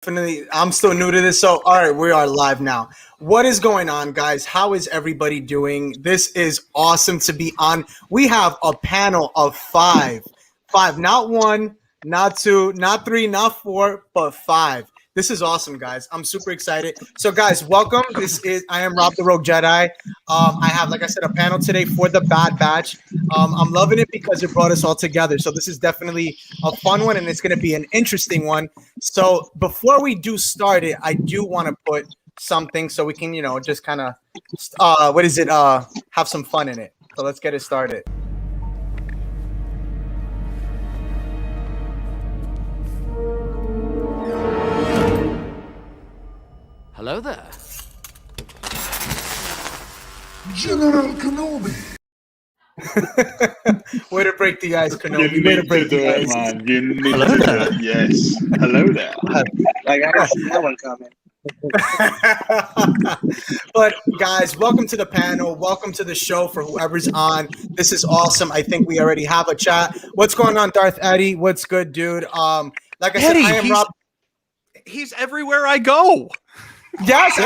Definitely. I'm still new to this. So, all right, we are live now. What is going on, guys? How is everybody doing? This is awesome to be on. We have a panel of five, not one, not two, not three, not four, but five. This is awesome, guys. I'm super excited. So, guys, welcome. I am Rob the Rogue Jedi. I have, like I said, a panel today for the Bad Batch. I'm loving it because it brought us all together. So, this is definitely a fun one, and it's going to be an interesting one. So before we do start it, I do want to put something so we can, just kind of, have some fun in it. So let's get it started. Hello there. General Kenobi. Way to break the ice, Kenobi. You Way to need break to do the it, ice. man. You need to do it. Yes. Hello there. Like I didn't see that one coming. But guys, welcome to the panel. Welcome to the show for whoever's on. This is awesome. I think we already have a chat. What's going on, Darth Eddie? What's good, dude? Like I said, Eddie, I am Rob. He's everywhere I go. Yes,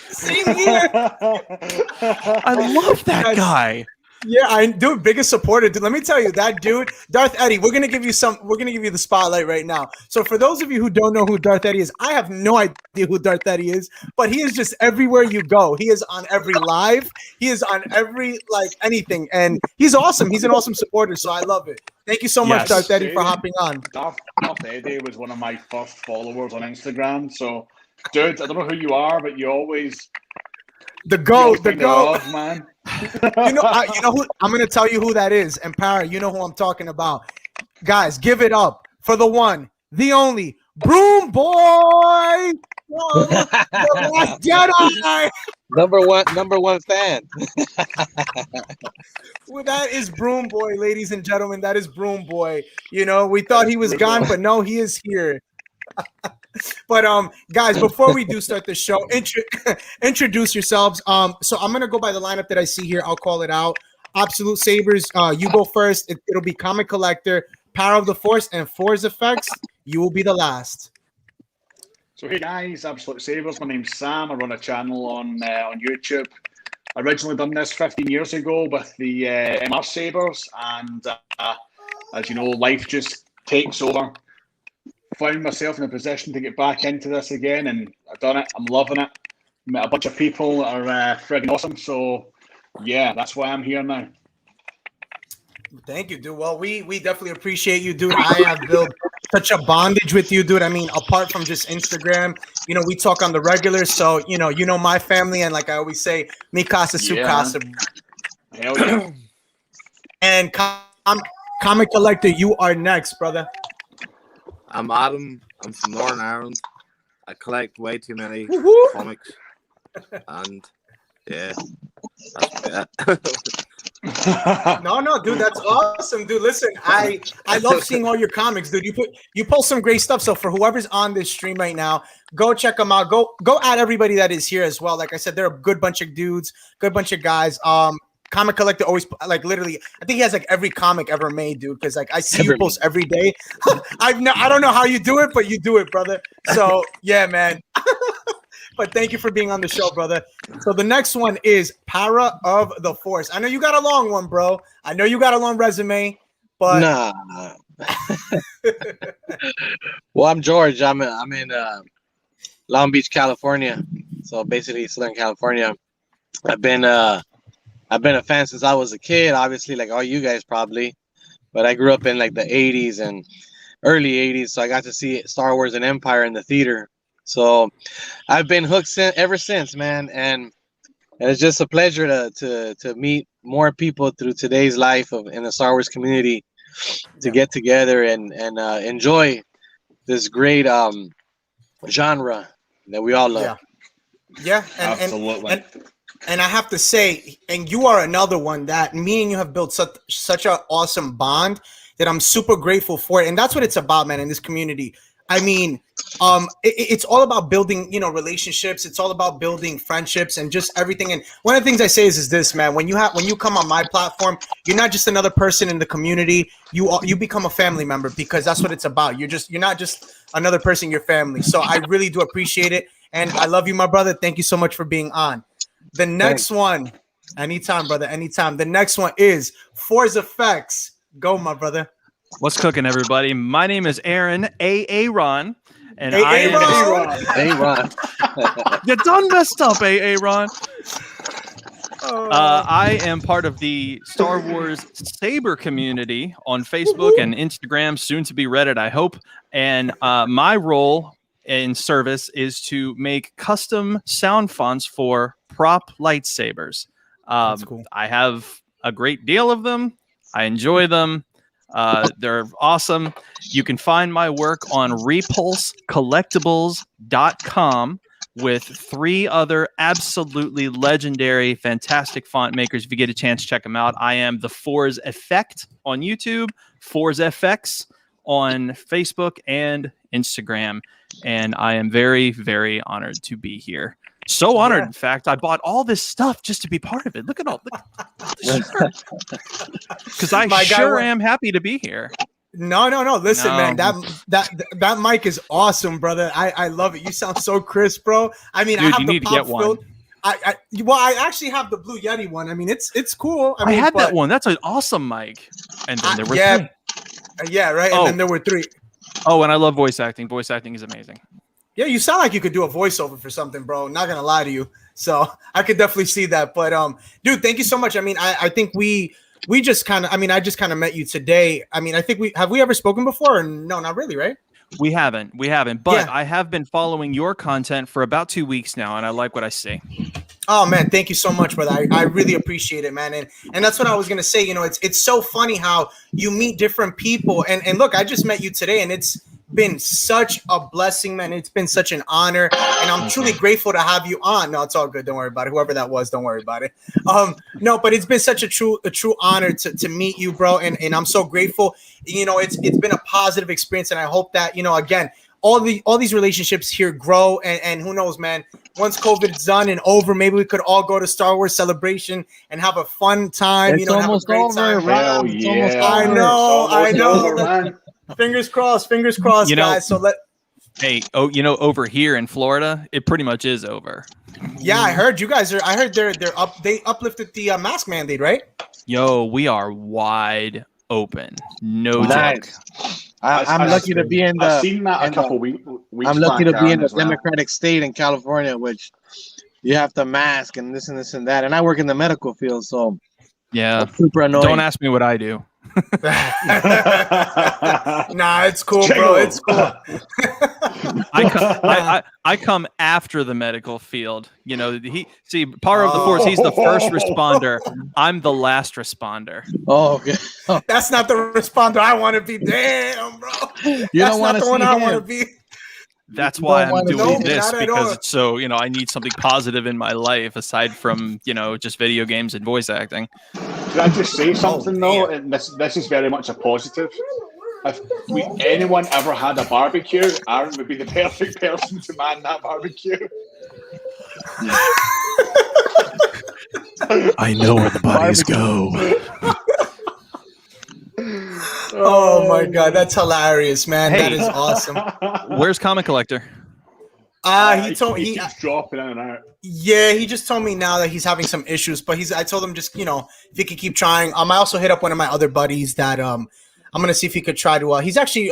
same here. I love that guy. Yeah, I do. Biggest supporter, dude. Let me tell you, that dude, Darth Eddie. We're gonna give you the spotlight right now. So for those of you who don't know who Darth Eddie is, I have no idea who Darth Eddie is, but he is just everywhere you go. He is on every live. He is on every anything, and he's awesome. He's an awesome supporter, so I love it. Thank you so much, Yes. Darth Eddie, for hopping on. Darth Eddie was one of my first followers on Instagram. So, dude, I don't know who you are, but you always The GOAT, man. You know who I'm gonna tell you who that is, and Para, you know who I'm talking about. Guys, give it up for the one, the only Broom Boy, the Last Jedi. Number one fan. Well, that is Broom Boy, ladies and gentlemen. That is Broom Boy. We thought he was gone, but no, he is here. But guys, before we do start the show, introduce yourselves. So I'm gonna go by the lineup that I see here. I'll call it out. Absolute Sabers, you go first. It'll be Comic Collector, Power of the Force, and Force Effects. You will be the last. So, hey guys, Absolute Sabers. My name's Sam. I run a channel on YouTube. I originally done this 15 years ago with the MR Sabers, and as you know, life just takes over. Found myself in a position to get back into this again, and I've done it. I'm loving it. Met a bunch of people that are friggin' awesome. So, yeah, that's why I'm here now. Thank you, dude. Well, we definitely appreciate you, dude. I have built such a bondage with you, dude. I mean, apart from just Instagram, we talk on the regular. So, you know my family, and like I always say, mi casa, su casa. Hell yeah. And Comic Collector, you are next, brother. I'm Adam. I'm from Northern Ireland. I collect way too many comics, and yeah, that's No, dude, that's awesome, dude. Listen, I love seeing all your comics, dude. You post some great stuff. So for whoever's on this stream right now, go check them out. Go add everybody that is here as well. Like I said, they're a good bunch of dudes, good bunch of guys. Comic Collector always literally. I think he has every comic ever made, dude. Because I see you post every day. I don't know how you do it, but you do it, brother. So yeah, man. But thank you for being on the show, brother. So the next one is Para of the Force. I know you got a long one, bro. I know you got a long resume, but Nah. Well, I'm George. I'm in Long Beach, California. So basically, Southern California. I've been a fan since I was a kid. Obviously, like all you guys probably. But I grew up in the 80s and early 80s, so I got to see Star Wars and Empire in the theater. So I've been hooked ever since, man. And it's just a pleasure to meet more people through today's life in the Star Wars community, to get together and enjoy this great genre that we all love. Yeah, Absolutely. And I have to say, and you are another one that me and you have built such an awesome bond that I'm super grateful for. And that's what it's about, man, in this community. I mean, it's all about building, relationships. It's all about building friendships and just everything. And one of the things I say is this, man. When you come on my platform, you're not just another person in the community. You become a family member, because that's what it's about. You're not just another person in your family. So I really do appreciate it, and I love you, my brother. Thank you so much for being on. The next one, anytime, brother, anytime. The next one is Force Effects. Go, my brother. What's cooking, everybody? My name is Aaron Aaron, and Aaron. You done messed up, Aaron. I am part of the Star Wars Saber community on Facebook and Instagram, soon to be Reddit, I hope. And my role in service is to make custom sound fonts for prop lightsabers. That's cool. I have a great deal of them. I enjoy them. They're awesome. You can find my work on repulsecollectibles.com with 3 other absolutely legendary, fantastic font makers. If you get a chance, check them out. I am the Force Effect on YouTube, Force FX on Facebook and Instagram, and I am very, very honored to be here. So honored, in fact, I bought all this stuff just to be part of it. Look at all because I am happy to be here. No. Listen, man, that mic is awesome, brother. I love it. You sound so crisp, bro. I mean, dude, I have you the need to pop get one. I actually have the Blue Yeti one. I mean, it's cool. I had that one. That's an awesome mic. And then there were 3. Yeah, right. And then there were 3. Oh, and I love voice acting. Voice acting is amazing. Yeah, you sound like you could do a voiceover for something, bro. Not gonna lie to you. So I could definitely see that. But dude, thank you so much. I mean, I think we just kind of, I just kind of met you today. I mean, I think we ever spoken before? Or no, not really, right? We haven't. But I have been following your content for about 2 weeks now, and I like what I see. Oh man, thank you so much, brother. I really appreciate it, man. And that's what I was gonna say. It's so funny how you meet different people. And look, I just met you today, and it's been such a blessing, man. It's been such an honor, and I'm truly grateful to have you on. No, it's all good. Don't worry about it. Whoever that was, don't worry about it. No, but it's been such a true honor to meet you, bro. And I'm so grateful. It's been a positive experience, and I hope that, again, all these relationships here grow, and who knows, man, once COVID's done and over, maybe we could all go to Star Wars Celebration and have a fun time. It's almost have a great over, time. Rob. It's almost over. I know. Over, man. Fingers crossed, guys. So over here in Florida, it pretty much is over. Yeah, I heard you guys are. I heard they're up. They uplifted the mask mandate, right? Yo, we are wide open. No Nice. joke. I'm lucky to be in the. I've seen that a couple weeks. I'm lucky to be in the as well. Democratic state in California, which you have to mask and this and that. And I work in the medical field, so yeah, it's super annoying. Don't ask me what I do. Nah, it's cool, bro. It's cool. I come after the medical field. Power of the Force. He's the first responder. I'm the last responder. Oh, okay. That's not the responder I want to be. Damn, bro. You That's don't not the one I want to be. That's why I'm doing this, not at because all. it's so, I need something positive in my life aside from, just video games and voice acting. Can I just say something though? And this is very much a positive. If anyone ever had a barbecue, Aaron would be the perfect person to man that barbecue. I know where the bodies go. Oh my god, that's hilarious, man. Hey. That is awesome. Where's Comic Collector? He told me he keeps dropping in and out. Yeah, he just told me now that he's having some issues, but I told him just, if he could keep trying. I also hit up one of my other buddies that I'm gonna see if he could try to. He's actually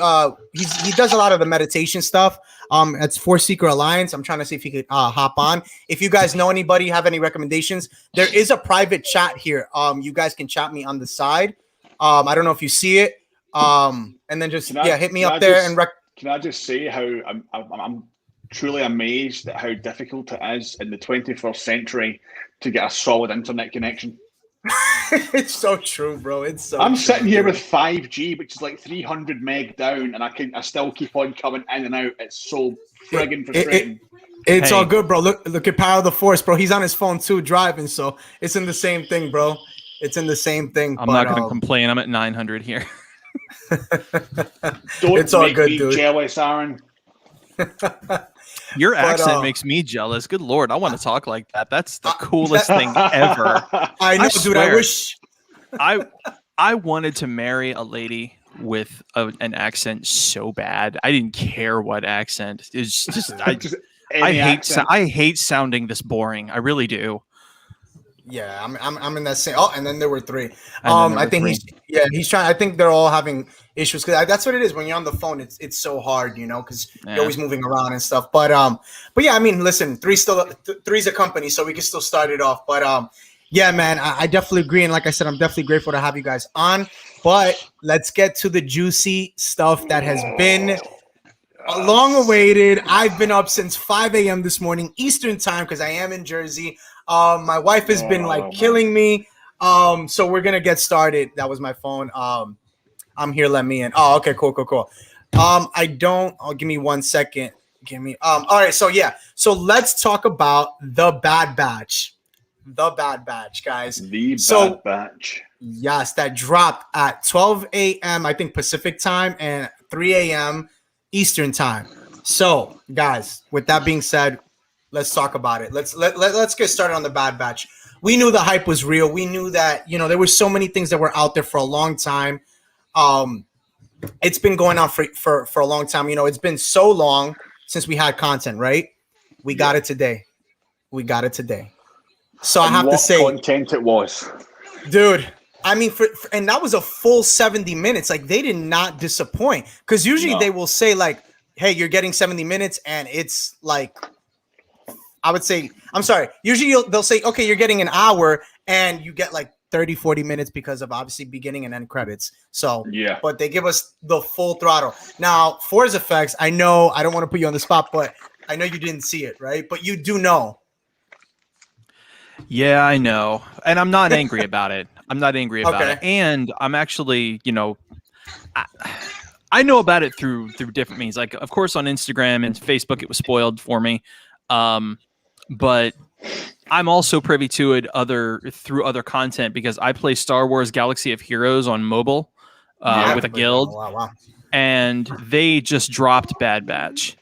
he does a lot of the meditation stuff. It's Force Seeker Alliance. I'm trying to see if he could hop on. If you guys know anybody, have any recommendations, there is a private chat here. You guys can chat me on the side. I don't know if you see it. And then just hit me up there and can I just say how I'm truly amazed at how difficult it is in the 21st century to get a solid internet connection. It's so true, bro. I'm sitting here with 5G, which is like 300 meg down, and I still keep on coming in and out. It's so friggin' frustrating. It's all good, bro. Look at Power of the Force, bro. He's on his phone too, driving, so it's in the same thing, bro. It's in the same thing. I'm not going to complain. I'm at 900 here. Don't it's all make good, me dude. jealous, Aaron. Your But, accent makes me jealous. Good Lord, I want to talk like that. That's the coolest thing ever. I know, I dude. I swear. wish. I wanted to marry a lady with an accent so bad. I didn't care what accent. It's just Just any accent. I hate sounding this boring. I really do. Yeah, I'm in that same. Oh, and then there were three. And then I think he's trying. I think they're all having issues because that's what it is when you're on the phone. It's so hard, because you're always moving around and stuff. But yeah, I mean, listen, three's a company, so we can still start it off. But yeah, man, I definitely agree, and like I said, I'm definitely grateful to have you guys on. But let's get to the juicy stuff that has been long awaited. I've been up since 5 a.m. this morning Eastern time because I am in Jersey. My wife has been killing me. So we're gonna get started. That was my phone. I'm here. Let me in. Oh, okay, cool. Give me 1 second. All right. So yeah. So let's talk about the Bad Batch. The Bad Batch, guys. The Bad Batch. Yes, that dropped at 12 a.m. I think Pacific time and 3 a.m. Eastern time. So, guys, with that being said, let's talk about it. Let's get started on the Bad Batch. We knew the hype was real. We knew that there were so many things that were out there for a long time. It's been going on for a long time. It's been so long since we had content, right? We got it today. So I have to say, content it was, dude. I mean, and that was a full 70 minutes. Like, they did not disappoint because usually they will say like, "Hey, you're getting 70 minutes," and it's like, I would say, I'm sorry. Usually they'll say, "Okay, you're getting an hour," and you get like 30, 40 minutes because of obviously beginning and end credits. So yeah, but they give us the full throttle. Now, Force Effects, I know I don't want to put you on the spot, but I know you didn't see it, right? But you do know. Yeah, I know. And I'm not angry about it. it. And I'm actually, I know about it through different means. Like, of course, on Instagram and Facebook, it was spoiled for me. But I'm also privy to it through other content because I play Star Wars Galaxy of Heroes on mobile with a guild. Wow. And they just dropped Bad Batch.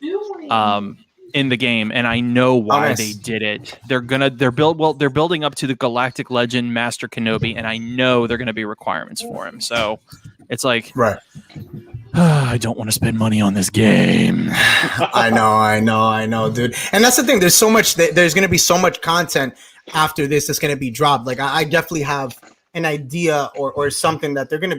In the game, and I know why they did it. They're building up to the Galactic Legend Master Kenobi, and I know they're gonna be requirements for him. So it's like, right. I don't want to spend money on this game. I know, dude. And that's the thing. There's so much. There's gonna be so much content after this that's gonna be dropped. Like I definitely have an idea or something that they're gonna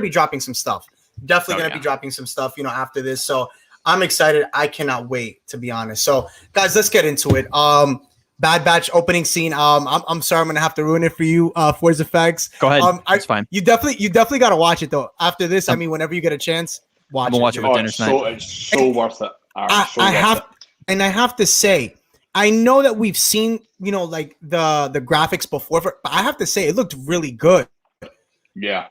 be dropping some stuff. Definitely gonna be dropping some stuff. After this. So. I'm excited. I cannot wait, to be honest. So, guys, let's get into it. Bad Batch opening scene. I'm sorry, I'm gonna have to ruin it for you. Force Effects. Go ahead. It's fine. You definitely gotta watch it though. After this, I mean, whenever you get a chance, watch. I'm gonna watch it with dinner tonight. It's so worth it. I have to say, I know that we've seen, like the graphics before, but I have to say, it looked really good. Yeah.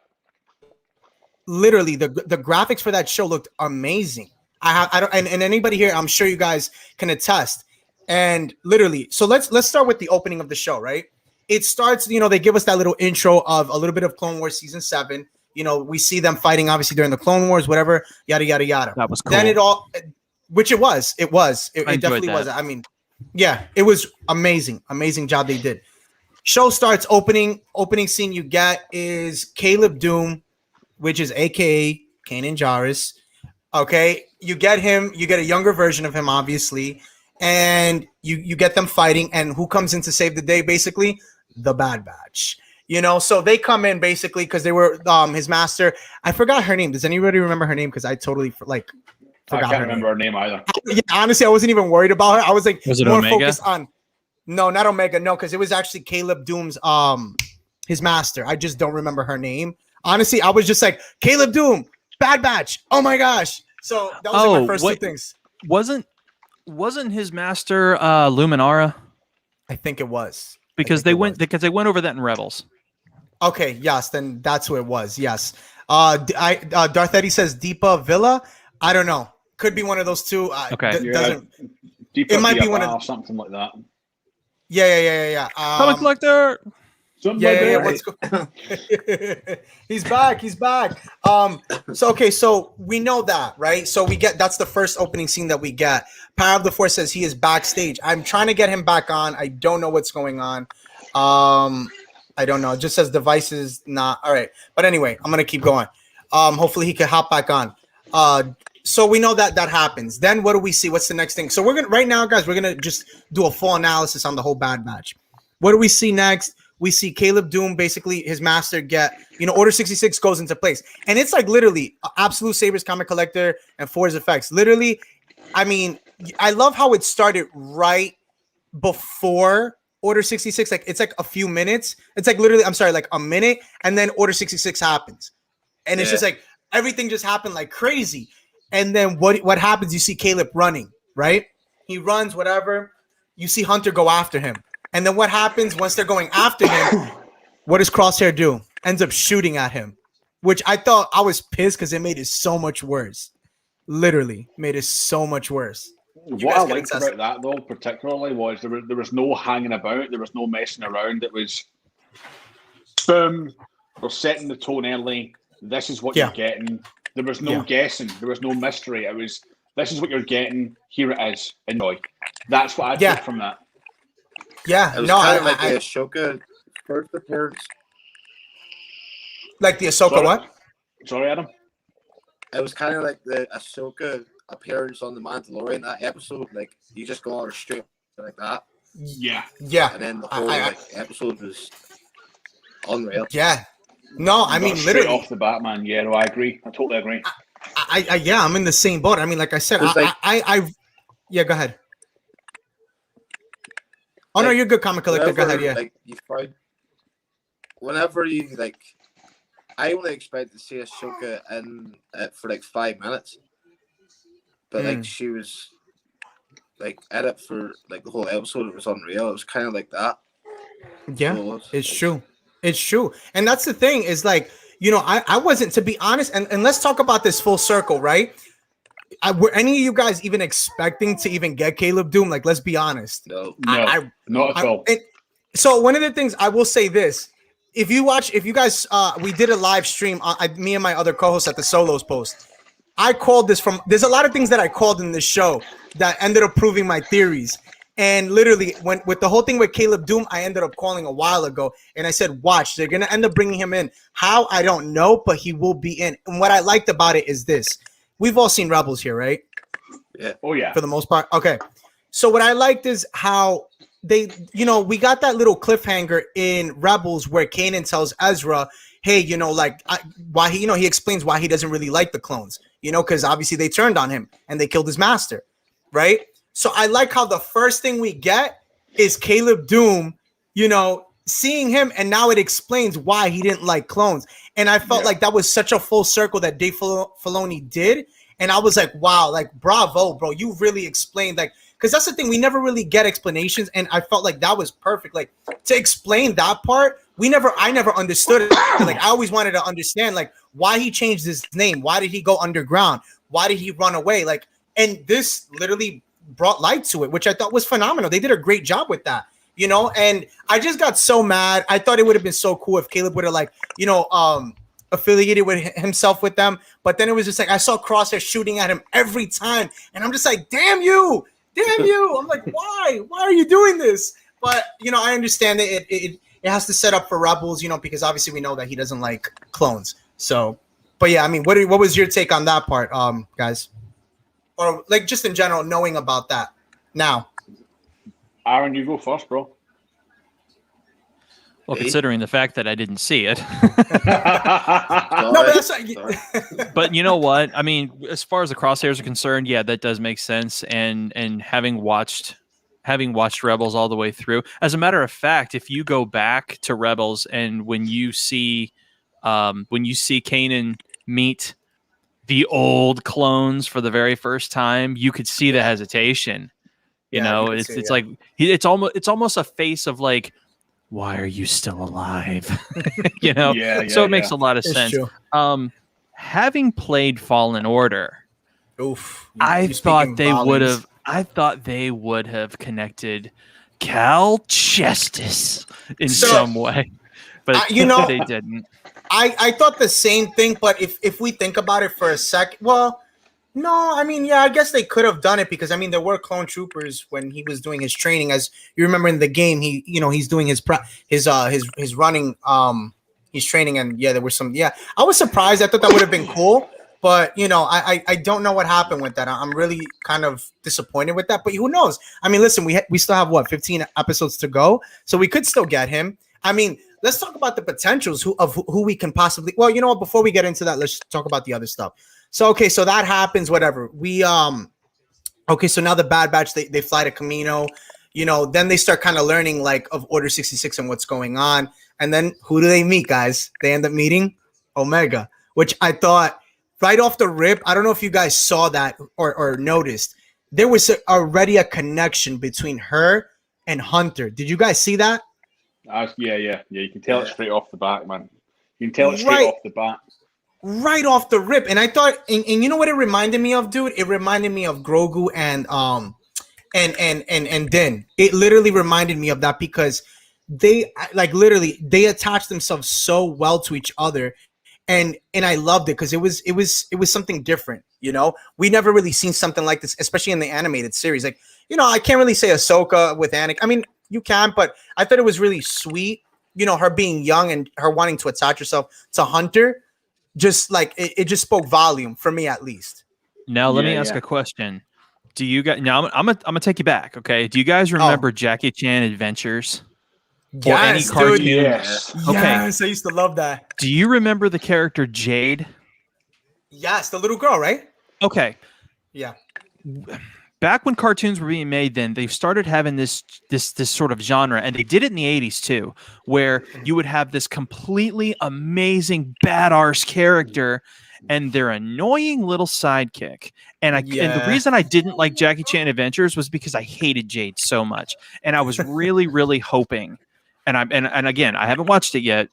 Literally, the graphics for that show looked amazing. And anybody here, I'm sure you guys can attest. And literally, so let's start with the opening of the show, right? It starts, they give us that little intro of a little bit of Clone Wars season 7. We see them fighting obviously during the Clone Wars, whatever, yada yada yada. That was cool. Then it definitely was. I mean, yeah, it was amazing job they did. Show starts, opening scene you get is Caleb Doom, which is AKA Kanan Jarrus. Okay, you get him, you get a younger version of him, obviously, and you get them fighting, and who comes in to save the day? Basically, the Bad Batch. So they come in basically because they were his master. I forgot her name. Does anybody remember her name? Because I totally forgot. I can't remember her name either. Yeah, honestly, I wasn't even worried about her. I was like, was it more Omega? Focused on. No, not Omega. No, because it was actually Caleb Doom's his master. I just don't remember her name. Honestly, I was just like, Caleb Doom, Bad Batch. Oh my gosh. So that was like my first two things. Wasn't his master Luminara? I think it was. Because they went over that in Rebels. Okay, yes, then that's who it was. Yes. Darth Eddie says Deepa Villa. I don't know. Could be one of those two. Okay. It might be one of something like that. Yeah. Comic collector. Yeah. What's He's back. He's back. So we know that, right? So we get that's the first opening scene that we get. Power of the Force says he is backstage. I'm trying to get him back on. I don't know what's going on. I don't know. It just says devices not all right. But anyway, I'm gonna keep going. Hopefully he can hop back on. So we know that happens. Then what do we see? What's the next thing? So we're gonna right now, guys, we're gonna just do a full analysis on the whole Bad Batch. What do we see next? We see Caleb Doom, basically his master get, Order 66 goes into place. And it's like literally Absolute Saber's Comic Collector and Force Effects. Literally, I mean, I love how it started right before Order 66. Like it's like a few minutes. It's like literally, I'm sorry, like a minute. And then Order 66 happens. And it's just like everything just happened like crazy. And then what happens? You see Caleb running, right? He runs, whatever. You see Hunter go after him. And then what happens once they're going after him? What does Crosshair do? Ends up shooting at him, which I thought I was pissed because it made it so much worse. Literally made it so much worse. What I liked about that, though, particularly, was there was no hanging about. There was no messing around. It was, boom, we're setting the tone early. This is what you're getting. There was no guessing. There was no mystery. It was, this is what you're getting. Here it is. Enjoy. That's what I took from that. Yeah, it was kind of like the Ahsoka first appearance. Like the Ahsoka what? Sorry, Adam. It was kind of like the Ahsoka appearance on the Mandalorian, that episode. Like you just go on a straight like that. Yeah. Yeah. And then the whole episode was unreal. Yeah. No, I mean literally off the bat, man. Yeah, no, I agree. I totally agree. I'm in the same boat. I mean, like I said, yeah, go ahead. Oh, like, no, you're good, Comic Collector. Go ahead, yeah. Like, whenever you, like, I only expect to see Ahsoka in it for, like, 5 minutes. But, like, she was, like, in it for, like, the whole episode. It was unreal. It was kind of like that. Yeah, so it's true. It's true. And that's the thing is, like, I wasn't, to be honest, and let's talk about this full circle, right? Were any of you guys even expecting to even get Caleb Doom? Like, let's be honest. No, not at all. So one of the things I will say this, if you guys, we did a live stream, me and my other co-hosts at the Solos post. I called this there's a lot of things that I called in this show that ended up proving my theories. And literally, with the whole thing with Caleb Doom, I ended up calling a while ago. And I said, watch, they're going to end up bringing him in. How? I don't know, but he will be in. And what I liked about it is this. We've all seen Rebels here, right? Yeah. Oh, yeah. For the most part. Okay. So what I liked is how they, we got that little cliffhanger in Rebels where Kanan tells Ezra, hey, why he explains why he doesn't really like the clones, because obviously they turned on him and they killed his master, right? So I like how the first thing we get is Caleb Doom, seeing him, and now it explains why he didn't like clones. And I felt like that was such a full circle that Dave Filoni did. And I was like, wow, like, bravo, bro. You really explained, like, because that's the thing. We never really get explanations. And I felt like that was perfect. Like, to explain that part, I never understood it. Like, I always wanted to understand, like, why he changed his name. Why did he go underground? Why did he run away? Like, and this literally brought light to it, which I thought was phenomenal. They did a great job with that. And I just got so mad. I thought it would have been so cool if Caleb would have affiliated with himself with them. But then it was just like, I saw Crosshair shooting at him every time. And I'm just like, damn you. I'm like, why are you doing this? But, I understand that it has to set up for Rebels, because obviously we know that he doesn't like clones. So, but yeah, I mean, what was your take on that part, guys? Or like just in general, knowing about that now? Aaron, you go first, bro. Well, considering the fact that I didn't see it. No, but that's like, but you know what? I mean, as far as the crosshairs are concerned, yeah, that does make sense. And having watched Rebels all the way through, as a matter of fact, if you go back to Rebels and when you see Kanan meet the old clones for the very first time, you could see the hesitation. It's like it's almost a face of like, why are you still alive? So it makes a lot of sense. True. Having played Fallen Order, I thought they would have connected Cal Kestis in some way. but You know, they didn't. I thought the same thing, but if we think about it for a sec, well, no, I mean, yeah, I guess they could have done it because I mean there were clone troopers when he was doing his training. As you remember in the game, he's doing his running, he's training, and yeah, there were some. Yeah, I was surprised. I thought that would have been cool, but I don't know what happened with that. I'm really kind of disappointed with that. But who knows? I mean, listen, we still have what 15 episodes to go, so we could still get him. I mean, let's talk about the potentials of who we can possibly. Well, you know what? Before we get into that, let's talk about the other stuff. So okay, so that happens. Whatever. Okay, so now the Bad Batch they fly to Camino. Then they start kind of learning like of Order 66 and what's going on. And then who do they meet, guys? They end up meeting Omega, which I thought right off the rip. I don't know if you guys saw that or noticed. There was already a connection between her and Hunter. Did you guys see that? Yeah. You can tell it straight off the bat, man. You can tell it straight off the bat. Right off the rip. And I thought, and you know what it reminded me of, dude? It reminded me of Grogu and Din. It literally reminded me of that because they they attached themselves so well to each other. And I loved it because it was something different. We never really seen something like this, especially in the animated series. Like, I can't really say Ahsoka with Anakin. I mean, you can, but I thought it was really sweet. Her being young and her wanting to attach herself to Hunter. Just like it just spoke volume for me, at least. Now let me ask a question. Do you guys? Now I'm gonna take you back. Okay. Do you guys remember Jackie Chan Adventures? Yes, or any cartoon? Dude. Yes. Okay. Yes, I used to love that. Do you remember the character Jade? Yes, the little girl, right? Okay. Yeah. Back when cartoons were being made, then they started having this sort of genre, and they did it in the 80s too, where you would have this completely amazing badass character and their annoying little sidekick. And the reason I didn't like Jackie Chan Adventures was because I hated Jade so much, and I was really, really hoping. And again, I haven't watched it yet,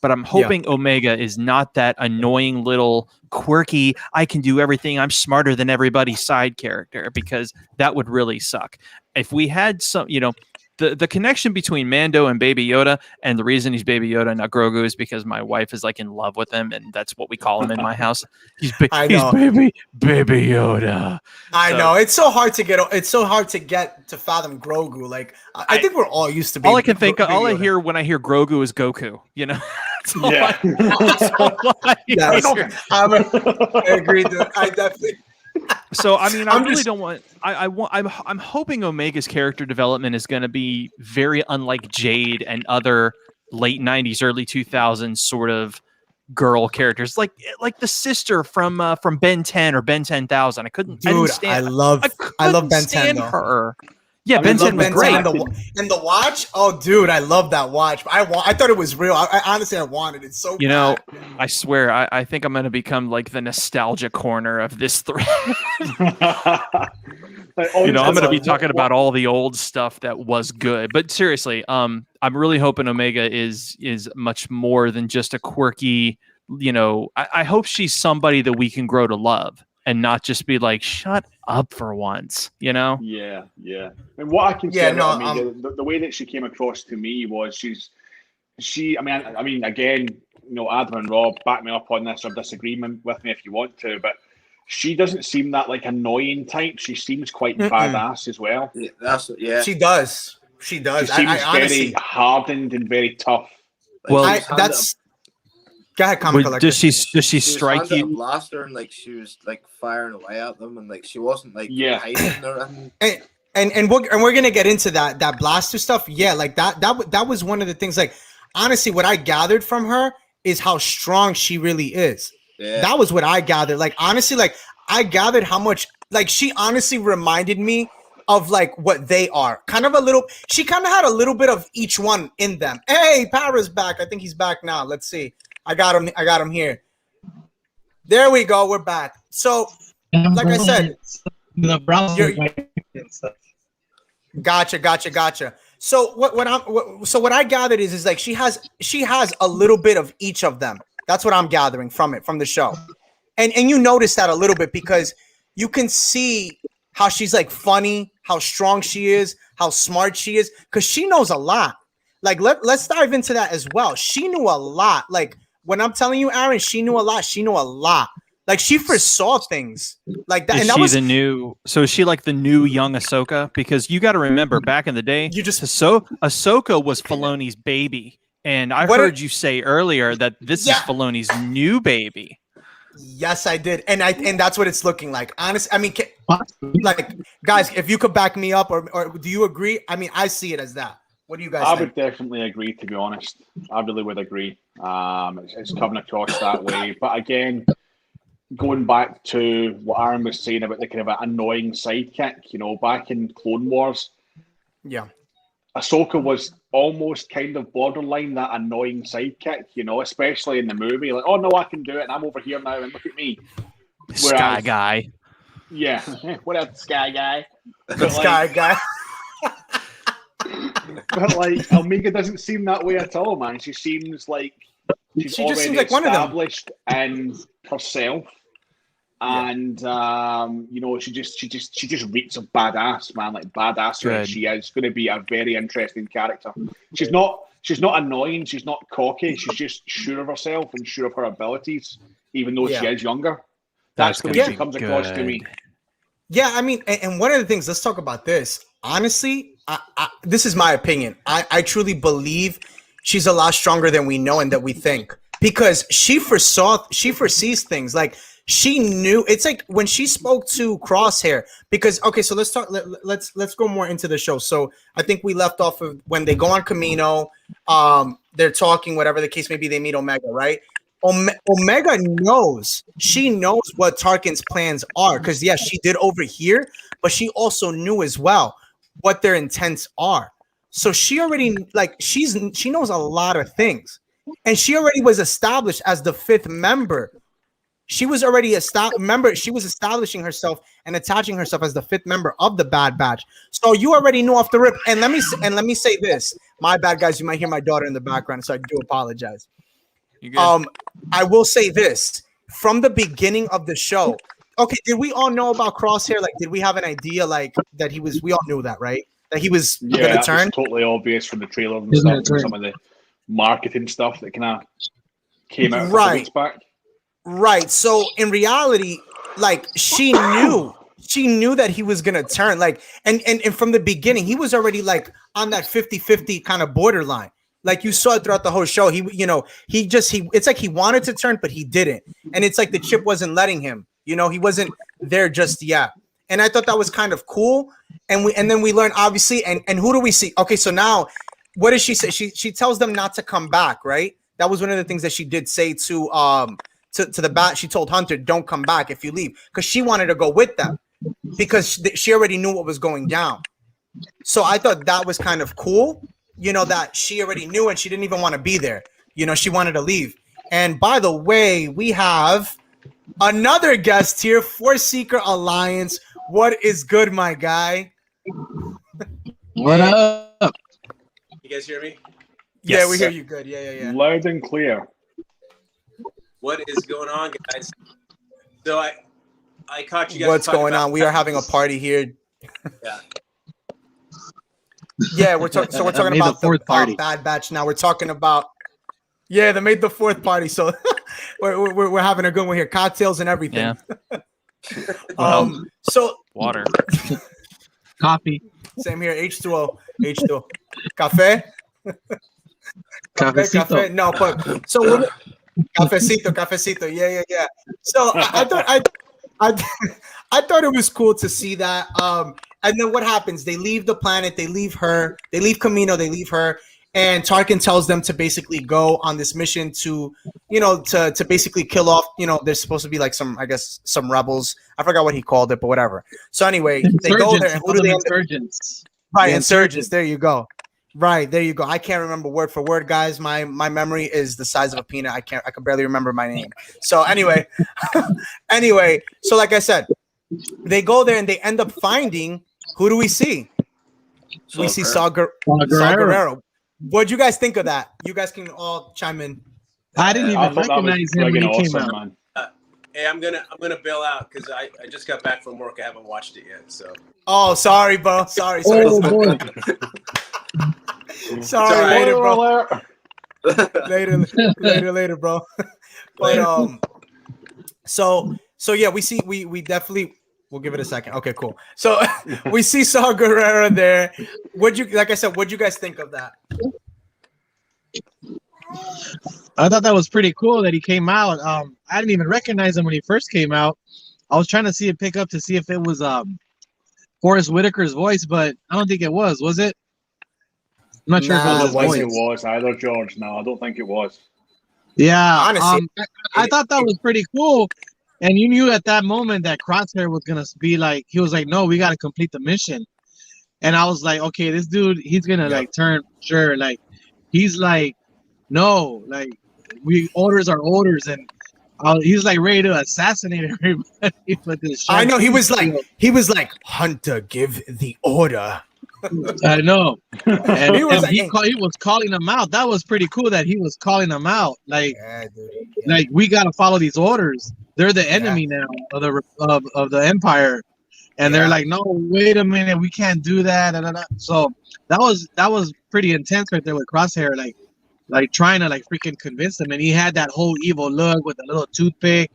but I'm hoping Omega is not that annoying little quirky, I can do everything, I'm smarter than everybody side character, because that would really suck. If we had some, the connection between Mando and Baby Yoda, and the reason he's Baby Yoda, not Grogu, is because my wife is like in love with him, and that's what we call him in my house. He's baby Yoda. I know it's so hard to get to fathom Grogu. Like I think we're all used to. All I can think, all I hear when I hear Grogu is Goku. I agree. I definitely. So I mean, I'm hoping Omega's character development is going to be very unlike Jade and other late 90s, early 2000s sort of girl characters, like the sister from Ben 10 or Ben 10,000. I couldn't stand. I love Ben 10 though. Her. Yeah, Ben 10 was great. And the watch, oh, dude, I love that watch. I thought it was real. I honestly, I wanted it so bad. I swear, I think I'm going to become like the nostalgia corner of this thread. I'm going to be talking about all the old stuff that was good. But seriously, I'm really hoping Omega is much more than just a quirky, I hope she's somebody that we can grow to love. And not just be like, shut up for once, Yeah. And what I can say about Omega, the way that she came across to me was I mean, again, Adam and Rob, back me up on this or disagreement with me if you want to, but she doesn't seem that like annoying type. She seems quite badass as well. Yeah, she does. She seems very hardened and very tough. Well, Go ahead, Comic Collector. Does she strike you? Blaster and like she was like firing away at them, and like she wasn't like hiding or anything. And we're gonna get into that blaster stuff. Yeah, like that was one of the things. Like honestly, what I gathered from her is how strong she really is. Yeah. That was what I gathered. Like honestly, like I gathered how much like she honestly reminded me of like what they are. She kind of had a little bit of each one in them. Hey, Para's back. I think he's back now. Let's see. I got him here. There we go. We're back. So, like I said, the browser. Gotcha. So what I gathered is like she has a little bit of each of them. That's what I'm gathering from the show, and you notice that a little bit because you can see how she's like funny, how strong she is, how smart she is, because she knows a lot. Like let's dive into that as well. She knew a lot. Like when I'm telling you, Aaron, she knew a lot. She knew a lot. Like she foresaw things like that. Is and that she was the new? So is she like the new young Ahsoka? Because you got to remember, back in the day, Ahsoka was Filoni's baby, and I heard you say earlier that this is Filoni's new baby. Yes, I did, and that's what it's looking like. Honestly, I mean, like guys, if you could back me up, or do you agree? I mean, I see it as that. What do you guys think? I would definitely agree, to be honest. I really would agree. It's coming across that way. But again, going back to what Aaron was saying about the kind of annoying sidekick, you know, back in Clone Wars, yeah, Ahsoka was almost kind of borderline that annoying sidekick, you know, especially in the movie. Like, oh no, I can do it, and I'm over here now, and look at me. Sky guy. Yeah, what up, Sky guy? The Sky guy. But like Omega doesn't seem that way at all, man. She seems like she's she already just seems like one of them. established in herself, and you know, she just reeks of badass, man. Like badassery. She is going to be a very interesting character. She's not annoying. She's not cocky. She's just sure of herself and sure of her abilities, even though she is younger. That's the way she comes across to me. Yeah, I mean, and one of the things, let's talk about this. Honestly, this is my opinion. I truly believe she's a lot stronger than we know and that we think, because she foresees things. Like she knew. It's like when she spoke to Crosshair, because so let's talk. Let's go more into the show. So I think we left off of when they go on Camino. They're talking, whatever the case may be. They meet Omega, right? Omega knows. She knows what Tarkin's plans are, because yes, she did overhear, but she also knew as well what their intents are. So she already she knows a lot of things, and she already was established as the 5th member. She was already she was establishing herself and attaching herself as the 5th member of the Bad Batch. So you already knew off the rip. And let me say this. My bad, guys. You might hear my daughter in the background, so I do apologize. I will say this from the beginning of the show. Okay, did we all know about Crosshair? Like, did we have an idea like that he was? We all knew that, right? That he was going to turn. Was totally obvious from the trailer and stuff, and some of the marketing stuff that kind of came out a couple weeks back. Right. So in reality, like she knew that he was going to turn. Like, and from the beginning, he was already like on that 50-50 kind of borderline. Like you saw it throughout the whole show. It's like he wanted to turn, but he didn't. And it's like the chip wasn't letting him, he wasn't there just yet. And I thought that was kind of cool. And then we learn, obviously, and who do we see? Okay, so now what does she say? She tells them not to come back, right? That was one of the things that she did say to the bat. She told Hunter, don't come back if you leave, because she wanted to go with them, because she already knew what was going down. So I thought that was kind of cool. That she already knew, and she didn't even want to be there. She wanted to leave. And by the way, we have another guest here, Force Seeker Alliance. What is good, my guy? What up? You guys hear me? Yeah, Yes. we hear you good. Yeah. Loud and clear. What is going on, guys? So I caught you guys. What's going on? We are having a party here. Yeah. Yeah, we're talking about the fourth Bad Batch. Now we're talking about they made the 4th party. So we're having a good one here, cocktails and everything. Yeah. So water, coffee. Same here. H2O. Café. Cafecito. No, but so cafecito. Yeah. So I thought it was cool to see that. And then what happens? They leave the planet. They leave her. They leave Camino. They leave her. And Tarkin tells them to basically go on this mission to basically kill off. There's supposed to be like some rebels. I forgot what he called it, but whatever. So anyway, they go there. And who do they? Insurgents. Right, insurgents. There you go. Right, there you go. I can't remember word for word, guys. My memory is the size of a peanut. I can barely remember my name. So anyway, so like I said, they go there and they end up finding, who do we see? We see Saw Gerrera. What'd you guys think of that? You guys can all chime in. I didn't even recognize him when he came out. Hey, I'm gonna bail out because I just got back from work. I haven't watched it yet. So. Oh, sorry, bro. Sorry. Oh boy. Sorry, later, bro. Alert. later, bro. But so yeah, we definitely we'll give it a second. Okay, cool. So we see Saw Gerrera there. What'd you guys think of that? I thought that was pretty cool that he came out. I didn't even recognize him when he first came out. I was trying to see it pick up to see if it was Forrest Whitaker's voice, but I don't think it was. Was it? I'm not sure if it I was don't his think voice. it was either, George. No, I don't think it was. Yeah, Honestly, I thought that was pretty cool. And you knew at that moment that Crosshair was gonna be like, he was like, no, we gotta complete the mission. And I was like, okay, this dude, he's gonna like turn sure. Like, he's like, no, like orders are orders, and he's like ready to assassinate everybody with this. I know he was like Hunter, give the order. I know, and He was he was calling them out. That was pretty cool that he was calling them out. Like, like we gotta follow these orders. They're the enemy now of the Empire, and they're like, no, wait a minute, we can't do that. Da, da, da. So that was pretty intense right there with Crosshair, like trying to like freaking convince them, and he had that whole evil look with a little toothpick,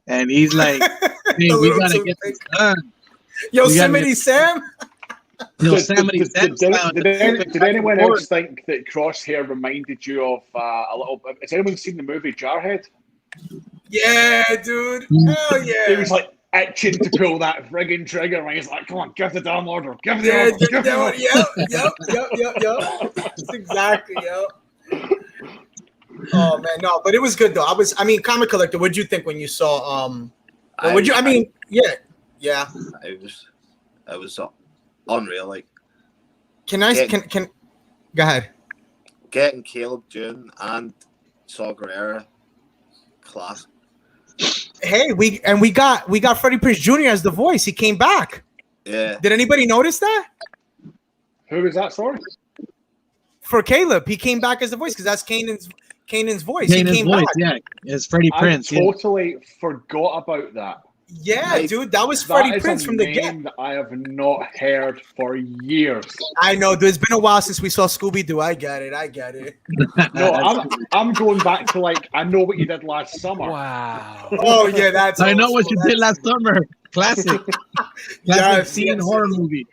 and he's like, hey, we gotta get this done. Yosemite Sam. Did anyone else think that Crosshair reminded you of a little? Has anyone seen the movie Jarhead? Yeah, dude. Hell yeah. He was like itching to pull that friggin' trigger, and he's like, "Come on, give the damn order, give the order, give the order." Yep. That's exactly, Oh man, no, but it was good though. Comic Collector. What'd you think when you saw? Yeah. It was unreal. Like, Can go ahead. Getting Caleb Dune and Saw Gerrera, class. Hey, we got Freddie Prinze Jr. as the voice. He came back. Yeah. Did anybody notice that? Who was that? Sorry. For Caleb, he came back as the voice because that's Kanan's voice. Kanan's he came voice, back. yeah, it's Freddie Prinze. I totally forgot about that. Yeah, dude, that was Freddie Prinze from the game that I have not heard for years. I know, dude. It's been a while since we saw Scooby-Doo. I get it. No, I'm going back to like I know what you did last summer. Wow. Oh yeah, that's. I know what you did last summer. Classic. Classic horror movie.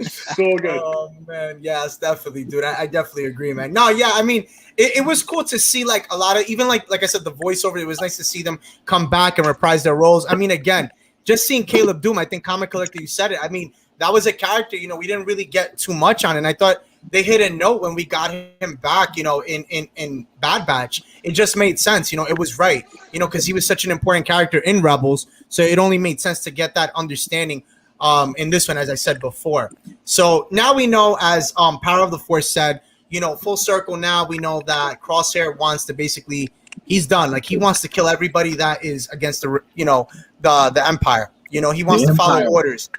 So good. Oh man, yes, definitely, dude. I definitely agree, man. No, yeah, I mean, it was cool to see like a lot of even like I said, the voiceover. It was nice to see them come back and reprise their roles. I mean, again, just seeing Caleb Doom. I think Comic Collector, you said it. I mean, that was a character. We didn't really get too much on, and I thought they hit a note when we got him back. In Bad Batch, it just made sense. It was right. Because he was such an important character in Rebels, so it only made sense to get that understanding. In this one, as I said before. So now we know, as Power of the Force said, full circle now, we know that Crosshair wants to basically, he's done. Like, he wants to kill everybody that is against the Empire. He wants to follow orders,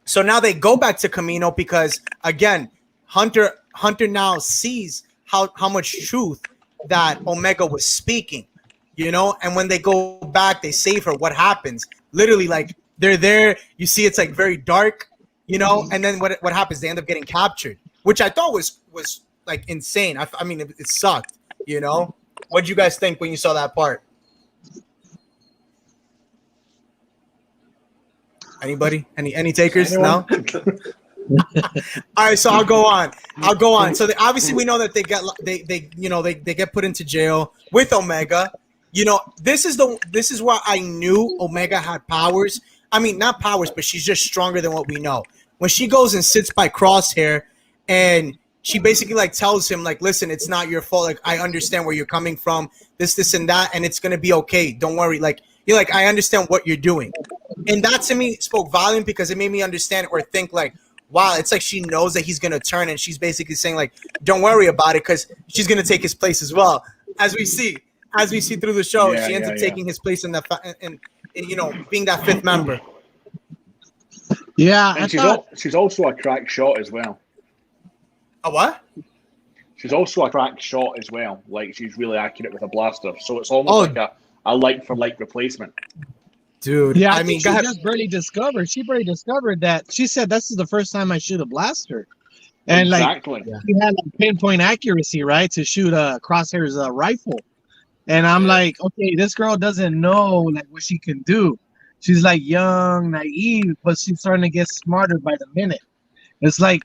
So now they go back to Camino because, again, Hunter now sees how much truth that Omega was speaking, and when they go back, they save her. What happens? Literally, like, they're there. You see, it's like very dark, and then what happens? They end up getting captured, which I thought was like insane. I mean, it sucked. What did you guys think when you saw that part? Anybody? Any takers? No. All right, so I'll go on. So obviously we know that they get put into jail with Omega. This is why I knew Omega had powers. I mean, not powers, but she's just stronger than what we know. When she goes and sits by Crosshair, and she basically like tells him like, "Listen, it's not your fault. Like, I understand where you're coming from. This, and that, and it's gonna be okay. Don't worry. Like, you're like, I understand what you're doing." And that to me spoke volume because it made me understand or think like, wow, it's like she knows that he's gonna turn, and she's basically saying like, "Don't worry about it," because she's gonna take his place as well. As we see through the show, she ends up taking his place in being that fifth member. Yeah, and she's also a crack shot as well. A what? She's also a crack shot as well. Like, she's really accurate with a blaster, so it's almost like a like for like replacement. Dude, yeah, I mean, she just barely discovered. She barely discovered that. She said, "This is the first time I shoot a blaster," And exactly. he had like pinpoint accuracy, right, to shoot Crosshair's rifle. And I'm like, okay, this girl doesn't know like what she can do. She's like young, naive, but she's starting to get smarter by the minute. It's like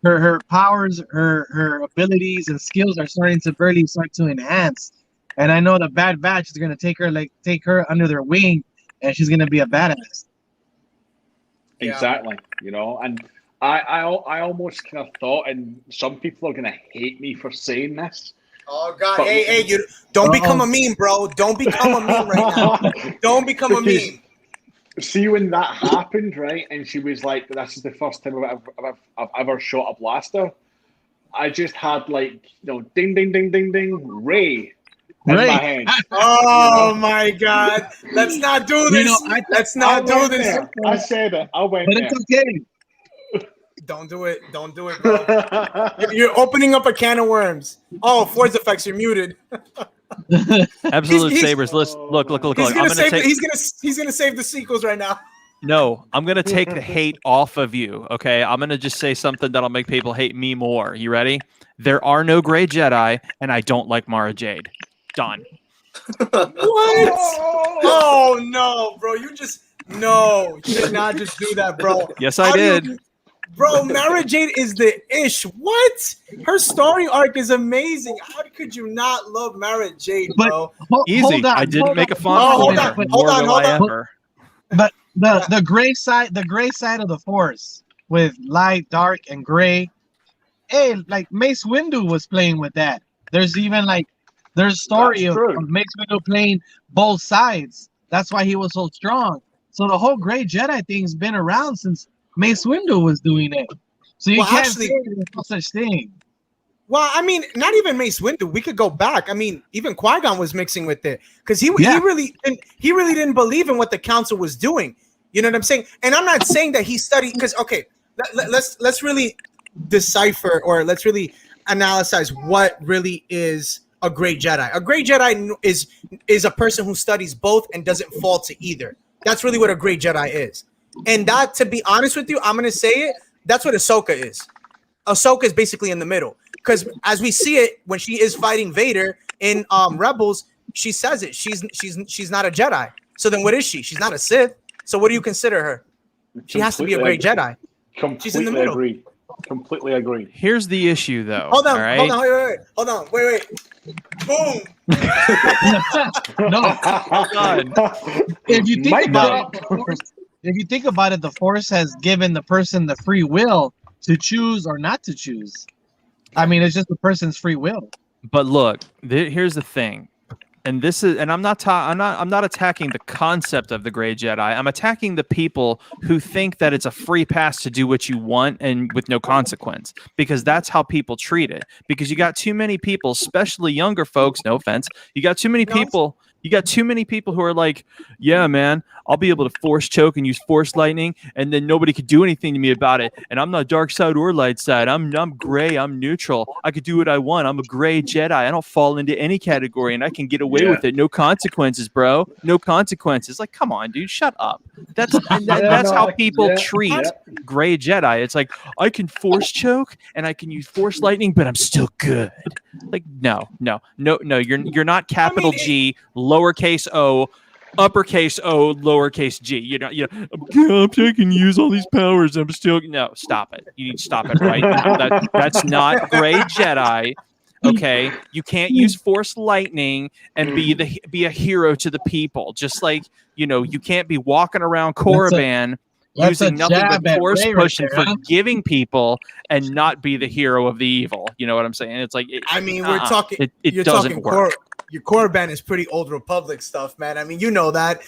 her powers, her abilities and skills are starting to start to enhance. And I know the Bad Batch is gonna take her under their wing, and she's gonna be a badass. Exactly. You know, and I almost kind of thought, and some people are gonna hate me for saying this. Oh God! Hey, you don't become a meme, bro. Don't become a meme right now. Don't become a meme. See, when that happened, right, and she was like, "This is the first time I've ever shot a blaster." I just had like, ding, ding, ding, ding, ding, Ray in my head. Oh my God! Let's not do this. Let's not do this. There. I said it. I went but there. It's okay. Don't do it. Don't do it, bro. You're opening up a can of worms. Oh, Force Effects, you're muted. Absolute Sabers. Listen, look. He's gonna save the sequels right now. No, I'm gonna take the hate off of you. Okay, I'm gonna just say something that'll make people hate me more. You ready? There are no gray Jedi, and I don't like Mara Jade. Done. What? Oh no, bro! You did not just do that, bro. Yes, I did. Bro, Mara Jade is the ish. What? Her story arc is amazing. How could you not love Mara Jade, bro? Easy. I didn't make a font. Hold on. But the gray side of the Force with light, dark, and gray. Hey, like Mace Windu was playing with that. There's even there's story of Mace Windu playing both sides. That's why he was so strong. So the whole gray Jedi thing's been around since Mace Windu was doing it. So you can't say there's no such thing. Well, I mean, not even Mace Windu. We could go back. I mean, even Qui-Gon was mixing with it because he really didn't believe in what the council was doing. You know what I'm saying? And I'm not saying that he studied because let's really decipher or let's really analyze what really is a great Jedi. A great Jedi is a person who studies both and doesn't fall to either. That's really what a great Jedi is. And that, to be honest with you, I'm gonna say it. That's what Ahsoka is. Ahsoka is basically in the middle, because as we see it when she is fighting Vader in Rebels, she says it. She's not a Jedi. So then what is she? She's not a Sith. So what do you consider her? She has to be a great Jedi. She's in the middle. Completely agree. Here's the issue, though. Hold on. All right? Hold on. Wait. Boom. No. If you think about it, if you think about it, the Force has given the person the free will to choose or not to choose. I mean, it's just the person's free will. But look, here's the thing, and this is, and I'm not attacking the concept of the gray Jedi. I'm attacking the people who think that it's a free pass to do what you want and with no consequence, because that's how people treat it. Because you got too many people, especially younger folks. No offense, you got too many people. You got too many people who are like, yeah, man, I'll be able to force choke and use force lightning, and then nobody could do anything to me about it. And I'm not dark side or light side. I'm gray. I'm neutral. I could do what I want. I'm a gray Jedi. I don't fall into any category, and I can get away with it. No consequences, bro. No consequences. Like, come on, dude, shut up. That's how people treat gray Jedi. It's like, I can force choke and I can use force lightning, but I'm still good. Like, no. You're not capital G, lowercase o, uppercase O, lowercase g. I'm taking use all these powers. I'm still stop it. You need to stop it right now. That's not gray Jedi. Okay, you can't use force lightning and be a hero to the people. Just like you can't be walking around Korriban using nothing but force push and forgiving people and not be the hero of the evil. You know what I'm saying? It's like we're talking. It doesn't work. Your Korriban is pretty Old Republic stuff, man. I mean, that.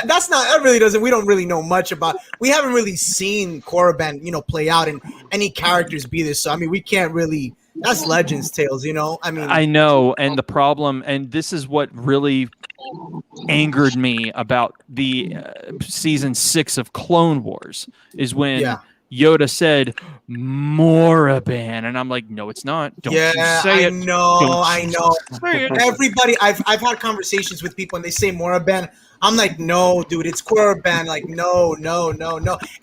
That's not. That really doesn't. We don't really know much about. We haven't really seen Korriban, play out and any characters be this. So I mean, we can't really. That's Legends Tales, I mean, I know, and the problem, and this is what really angered me about the season 6 of Clone Wars is when Yoda said Moraban, and I'm like, no, it's not. Don't you say it. I know. Everybody, I've had conversations with people, and they say Moraban. I'm like, no, dude, it's Korriban. Like, no. And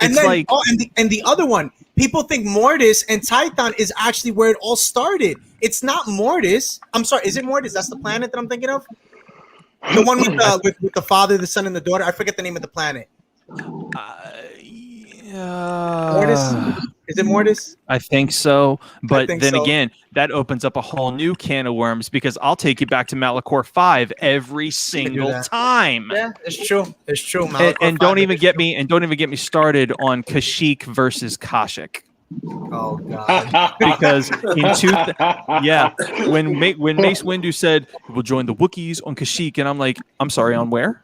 it's then, like, and the other one, people think Mortis and Titan is actually where it all started. It's not Mortis. I'm sorry, is it Mortis? That's the planet that I'm thinking of. The one with the father, the son, and the daughter. I forget the name of the planet. Mortis? Is it Mortis? I think so. But then so. again, that opens up a whole new can of worms because I'll take you back to Malachor 5 every single time. Yeah, it's true. It's true. And don't even get me started on Kashyyyk versus Kashyyyk. Oh God! Because when Mace Windu said we'll join the Wookiees on Kashyyyk, and I'm like, I'm sorry, on where?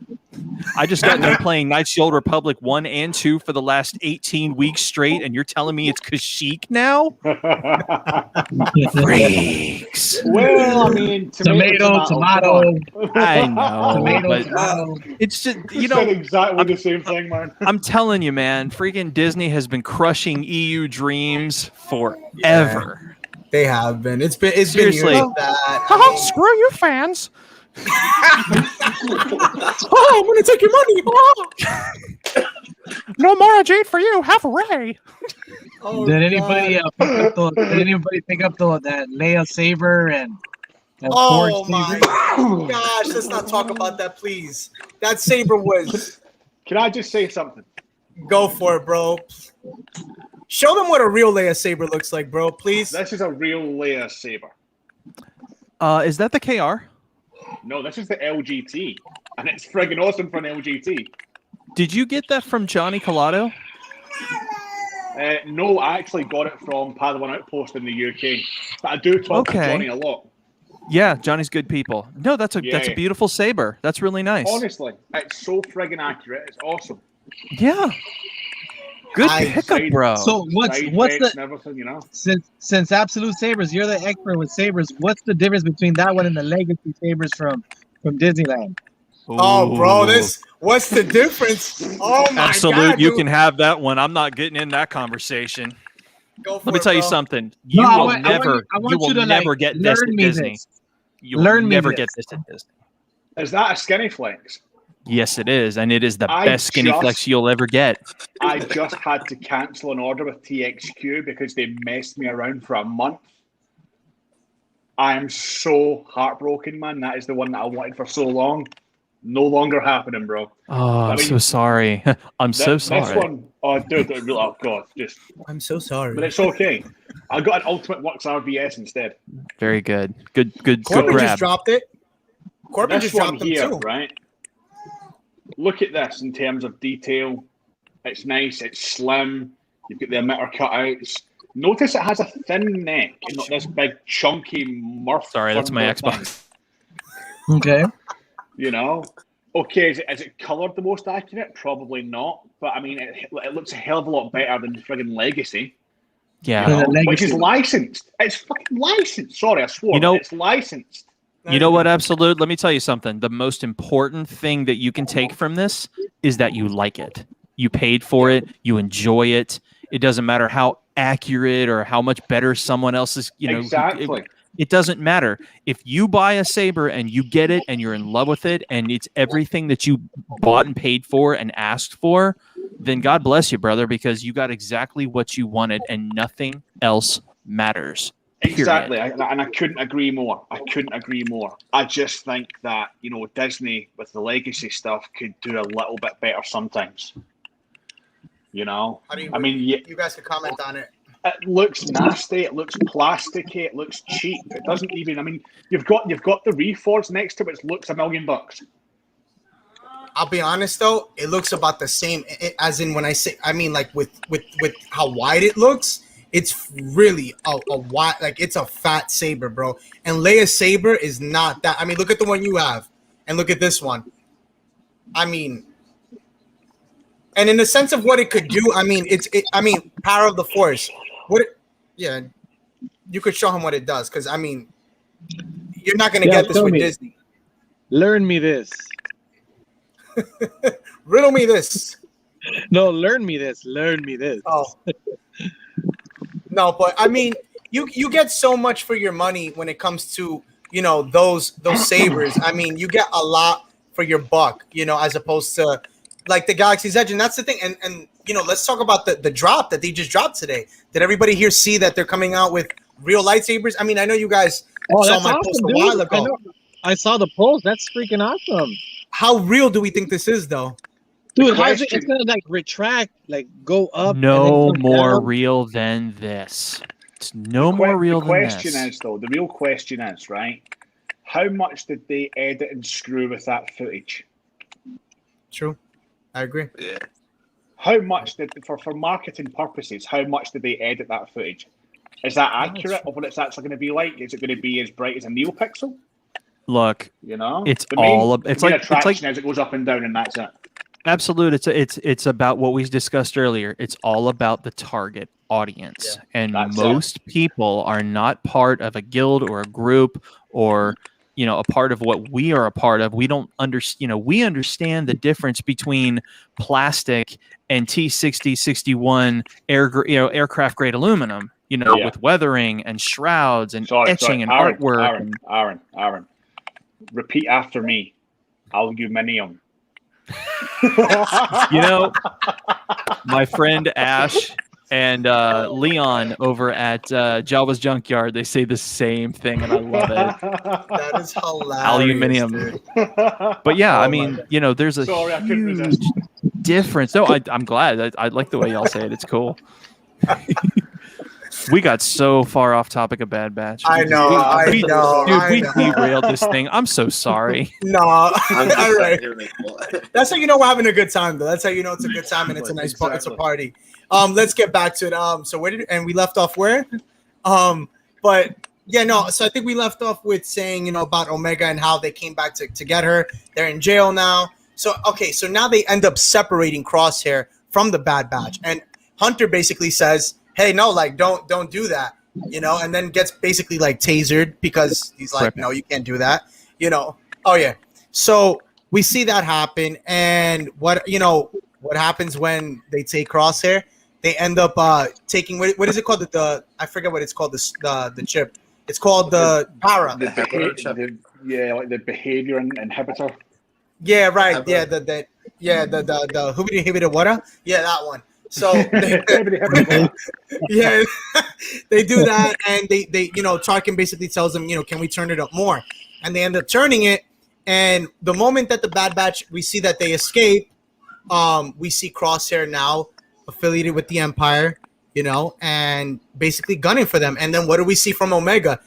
I just got done playing Knights of the Old Republic 1 and 2 for the last 18 weeks straight, and you're telling me it's Kashyyyk now? Freaks. Well, I mean, tomato. I know, tomato. It's just You said exactly the same thing, man. I'm telling you, man. Freaking Disney has been crushing EU dreams forever. They have been. It's been Seriously. years of that. Screw you, fans. Oh, I'm gonna take your money. Oh. No Mara Jade for you. Have Ray. Oh, Did anybody pick up that Leia Saber and oh my gosh, let's not talk about that, please. That Saber was. Can I just say something? Go for it, bro. Show them what a real Leia Saber looks like, bro, please. This is a real Leia Saber. Is that the KR? No, this is the LGT, and it's friggin' awesome for an LGT. Did you get that from Johnny Collado? No, I actually got it from Padawan Outpost in the UK. But I do talk to Johnny a lot. Yeah, Johnny's good people. No, that's a beautiful saber. That's really nice. Honestly, it's so friggin' accurate. It's awesome. Yeah. Good pickup, bro. So what's the everything, you know? Since Absolute Sabers, you're the expert with sabers. What's the difference between that one and the Legacy Sabers from Disneyland? Oh, bro, what's the difference? Oh my Absolute, God, you dude. can have that one. I'm not getting in that conversation. Let me tell you something. You will never get this at Disney. You will never get this at Disney. Is that a skinny flex? Yes, it is, and it is the best skinny flex you'll ever get. I just had to cancel an order with TXQ because they messed me around for a month. I am so heartbroken, man. That is the one that I wanted for so long. No longer happening, bro. Oh, I'm so sorry. I'm so sorry. This one, oh, dude, oh God, I'm so sorry. But it's okay. I got an Ultimate Works RVS instead. Very good. Good Corbin grab. just dropped it. Corbin this just dropped them here, too. Right? Look at this in terms of detail. It's nice. It's slim. You've got the emitter cutouts. Notice it has a thin neck and not this big chunky Murph. Sorry, that's my Xbox. Okay. You know, okay. Is it colored the most accurate? Probably not. But I mean, it looks a hell of a lot better than friggin' Legacy. Yeah, you know, which is licensed. It's fucking licensed. Sorry, I swore. It's licensed. You know what, Absolute? Let me tell you something. The most important thing that you can take from this is that you like it. You paid for it. You enjoy it. It doesn't matter how accurate or how much better someone else is. Exactly. It doesn't matter. If you buy a Saber and you get it and you're in love with it and it's everything that you bought and paid for and asked for, then God bless you, brother, because you got exactly what you wanted and nothing else matters. Exactly, and I couldn't agree more. I just think that, Disney with the Legacy stuff could do a little bit better sometimes. You guys could comment on it. It looks nasty. It looks plasticky. It looks cheap. It doesn't even. I mean, you've got the Reforge next to it. It looks $1 million. I'll be honest though, it looks about the same. As in when I say, I mean, like with how wide it looks. It's really a wide, like it's a fat saber, bro. And Leia Saber is not that. I mean, look at the one you have, and look at this one. I mean, and in the sense of what it could do, I mean, power of the Force. You could show him what it does, because I mean, you're not gonna get this with Disney. Learn me this. Riddle me this. No, learn me this. Learn me this. Oh. No, but I mean, you get so much for your money when it comes to, those sabers. I mean, you get a lot for your buck, as opposed to, like the Galaxy's Edge, and that's the thing. And you know, let's talk about the drop that they just dropped today. Did everybody here see that they're coming out with real lightsabers? I mean, I know you guys saw my post a while ago. I saw the post. That's freaking awesome. How real do we think this is, though? Dude, how is it? It's gonna like retract, like go up. No more real than this. It's no more real than this. The question is, though, the real question is, right? How much did they edit and screw with that footage? True, I agree. Yeah. How much did for marketing purposes? How much did they edit that footage? Is that accurate of what it's actually going to be like? Is it going to be as bright as a NeoPixel? Look, You know, it's The main- all. the It's main like attraction as it goes up and down, and that's it. absolute. It's about what we discussed earlier. It's all about the target audience, and That's most people are not part of a guild or a group or a part of what we are a part of. We don't understand. We understand the difference between plastic and T6061 aircraft grade aluminum. With weathering and shrouds and etching and Aaron, artwork. Aaron, repeat after me. Aluminium. My friend Ash and Leon over at Java's Junkyard, they say the same thing, and I love it. That is hilarious. Aluminium. Dude. But yeah, I mean, there's a Sorry, I couldn't huge resist. difference. No, I'm glad. I like the way y'all say it. It's cool. We got so far off topic of Bad Batch. I know. Dude, we derailed this thing. I'm so sorry. No, all right. That's how you know we're having a good time, though. That's how you know it's a good time and it's a nice it's a party. Let's get back to it. So we left off where? But yeah, no. So I think we left off with saying about Omega and how they came back to get her. They're in jail now. So okay, so now they end up separating Crosshair from the Bad Batch, and Hunter basically says, hey, no, like don't do that, and then gets basically like tasered because he's like, no, you can't do that, Oh yeah. So we see that happen, and what happens when they take Crosshair? They end up taking what is it called? I forget what it's called. The chip. It's called the Para. Like the behavior inhibitor. Yeah, right. Yeah, the inhibitor what? Yeah, that one. So they do that, and they Tarkin basically tells them, can we turn it up more? And they end up turning it. And the moment that the Bad Batch, we see that they escape, we see Crosshair now affiliated with the Empire, and basically gunning for them. And then what do we see from Omega?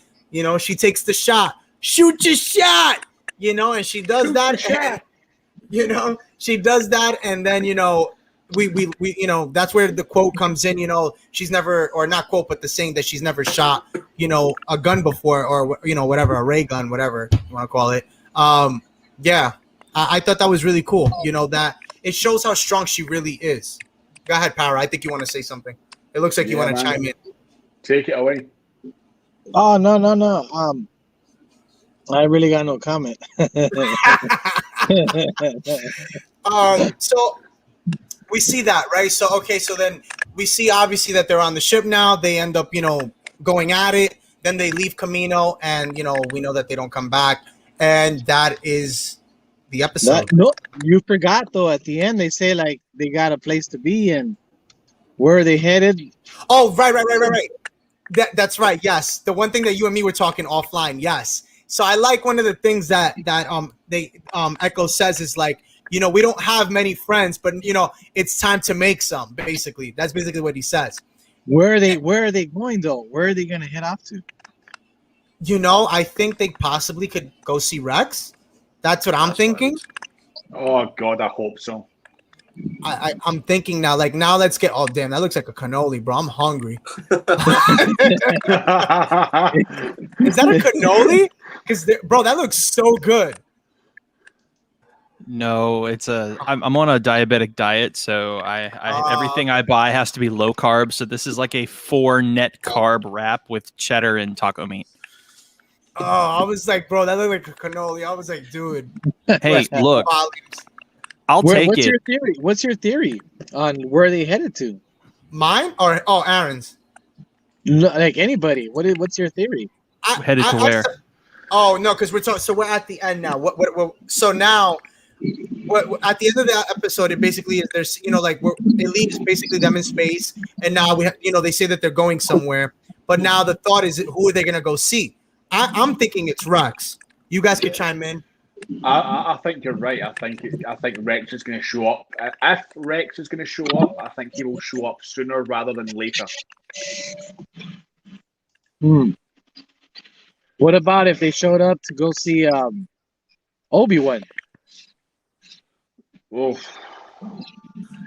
She takes the shot, shoot your shot, and she does that. And, she does that, and then we that's where the quote comes in. She's never, or not quote, but the saying that she's never shot a gun before, or whatever, a ray gun, whatever you want to call it. I thought that was really cool. That it shows how strong she really is. Go ahead, Power. I think you want to say something. It looks like you want to chime in. Take it away. Oh no. I really got no comment. So we see that, right? So so then we see obviously that they're on the ship now. They end up, going at it. Then they leave Camino, and we know that they don't come back, and that is the episode. No, you forgot though. At the end, they say like they got a place to be, and where are they headed? Oh, right. That's right. Yes, the one thing that you and me were talking offline. Yes. So I like one of the things that Echo says is like, we don't have many friends, but it's time to make some. Basically, that's basically what he says. Where are they going though? Where are they going to head off to? I think they possibly could go see Rex. That's what I'm thinking. Oh God, I hope so. I'm thinking now. Like now, let's get. Oh damn, that looks like a cannoli, bro. I'm hungry. Is that a cannoli? Because bro, that looks so good. No, I'm on a diabetic diet, so I everything I buy has to be low carb. So this is like a 4 net carb wrap with cheddar and taco meat. Oh, I was like, bro, that looked like a cannoli. I was like, dude. Hey, look, take what's it. Your theory? What's your theory on where they headed to? Mine or Aaron's? No, like anybody. What's your theory? Headed to where? Oh no, because we're talking. So we're at the end now. What? So now at the end of that episode, it basically is there's like it leaves basically them in space, and now we have, they say that they're going somewhere, but now the thought is who are they gonna go see? I'm thinking it's Rex. You guys can chime in. I think you're right. I think Rex is going to show up. If Rex is going to show up, I think he will show up sooner rather than later. What about if they showed up to go see Obi-Wan? Oh.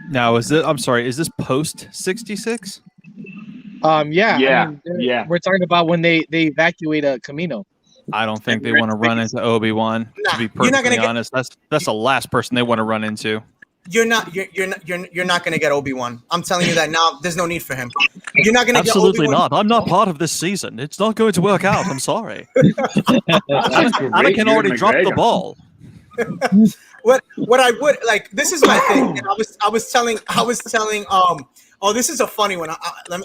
Now, is this post 66? Yeah. We're talking about when they evacuate a Camino. I don't think they want to run into Obi-Wan. To be perfectly honest, that's the last person they want to run into. You're not going to get Obi-Wan. I'm telling you that now. There's no need for him. You're not going to get Absolutely Obi-Wan. not. I'm not part of this season. It's not going to work out. I'm sorry. Anakin already dropped the ball. What I would like, this is my thing. And I was telling oh, this is a funny one. Let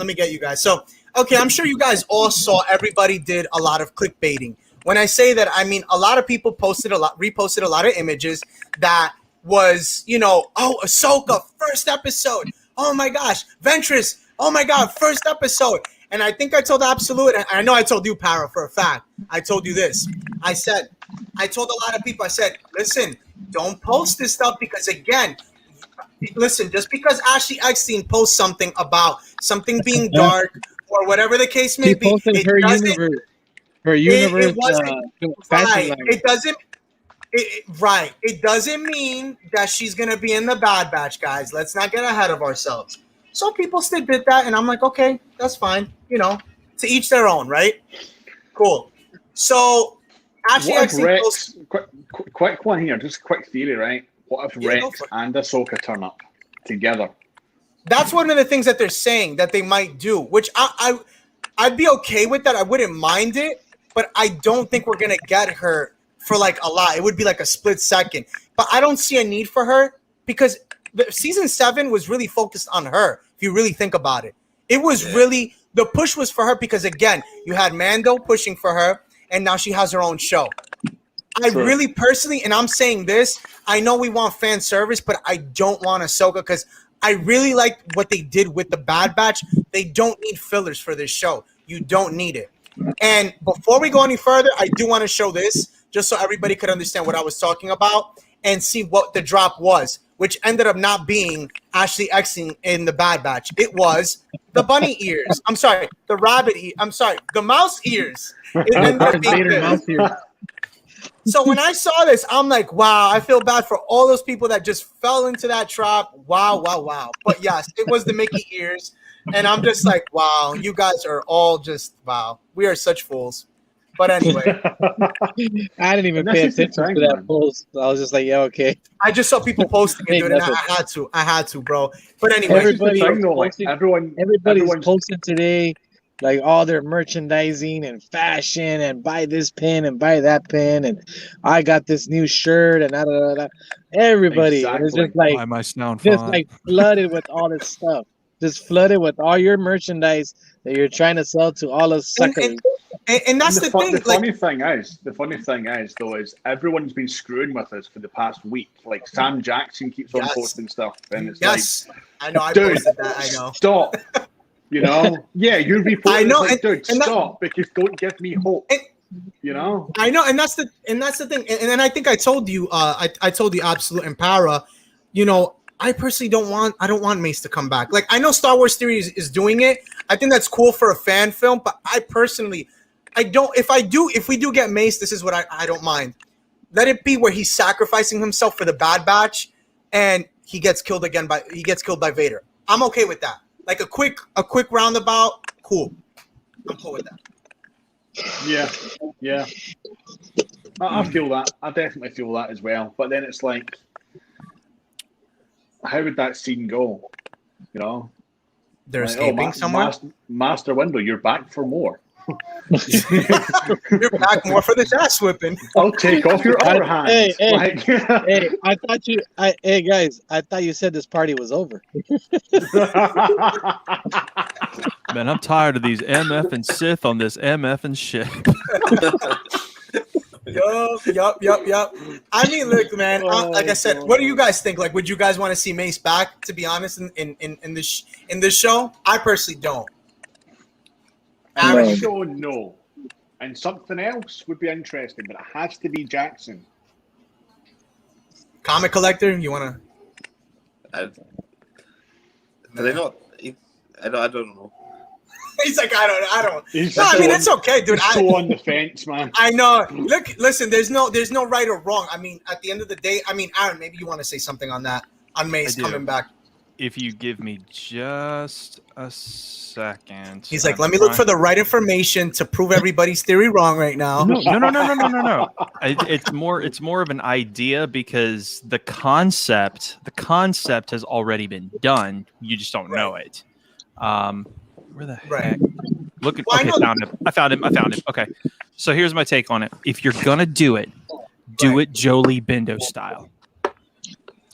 me get you guys. So, okay, I'm sure you guys all saw everybody did a lot of clickbaiting. When I say that, I mean a lot of people reposted a lot of images that was, oh, Ahsoka, first episode. Oh my gosh, Ventress. Oh my God, first episode. And I think I told Absolute, and I know I told you, Para, for a fact. I told you this. I told a lot of people, I said, listen, don't post this stuff because, again, listen, just because Ashley Eckstein posts something about something being dark or whatever the case may be, posted her universe. Her universe. It wasn't right. It doesn't. Right. It doesn't mean that she's gonna be in the Bad Batch, guys. Let's not get ahead of ourselves. So people still did that, and I'm like, okay, that's fine. To each their own, right? Cool. So Ashley Eckstein posts. Quick one here, just a quick theory, right? What if Rex and Ahsoka turn up together? That's one of the things that they're saying that they might do, which I'd be okay with that. I wouldn't mind it, but I don't think we're gonna get her for like a lot. It would be like a split second, but I don't see a need for her because season 7 was really focused on her. If you really think about it, it was really the push was for her because again, you had Mando pushing for her, and now she has her own show. I really personally, and I'm saying this, I know we want fan service, but I don't want Ahsoka because I really like what they did with the Bad Batch. They don't need fillers for this show. You don't need it. And before we go any further, I do want to show this just so everybody could understand what I was talking about and see what the drop was, which ended up not being Ashley Eckstein in the Bad Batch. It was the bunny ears. I'm sorry, the rabbit ears. I'm sorry, the mouse ears. It ended up being mouse ears. So when I saw this, I'm like, wow, I feel bad for all those people that just fell into that trap. Wow. But yes, it was the Mickey ears. And I'm just like, wow, you guys are all just, wow. We are such fools. But anyway. I didn't even pay attention to that post. I was just like, yeah, okay. I just saw people posting it, dude, and I had to, bro. But anyway. Everybody's posting today. Like all their merchandising and fashion and buy this pin and buy that pin and I got this new shirt and everybody is just like flooded with all this stuff. Just flooded with all your merchandise that you're trying to sell to all us suckers. And that's the thing. The funny thing is though is everyone's been screwing with us for the past week. Like Sam Jackson keeps on posting stuff and it's like, I know I posted that. I know. Stop. You're reporting. I know, dude, stop because don't give me hope. I know, and that's the thing. And then I think I told you, I told you Absolute and Para, I personally don't want Mace to come back. Like I know Star Wars Theory is doing it. I think that's cool for a fan film, but I personally, I don't. If we do get Mace, this is what I don't mind. Let it be where he's sacrificing himself for the Bad Batch, and he gets killed by Vader. I'm okay with that. Like a quick roundabout, cool. I'm cool with that. Yeah. I feel that. I definitely feel that as well. But then it's like, how would that scene go? They're escaping somewhere. Master Windu, you're back for more. You're back more for this ass whipping. I'll take off your other hand. Hey, guys, I thought you said this party was over. Man, I'm tired of these MF and Sith on this MF and shit. Yup. I mean, look, man. Like I said, what do you guys think? Like, would you guys want to see Mace back? To be honest, in this show, I personally don't. And the show, no. And something else would be interesting, but it has to be Jackson. Comic collector, you want Do they not? I don't know. He's like, I don't. I mean, it's okay, dude. He's so on the fence, man. I know. Look, listen. There's no right or wrong. I mean, at the end of the day, I mean, Aaron, maybe you want to say something on that, on Mace coming back. If you give me just a second. He's like, let me look for the right information to prove everybody's theory wrong right now. No. It's more of an idea because the concept has already been done. You just don't know it. Where the heck? Look at. Okay, I found him. Okay, so here's my take on it. If you're gonna do it, do it Jolie Bindo style.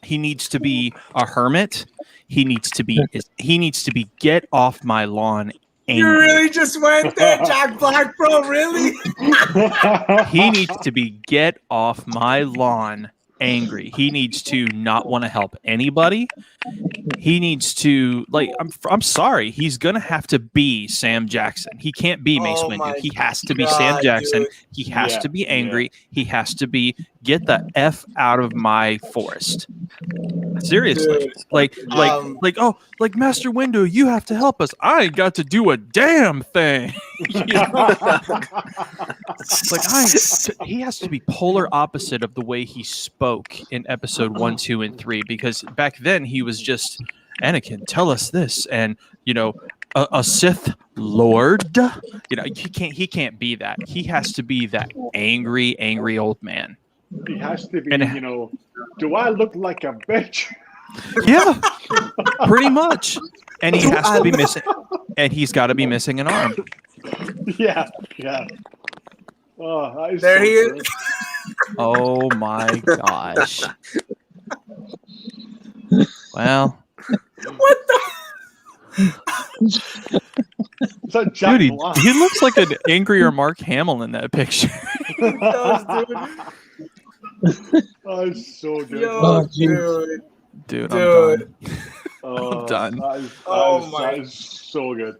He needs to be a hermit. He needs to be get off my lawn. Angry. You really just went there, Jack Black, bro? Really? He needs to be get off my lawn. Angry. He needs to not want to help anybody. He needs to I'm sorry. He's gonna have to be Sam Jackson. He can't be Mace Windu. He has to be Sam Jackson. Dude. He has to be angry. He has to be get the F out of my forest. Seriously. Dude. Like Master Windu, you have to help us. I ain't got to do a damn thing. You know? He has to be polar opposite of the way he spoke in episode 1, 2, and 3, because back then he was just Anakin, tell us this, and a Sith Lord. He can't be that. He has to be that angry old man. He has to be, do I look like a bitch? Yeah, pretty much. And he has to be missing, and he's got to be missing an arm. Yeah. Oh, that is there so he is. good. Oh my gosh. Well. What the? Is that Jack Dude, Black? he looks like an angrier Mark Hamill in that picture. He does, dude. Oh, it's so good. Yo, dude. Dude, I'm done. Oh, I'm done. That is so good.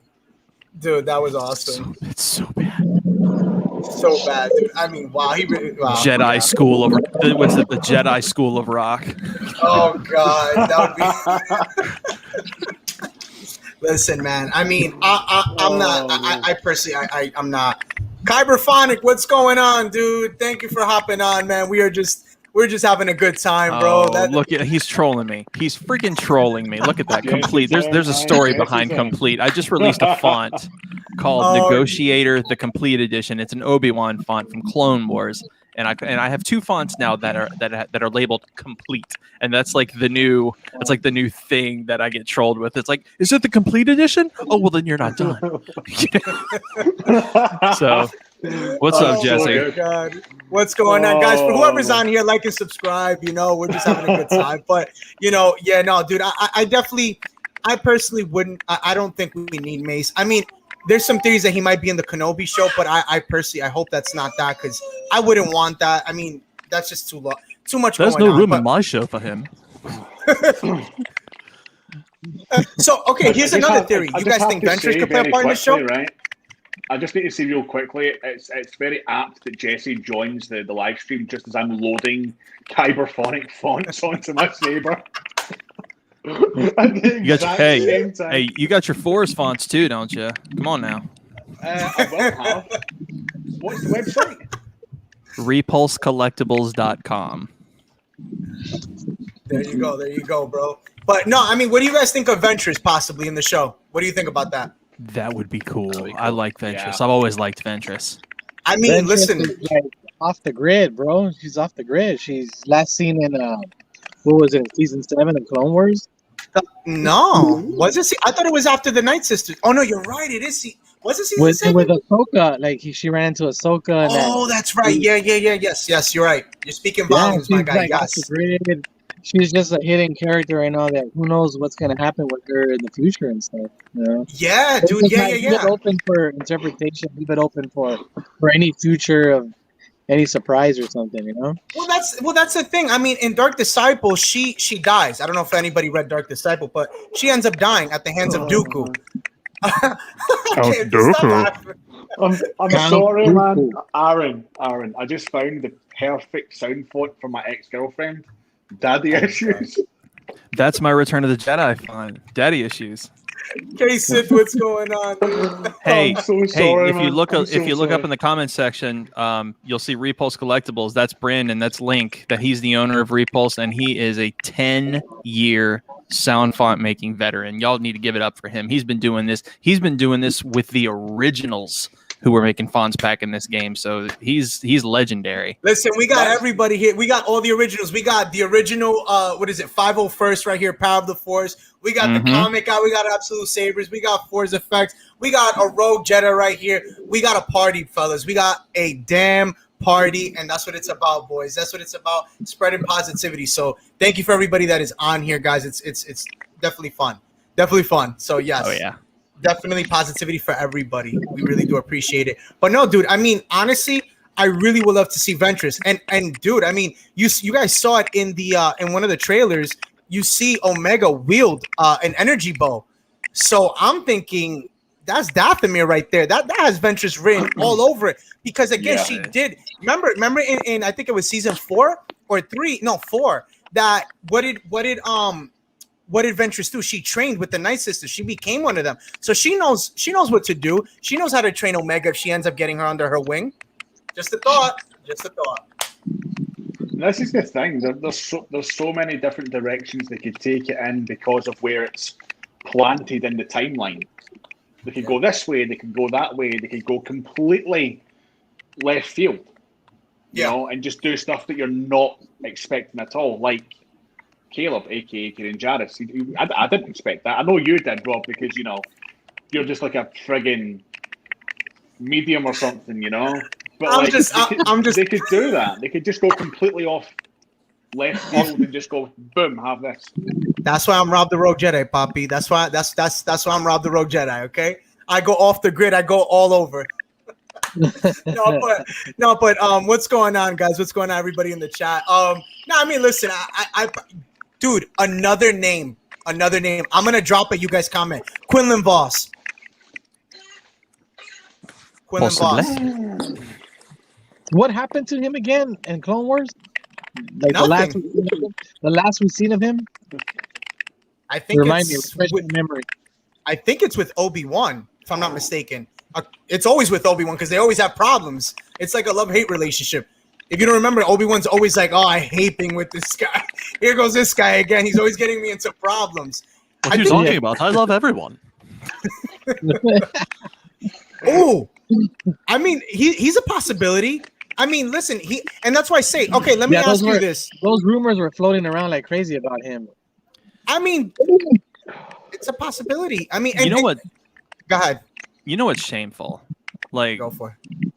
Dude, that was awesome. It's so bad. So bad, dude. I mean, wow. Jedi School of what's it? The Jedi School of Rock. Oh God, that would be. Listen, man. I mean, I'm not. I personally, I'm not. Kyberphonic, what's going on, dude? Thank you for hopping on, man. We're just having a good time, bro. Look at he's trolling me. He's freaking trolling me. Look at that. Complete. There's a story behind Complete. I just released a font called Negotiator, the Complete Edition. It's an Obi-Wan font from Clone Wars, and I have two fonts now that are labeled Complete, and that's like the new thing that I get trolled with. It's like, is it the Complete Edition? Oh well, then you're not done. So. What's up, Jesse? Oh God. What's going on, guys? For whoever's on here, like and subscribe. We're just having a good time. But dude, I personally wouldn't. I don't think we need Mace. I mean, there's some theories that he might be in the Kenobi show, but I personally, I hope that's not that, because I wouldn't want that. I mean, that's just too much. There's no room in my show for him. So, okay, here's another theory. You guys think Ventress could play a part in the show? Right? I just need to say real quickly, it's very apt that Jesse joins the live stream just as I'm loading Kyberphonic fonts onto my Saber. You got your Forest fonts too, don't you? Come on now. I will have. What's the website? repulsecollectibles.com. There you go, bro. But no, I mean, what do you guys think of Ventress possibly in the show? What do you think about that? That would be cool. I like Ventress. Yeah. I've always liked Ventress. I mean, Ventress listen. is off the grid, bro. She's off the grid. She's last seen in what was it, season 7 of Clone Wars? No, was it? I thought it was after the Night Sisters. Oh no, you're right. It is. Was it season 7? With Ahsoka? Like she ran into Ahsoka. Oh, that's right. Yeah. Yes, you're right. You're speaking volumes, my guy. Yes. She's just a hidden character right now that who knows what's gonna happen with her in the future and stuff. Yeah, dude. Yeah. Leave it open for interpretation. Leave it open for any future of any surprise or something, you know? Well, that's the thing. I mean, in Dark Disciple, she dies. I don't know if anybody read Dark Disciple, but she ends up dying at the hands of Dooku. Okay, stop laughing. I'm Count sorry, man. Dooku. Aaron, I just found the perfect sound font for my ex-girlfriend. Daddy issues. That's my Return of the Jedi font. Daddy issues. Okay, Sith, what's going on? Hey, I'm so hey! sorry, If you man. look I'm up, so if you look up sorry. in the comments section, you'll see Repulse Collectibles. That's Brandon. That's Link. That he's the owner of Repulse, and he is a 10-year sound font making veteran. Y'all need to give it up for him. He's been doing this. He's been doing this with the originals who were making fonts back in this game. So he's legendary. Listen, we got everybody here. We got all the originals. We got the original, 501st right here, Power of the Force. We got the comic out. We got Absolute Sabers. We got Force Effects. We got a Rogue Jedi right here. We got a party, fellas. We got a damn party, and that's what it's about, boys. That's what it's about, spreading positivity. So thank you for everybody that is on here, guys. It's definitely fun. Definitely fun. So yes. Oh yeah. Definitely positivity for everybody. We really do appreciate it. But no, dude, I mean, honestly, I really would love to see Ventress. And dude, I mean, you guys saw it in the in one of the trailers. You see Omega wield an energy bow. So I'm thinking that's Dathomir right there. That has Ventress written all over it. Because again, she did remember in I think it was season 4 or 3, no 4, that what did Ventress do? She trained with the Night Sisters. She became one of them. So she knows what to do. She knows how to train Omega if she ends up getting her under her wing. Just a thought. This is the thing. There's so many different directions they could take it in because of where it's planted in the timeline. They could go this way. They could go that way. They could go completely left field. You know, and just do stuff that you're not expecting at all. Like Caleb, aka Kieran Jarvis. I didn't expect that. I know you did, Rob, because you're just like a friggin' medium or something, But they could do that. They could just go completely off left field and just go boom, have this. That's why I'm Rob the Rogue Jedi, Poppy. That's why I'm Rob the Rogue Jedi. Okay, I go off the grid. I go all over. No, but what's going on, guys? What's going on, everybody in the chat? No, I mean, listen, I dude, another name. I'm gonna drop it. You guys comment. Quinlan Voss. What happened to him again in Clone Wars? Like the last we've seen of him. I think remind me, refresh my memory. I think it's with Obi-Wan, if I'm not mistaken. It's always with Obi-Wan because they always have problems. It's like a love-hate relationship. If you don't remember, Obi-Wan's always like, "Oh, I hate being with this guy. Here goes this guy again. He's always getting me into problems." What are you talking about? I love everyone. Oh, I mean, he's a possibility. I mean, listen, and that's why I say, okay, let me ask you this. Those rumors were floating around like crazy about him. I mean, it's a possibility. I mean, what? Go ahead. You know what's shameful? Like, go for it.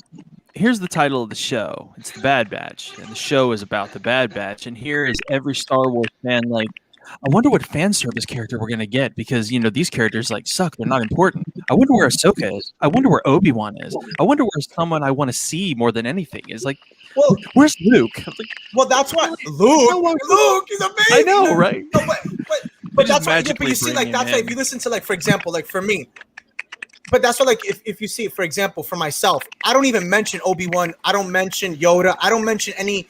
Here's the title of the show. It's The Bad Batch, and the show is about the Bad Batch. And here is every Star Wars fan like, I wonder what fan service character we're gonna get because these characters like suck. They're not important. I wonder where Ahsoka is. I wonder where Obi-Wan is. I wonder where someone I want to see more than anything is. Like, well, where's Luke? Like, well, that's why Luke is amazing. I know, right? No, but that's why. But you see, like that's why if you listen to, like, for example, like for me. But that's why, like, if you see, for example, for myself, I don't even mention Obi-Wan. I don't mention Yoda. I don't mention any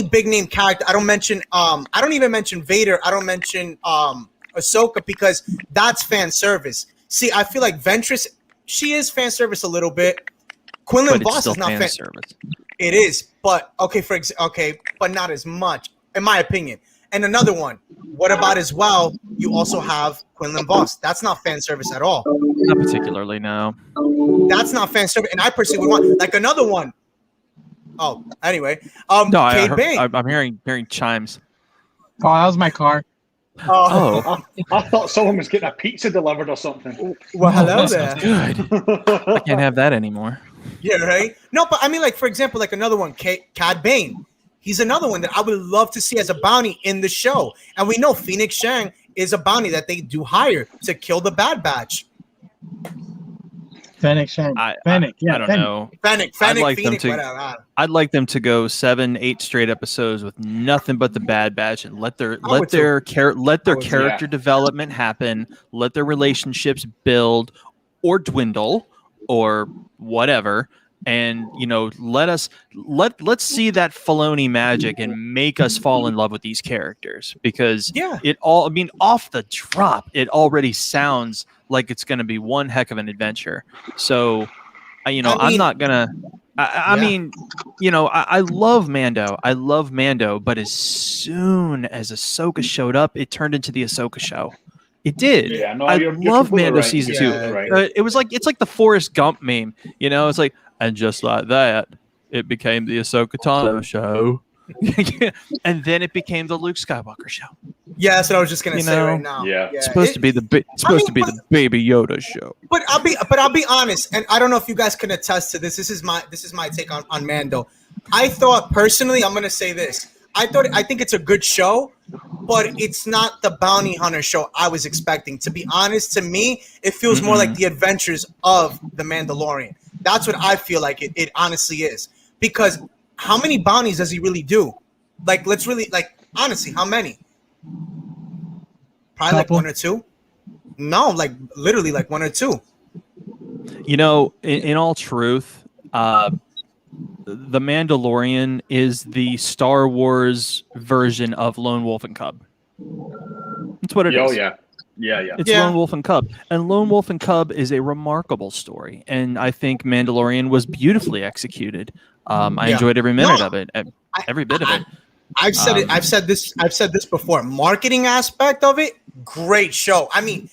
big name character. I don't mention I don't even mention Vader. I don't mention Ahsoka because that's fan service. See, I feel like Ventress, she is fan service a little bit. Quinlan Voss is not fan service. It is, but but not as much, in my opinion. And another one, what about as well? You also have Quinlan Voss. That's not fan service at all. Not particularly, no. That's not fan service, and I personally would want like another one. Oh, anyway. No, I'm hearing chimes. Oh, that was my car. Oh, I thought someone was getting a pizza delivered or something. Well, hello there. Good. I can't have that anymore. Yeah, right. No, but I mean, like, for example, like another one, Cad Bane. He's another one that I would love to see as a bounty in the show. And we know Phoenix Shang is a bounty that they do hire to kill the Bad Batch. Fennec Shan. I Fennec, yeah, don't Fennec. know. Fennec, I'd like them Phoenix, to. whatever. I'd like them to go 7-8 straight episodes with nothing but the Bad Batch and let their character development happen. Let their relationships build or dwindle or whatever. And let's see that Filoni magic and make us fall in love with these characters, because off the drop, it already sounds like it's going to be one heck of an adventure. So, I'm not gonna. I love Mando. I love Mando, but as soon as Ahsoka showed up, it turned into the Ahsoka show. It did. Yeah, no, I you're love completely Mando right. season You're 2. right. It's like the Forrest Gump meme. It's like, and just like that, it became the Ahsoka Tano show. And then it became the Luke Skywalker show. Yeah, that's what I was just gonna say right now. Yeah. It's supposed to be the the Baby Yoda show. But I'll be honest, and I don't know if you guys can attest to this. This is my take on Mando. I thought personally, I'm gonna say this. I think it's a good show, but it's not the bounty hunter show I was expecting. To be honest, to me, it feels more like the adventures of the Mandalorian. That's what I feel like it honestly is. Because how many bounties does he really do? Like, let's really, like, honestly, how many? Probably like 1 or 2. No, like literally like 1 or 2. In all truth, the Mandalorian is the Star Wars version of Lone Wolf and Cub. That's what it is. Oh yeah. It's Lone Wolf and Cub, and Lone Wolf and Cub is a remarkable story, and I think Mandalorian was beautifully executed. I enjoyed every minute of it, every bit of it. I've said it. I've said this before. Marketing aspect of it, great show. I mean,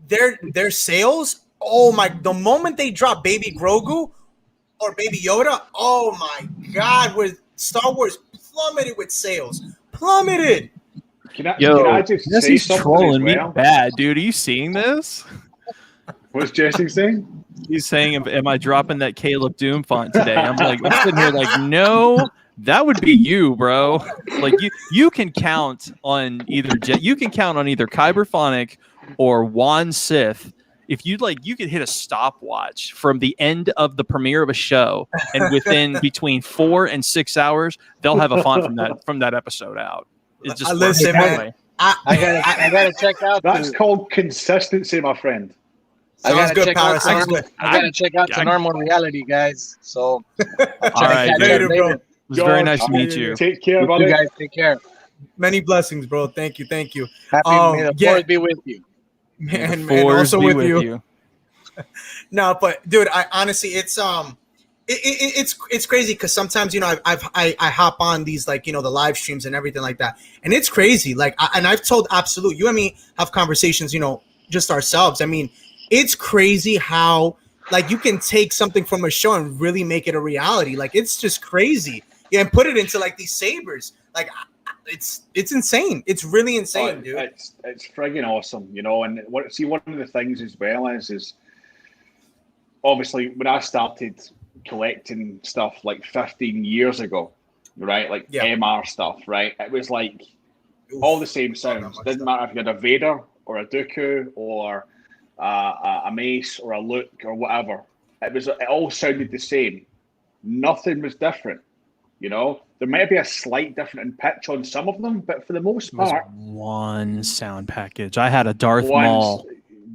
their sales. Oh my! The moment they drop Baby Grogu or Baby Yoda, oh my God! Where Star Wars plummeted with sales, plummeted. Can I just say Jesse's something trolling as well? me bad, dude. Are you seeing this? What's Jesse saying? He's saying, "Am I dropping that Caleb Doom font today?" I'm sitting here like, no. That would be you, bro. Like you can count on either Kyber Phonic or Juan Sith. If you'd like, you could hit a stopwatch from the end of the premiere of a show, and within between 4 and 6 hours, they'll have a font from that episode out. It's just listen, man. I gotta check out. That's called consistency, my friend. I Sounds gotta good, check Power. out. Sounds good. I gotta check out to Normal Reality, guys. So, all right, Later, bro. it was very nice to meet you. Take care, you buddy. guys take care. Many blessings, bro. Thank you. May the force be with you. And Force also be with you. No, but dude, I honestly, it's crazy because sometimes I hop on these the live streams and everything like that, and it's crazy. And I've told Absolute, you and me have conversations, just ourselves. I mean, it's crazy how you can take something from a show and really make it a reality. It's just crazy. Yeah, and put it into these sabers. It's insane. It's really insane, dude. It's friggin' awesome, And one of the things as well is obviously when I started collecting stuff 15 years ago, right? MR stuff, right? It was all the same sounds. Didn't matter if you had a Vader or a Dooku or a Mace or a Luke or whatever. It all sounded the same. Nothing was different. There might be a slight difference in pitch on some of them, but for the most part, one sound package. I had a Darth Maul.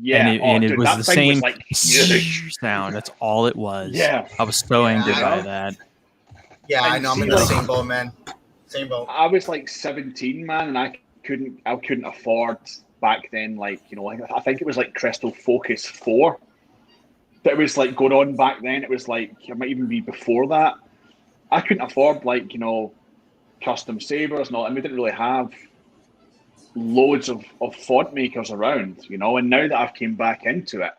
Yeah, and it was the same was sound. That's all it was. Yeah, I was so angry by that. Yeah, I know. I'm in the same boat, man. Same boat. I was 17, man, and I couldn't afford back then. I think it was Crystal Focus 4 that was going on back then. It was it might even be before that. I couldn't afford custom sabers and all, and we didn't really have loads of font makers around, and now that I've came back into it,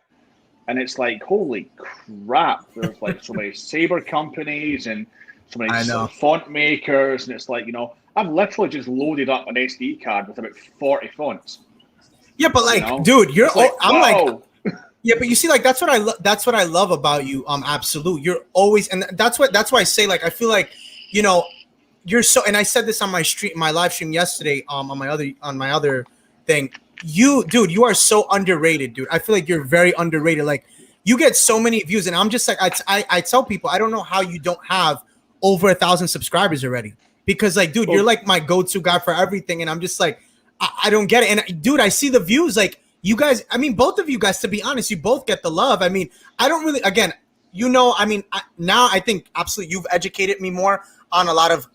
and it's holy crap, there's so many saber companies and so many font makers, and it's I've literally just loaded up an SD card with about 40 fonts. Yeah, but dude, you're yeah, but you see, that's what I love about you, Absolute. You're always, and that's why I say, I feel you're so, and I said this on my live stream yesterday, on my other thing. You are so underrated, dude. I feel like you're very underrated. you get so many views, and I'm just like, I tell people, I don't know how you don't have over 1,000 subscribers already, because like, dude, you're like my go-to guy for everything, and I'm just like, I don't get it. And dude, I see the views, like you guys, I mean, both of you guys, to be honest, you both get the love. I mean, I don't really, again, you know, I mean, now I think absolutely you've educated me more on a lot of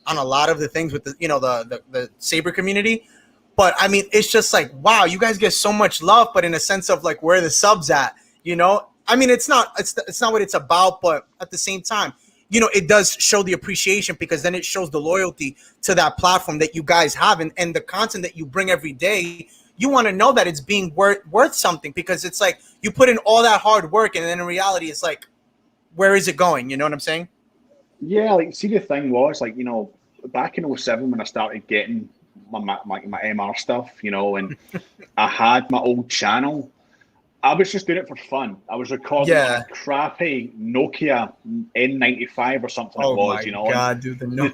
the things with the, you know, the Saber community. But I mean, it's just like, wow, you guys get so much love, but in a sense of like where the subs at, you know? I mean, it's not what it's about, but at the same time, you know, it does show the appreciation, because then it shows the loyalty to that platform that you guys have, and the content that you bring every day. You want to know that it's being worth something, because it's like you put in all that hard work, and then in reality, it's like, where is it going? You know what I'm saying? Yeah, like, see, the thing was, like, you know, back in 07 when I started getting my MR stuff, you know, and I had my old channel, I was just doing it for fun. I was recording on a crappy Nokia N95 or something it was, you know. Oh my God, dude, the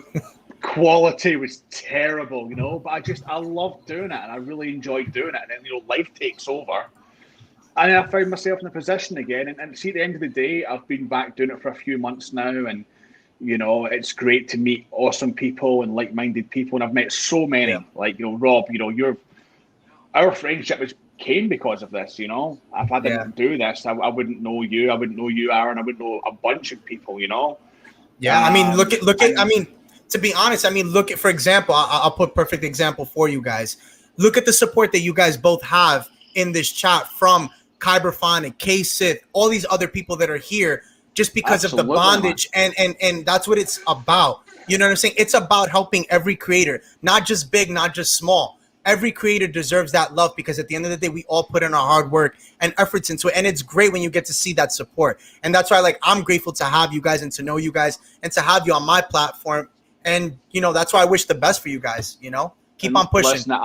quality was terrible, you know, but I loved doing it, and I really enjoyed doing it. And then, you know, life takes over. And I found myself in a position again. And see, at the end of the day, I've been back doing it for a few months now. And, you know, it's great to meet awesome people and like-minded people. And I've met so many, like, you know, Rob, you know, our friendship came because of this, you know. If I didn't do this, I wouldn't know you. I wouldn't know you, Aaron. I wouldn't know a bunch of people, you know. Yeah, I mean, look at. I mean, to be honest, I mean, look at, for example, I'll put perfect example for you guys. Look at the support that you guys both have in this chat from Kyberphonic, K-Sith, all these other people that are here, just because of the bondage, and that's what it's about. You know what I'm saying? It's about helping every creator, not just big, not just small. Every creator deserves that love, because at the end of the day, we all put in our hard work and efforts into it. And it's great when you get to see that support. And that's why, like, I'm grateful to have you guys and to know you guys and to have you on my platform. And, you know, that's why I wish the best for you guys, you know? Keep on pushing. Listen,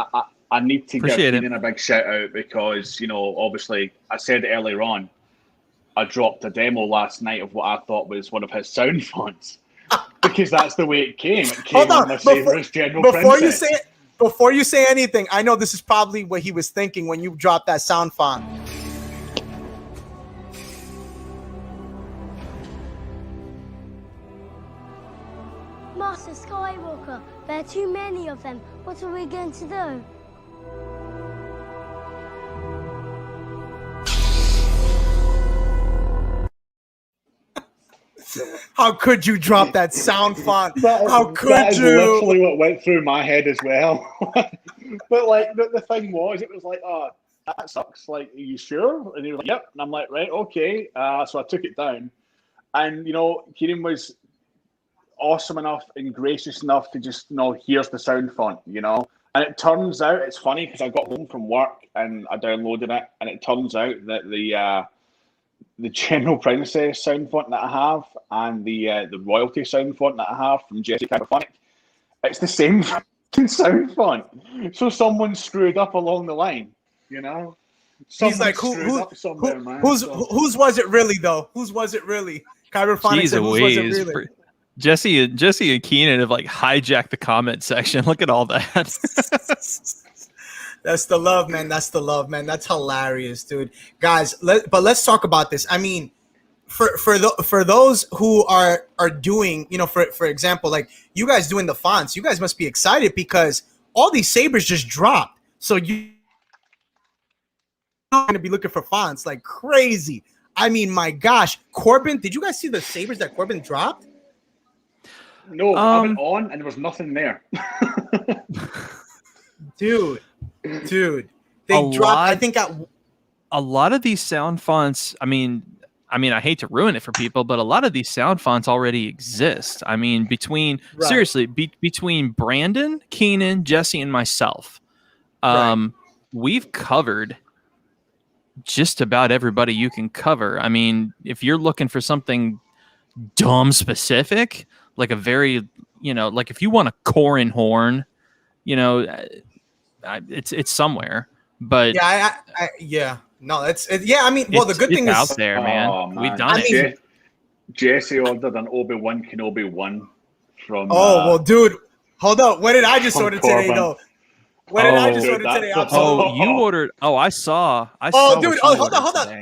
I need to give Keenan a big shout out, because, you know, obviously, I said earlier on, I dropped a demo last night of what I thought was one of his sound fonts, because that's the way it came. It came on my Saber's General Princess. Before you say anything, I know this is probably what he was thinking when you dropped that sound font. Master Skywalker, there are too many of them. What are we going to do? How could you drop that sound font? How could that is you? literally what went through my head as well. But like the thing was, it was like, oh, that sucks. Like, are you sure? And he was like, yep. And I'm like, right, okay. So I took it down, and you know, Kieran was awesome enough and gracious enough to just, you know, here's the sound font, you know. And it turns out, it's funny, because I got home from work and I downloaded it, and it turns out that the General Princess sound font that I have and the royalty sound font that I have from Jesse Kyberphonic, it's the same sound font. So someone screwed up along the line, you know. He's like, whose was it really though? Whose was it really? Kyberphonic said, whose was it really? Jesse and Keenan have like hijacked the comment section. Look at all that. That's the love, man. That's the love, man. That's hilarious, dude. Guys, let's talk about this. I mean, for those who are doing, you know, for example, like you guys doing the fonts, you guys must be excited because all these Sabers just dropped. So you're going to be looking for fonts like crazy. I mean, my gosh, Corbin, did you guys see the Sabers that Corbin dropped? No, I went on and there was nothing there. Dude, they dropped. I think a lot of these sound fonts. I mean, I hate to ruin it for people, but a lot of these sound fonts already exist. I mean, between Brandon, Keenan, Jesse, and myself, we've covered just about everybody you can cover. I mean, if you're looking for something dumb specific, like a very, you know, like if you want a Corin horn, you know, it's somewhere. But yeah, no, I mean, well, the good thing is out there, man. We've done it. Jesse ordered an Obi-Wan Kenobi 1 from. Well, dude, hold up. What did I just order today, though? What did I just Dude, order that's today? a- Absolute. Oh, you ordered. Oh, I saw. Oh, what dude. you Oh, hold ordered on. today.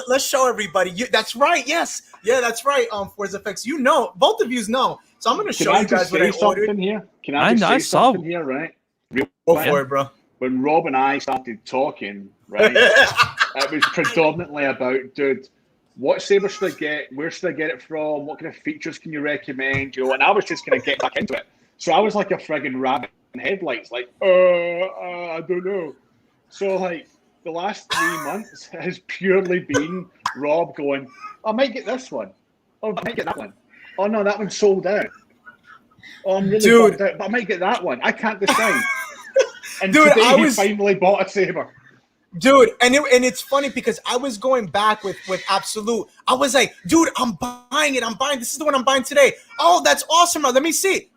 Let's show everybody. That's right. Yes. Yeah, that's right. Forza FX. You know, both of you know. So I'm going to Can show I you guys just what say I ordered. something here? Can I I just know, I say saw- something here, right? Go Quick. for it, bro. When Rob and I started talking, right, it was predominantly about, dude, what Saber should I get? Where should I get it from? What kind of features can you recommend? You know, and I was just going to get back into it. So I was like a friggin' rabbit in headlights, like, I don't know. So, like, the last 3 months has purely been Rob going, I might get this one. Oh, I might get that one. Oh, no, that one's sold out. Oh, I'm really Dude. bummed out, but I might get that one. I can't decide. And Dude, today I he finally bought a Saber. Dude, and it's funny because I was going back with Absolute. I was like, dude, I'm buying it. This is the one I'm buying today. Oh, that's awesome. Let me see.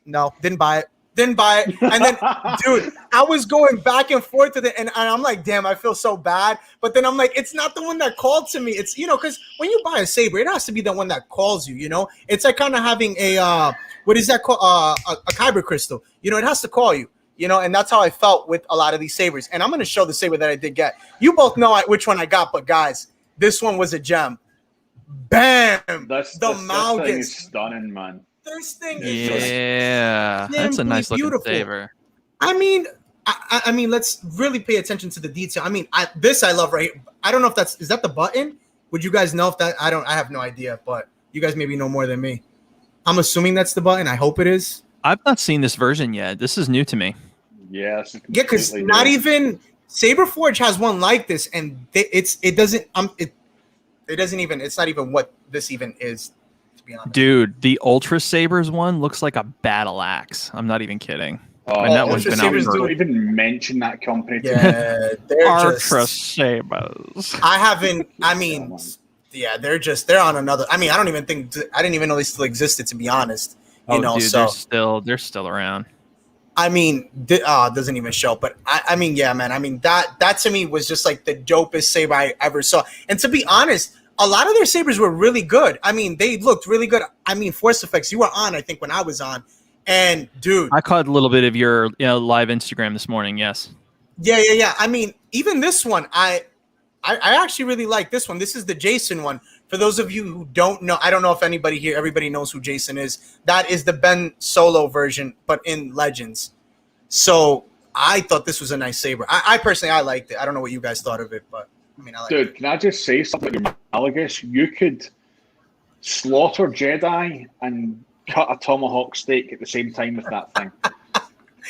No, didn't buy it. And then, dude, I was going back and forth with it, and I'm like, damn, I feel so bad. But then I'm like, it's not the one that called to me. It's, because when you buy a Saber, it has to be the one that calls you, It's like kind of having a, what is that called? A kyber crystal. It has to call you. And that's how I felt with a lot of these Sabers. And I'm going to show the Saber that I did get. You both know which one I got, but guys, this one was a gem. Bam! This Malgus. thing is stunning, man. This thing is Yeah, that's a nice looking beautiful. Saber. I mean, I mean, let's really pay attention to the detail. I mean, this I love right here. I don't know if is that the button? Would you guys know if that? I have no idea, but you guys maybe know more than me. I'm assuming that's the button. I hope it is. I've not seen this version yet. This is new to me. Yes. Yeah, because not even Saberforge has one like this, and it doesn't even. It's not even what this even is. To be honest, dude, the Ultra Sabers one looks like a battle axe. I'm not even kidding. Oh, and that one's been out for. Don't even mention that company. Yeah, they're Ultra Sabers. I haven't. I mean, yeah, they're on another. I mean, I didn't even know they still existed. To be honest, dude, so they're still around. I mean, doesn't even show. But I mean, yeah, man. I mean, that to me was just like the dopest Saber I ever saw. And to be honest, a lot of their Sabers were really good. I mean, they looked really good. I mean, Force Effects, you were on, I think, when I was on. And dude, I caught a little bit of your live Instagram this morning. Yes. Yeah. I mean, even this one, I actually really like this one. This is the Jason one. For those of you who don't know, I don't know if everybody knows who Jason is. That is the Ben Solo version, but in Legends. So I thought this was a nice Saber. I personally, I liked it. I don't know what you guys thought of it, but I mean, I liked Dude, it. can I just say something analogous? You could slaughter Jedi and cut a tomahawk steak at the same time with that thing.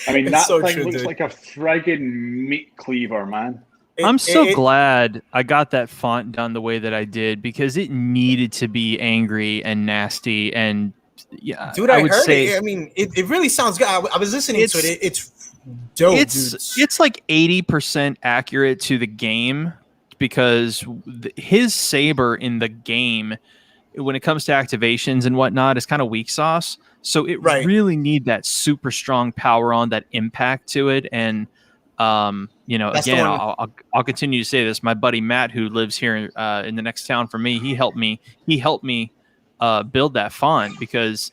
I mean, that so thing true, looks dude. like a friggin' meat cleaver, man. I'm so glad I got that font done the way that I did because it needed to be angry and nasty and yeah. Dude, I would heard say it. I mean, it really sounds good. I was listening to it. It's dope. It's like 80% accurate to the game because his Saber in the game, when it comes to activations and whatnot, is kind of weak sauce. So it really need that super strong power on, that impact to it. And That's again, I'll continue to say this. My buddy Matt, who lives here in the next town from me, he helped me build that font because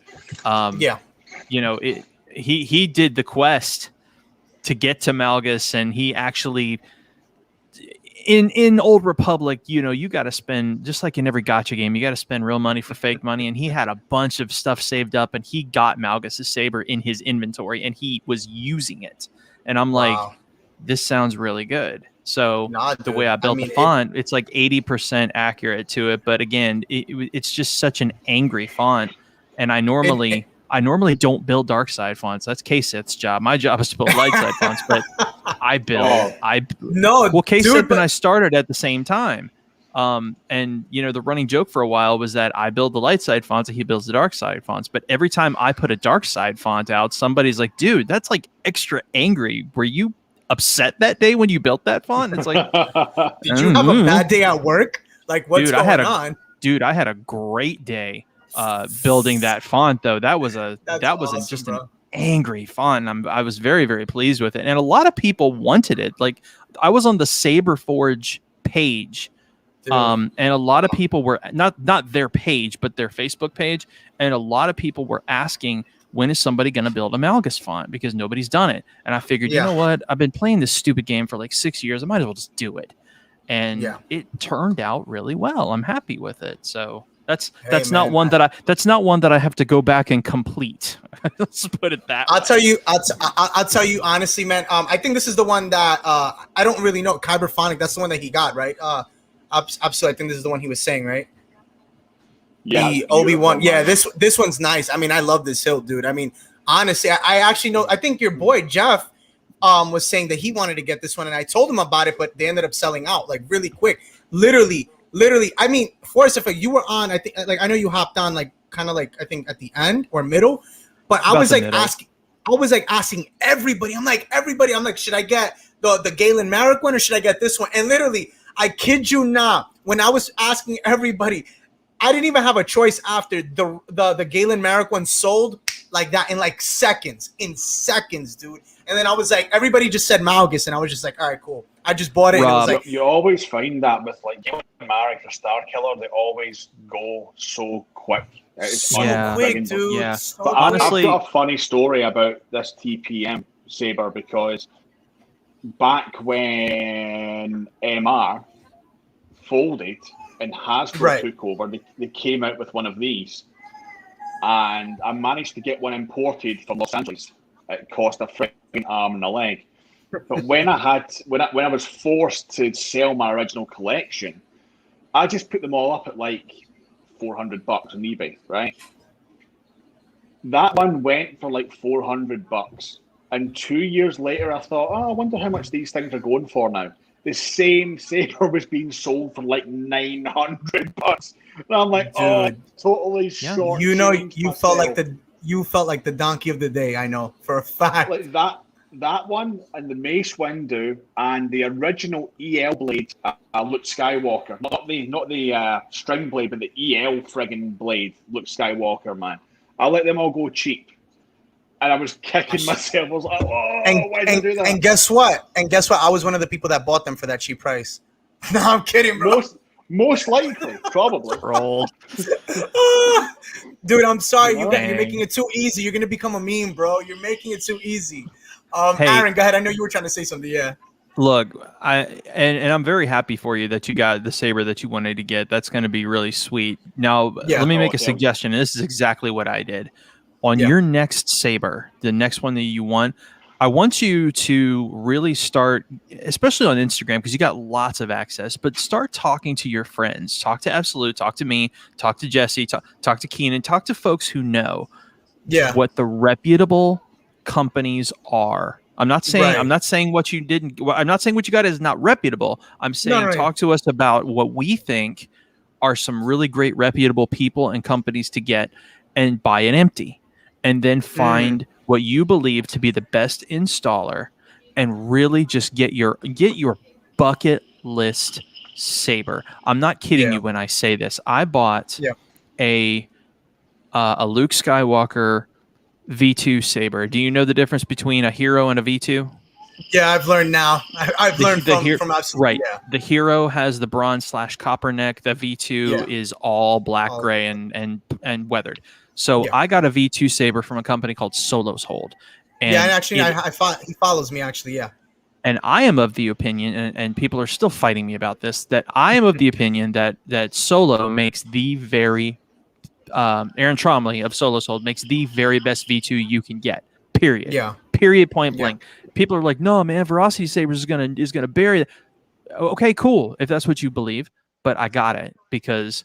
he did the quest to get to Malgus, and he actually in Old Republic, you got to spend, just like in every gacha game, you got to spend real money for fake money, and he had a bunch of stuff saved up, and he got Malgus's Saber in his inventory, and he was using it. And I'm like, this sounds really good. So the way I built the font, it's like 80% accurate to it. But again, it's just such an angry font. And I normally don't build dark side fonts. That's K-Sith's job. My job is to build light side fonts, but I build. K-Sith and I started at the same time. And the running joke for a while was that I build the light side fonts and he builds the dark side fonts. But every time I put a dark side font out, somebody's like, dude, that's like extra angry. Were you upset that day when you built that font? And it's like, did you have a bad day at work? Like, what's going on? Dude, I had a great day building that font, though. That was awesome, just bro. an angry font. I was very, very pleased with it. And a lot of people wanted it. Like, I was on the Saberforge page. And a lot of people were not their page, but their Facebook page. And a lot of people were asking, when is somebody going to build a Malgus font? Because nobody's done it. And I figured, you know what? I've been playing this stupid game for like 6 years. I might as well just do it. And it turned out really well. I'm happy with it. So that's not one that I have to go back and complete. Let's put it that way. I'll tell you honestly, man. I think this is the one that I don't really know. Kyberphonic, that's the one that he got, right? Absolutely. I think this is the one he was saying, right? Yeah, the Obi-Wan. Yeah, this one's nice. I mean, I love this hilt, dude. I mean, honestly, I actually know. I think your boy Jeff was saying that he wanted to get this one, and I told him about it, but they ended up selling out like really quick. Literally. I mean, Forrest, if you were on, I think, like, I know you hopped on, like, kind of like, I think at the end or middle, but I was like asking everybody. I'm like, should I get the Galen Marek one or should I get this one? And literally, I kid you not, when I was asking everybody, I didn't even have a choice after the Galen Marek one sold like that in like seconds, dude. And then I was like, everybody just said Malgus, and I was just like, all right, cool. I just bought it. And it was like, you always find that with like Galen Marek or Star Killer, they always go so quick. It's quick, dude. Yeah. So but honestly, I've got a funny story about this TPM Saber, because back when MR folded and Hasbro took over, they came out with one of these, and I managed to get one imported from Los Angeles. It cost a freaking arm and a leg. But when I was forced to sell my original collection, I just put them all up at like $400 on eBay, right? That one went for like $400, and 2 years later, I thought, I wonder how much these things are going for now. The same Saber was being sold for like $900, and I'm like, totally short. You know, you felt like the donkey of the day. I know for a fact. Like that one and the Mace Windu and the original EL blade, Luke Skywalker, not the string blade, but the EL friggin' blade, Luke Skywalker, man. I let them all go cheap, and I was kicking myself. I was like, why did I do that? And guess what? I was one of the people that bought them for that cheap price. No, I'm kidding, bro. Most likely, probably. Roll. Dude, I'm sorry. You're making it too easy. You're gonna become a meme, bro. You're making it too easy. Hey, Aaron, go ahead. I know you were trying to say something. Yeah. Look, I'm very happy for you that you got the Saber that you wanted to get. That's going to be really sweet. Now, let me make a suggestion. And this is exactly what I did. On your next Saber, the next one that you want, I want you to really start, especially on Instagram, because you got lots of access, but start talking to your friends. Talk to Absolute, talk to me, talk to Jesse, talk to Keenan, talk to folks who know what the reputable companies are. I'm not saying what you didn't. I'm not saying what you got is not reputable. I'm saying talk to us about what we think are some really great reputable people and companies to get, and buy it empty, and then find what you believe to be the best installer, and really just get your bucket list Saber. I'm not kidding you when I say this. I bought a Luke Skywalker V2 Saber. Do you know the difference between a hero and a V2? Yeah, I've learned now. I've learned from Absolute. Right. Yeah. The hero has the bronze/copper neck. The V2 is all black, gray, and weathered. So I got a V2 Saber from a company called Solo's Hold. And actually, he follows me, actually, And I am of the opinion, and people are still fighting me about this, that I am of the opinion that Solo makes the very Aaron Tromley of Solo's Hold makes the very best V2 you can get. Period. Yeah. Period. Point blank. People are like, no, man, Veracity Sabers is gonna bury it. Okay, cool. If that's what you believe, but I got it because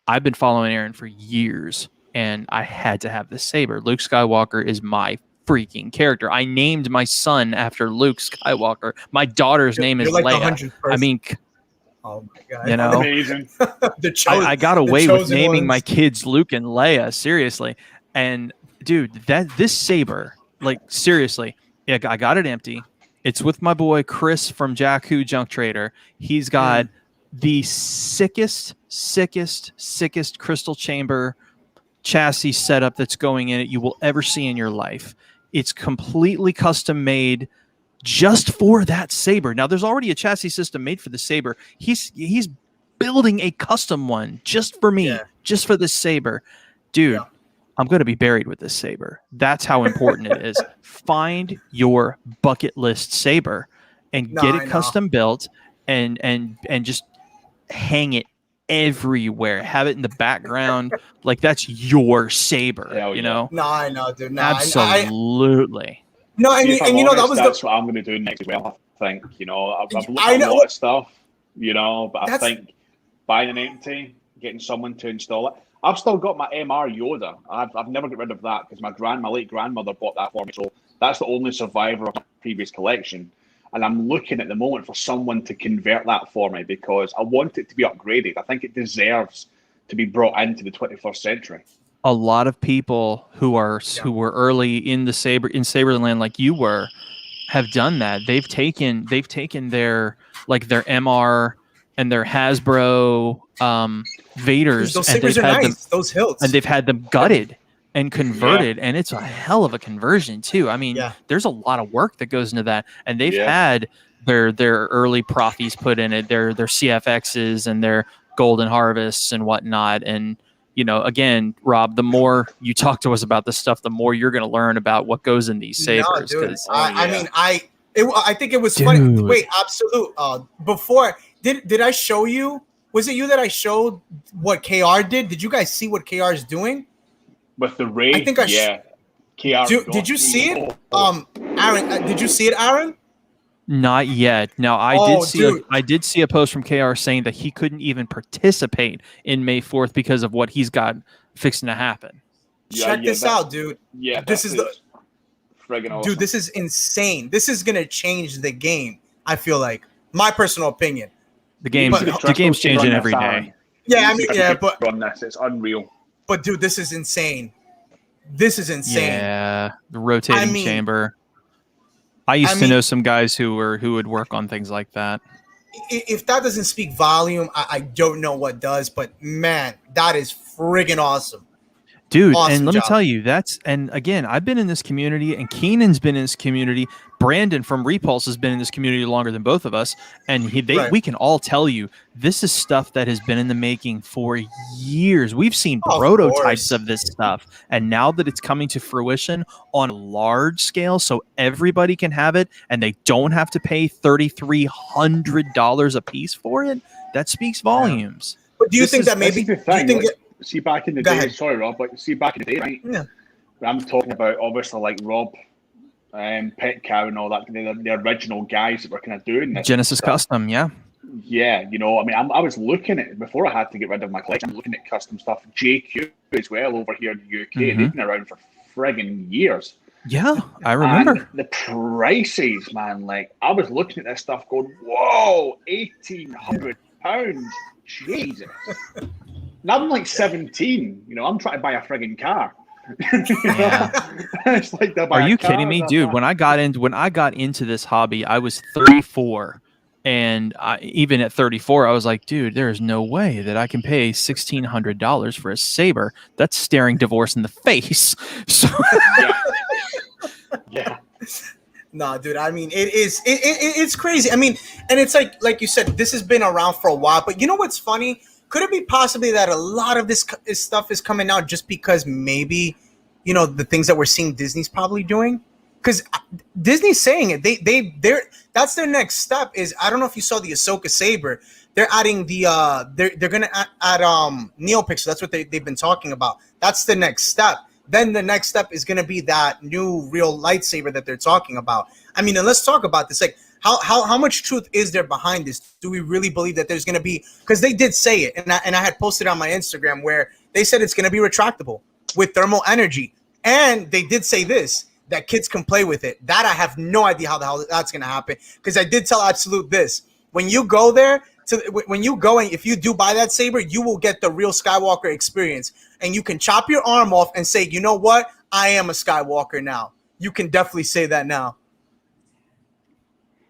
I've been following Aaron for years, and I had to have the Saber. Luke Skywalker is my freaking character. I named my son after Luke Skywalker. My daughter's name is Leia. I mean, oh my god! You know, amazing. I got away with naming my kids Luke and Leia. Seriously, and dude, this Saber, like seriously, I got it empty. It's with my boy Chris from Jakku Junk Trader. He's got the sickest crystal chamber chassis setup that's going in it you will ever see in your life. It's completely custom made just for that Saber. Now, there's already a chassis system made for the Saber. He's building a custom one just for me, just for this Saber. Dude, I'm going to be buried with this saber. That's how important it is. Find your bucket list saber and get it custom built and just hang it everywhere. Have it in the background. Like that's your saber, you know? No, I know, dude. No, absolutely. No, and you know, that was that's what I'm going to do next as well. I think, you know, I've looked at a lot of stuff, you know, but I think buying an empty, getting someone to install it. I've still got my MR Yoda. I've never got rid of that because my late grandmother bought that for me. So that's the only survivor of my previous collection. And I'm looking at the moment for someone to convert that for me because I want it to be upgraded. I think it deserves to be brought into the 21st century. A lot of people who were early in the Saberland like you were have done that. They've taken their MR and their Hasbro Vaders, those and sabers are nice. Those hilts, and they've had them gutted and converted, and it's a hell of a conversion too. I mean, there's a lot of work that goes into that, and they've had their early profis put in it, their CFXs and their Golden Harvests and whatnot. And you know, again, Rob, the more you talk to us about this stuff, the more you're going to learn about what goes in these sabers. No, dude. I think it was funny. Wait, absolute. Before, did I show you? Was it you that I showed what KR did? Did you guys see what KR is doing with the Ray? I think KR. Did you see it? Aaron, did you see it, Aaron? Not yet. Now I did see a post from KR saying that he couldn't even participate in May 4th because of what he's got fixing to happen. Check this out, dude. Yeah, this is friggin' awesome. Dude, this is insane. This is gonna change the game. I feel like, my personal opinion. The game's changing every day. Yeah, I mean, but on this, it's unreal. But dude, this is insane. This is insane. Yeah, the rotating chamber. I used to know some guys who would work on things like that. If that doesn't speak volume, I don't know what does. But man, that is friggin' awesome. Dude, awesome, and let me tell you, and again, I've been in this community, and Keenan's been in this community. Brandon from Repulse has been in this community longer than both of us, and we can all tell you this is stuff that has been in the making for years. We've seen prototypes of this stuff, and now that it's coming to fruition on a large scale, so everybody can have it, and they don't have to pay $3,300 a piece for it, that speaks volumes. But do you think that maybe? See, back in the day, sorry, Rob, but see, back in the day, right? Yeah. I'm talking about obviously like Rob, Pet Cow, and all that. The original guys that were kind of doing this. Genesis stuff. Custom, yeah. Yeah, you know, I mean, I was looking at before I had to get rid of my collection. I'm looking at custom stuff. JQ as well over here in the UK. Mm-hmm. They've been around for friggin' years. Yeah, I remember. And the prices, man. Like, I was looking at this stuff, going, "Whoa, £1,800! Jesus!" Now I'm like 17. You know, I'm trying to buy a friggin' car. It's like are you kidding me, dude? When I got into this hobby, I was 34, and even at 34, I was like, dude, there is no way that I can pay $1,600 for a Saber. That's staring divorce in the face. So, yeah. No, dude. I mean, it's crazy. I mean, and it's like you said, this has been around for a while. But you know what's funny? Could it be possibly that a lot of this stuff is coming out just because maybe, you know, the things that we're seeing Disney's probably doing? Because Disney's saying it. They're that's their next step. Is I don't know if you saw the Ahsoka Saber. They're adding the they're gonna add Neopixel. That's what they've been talking about. That's the next step. Then the next step is gonna be that new real lightsaber that they're talking about. I mean, and let's talk about this. Like, how much truth is there behind this? Do we really believe that there's going to be, because they did say it, and I had posted on my Instagram where they said it's going to be retractable with thermal energy, and they did say this, that kids can play with it. That I have no idea how the hell that's going to happen, because I did tell Absolute this: when you go there, when you go and if you do buy that saber, you will get the real Skywalker experience, and you can chop your arm off and say, you know what, I am a Skywalker now. You can definitely say that now.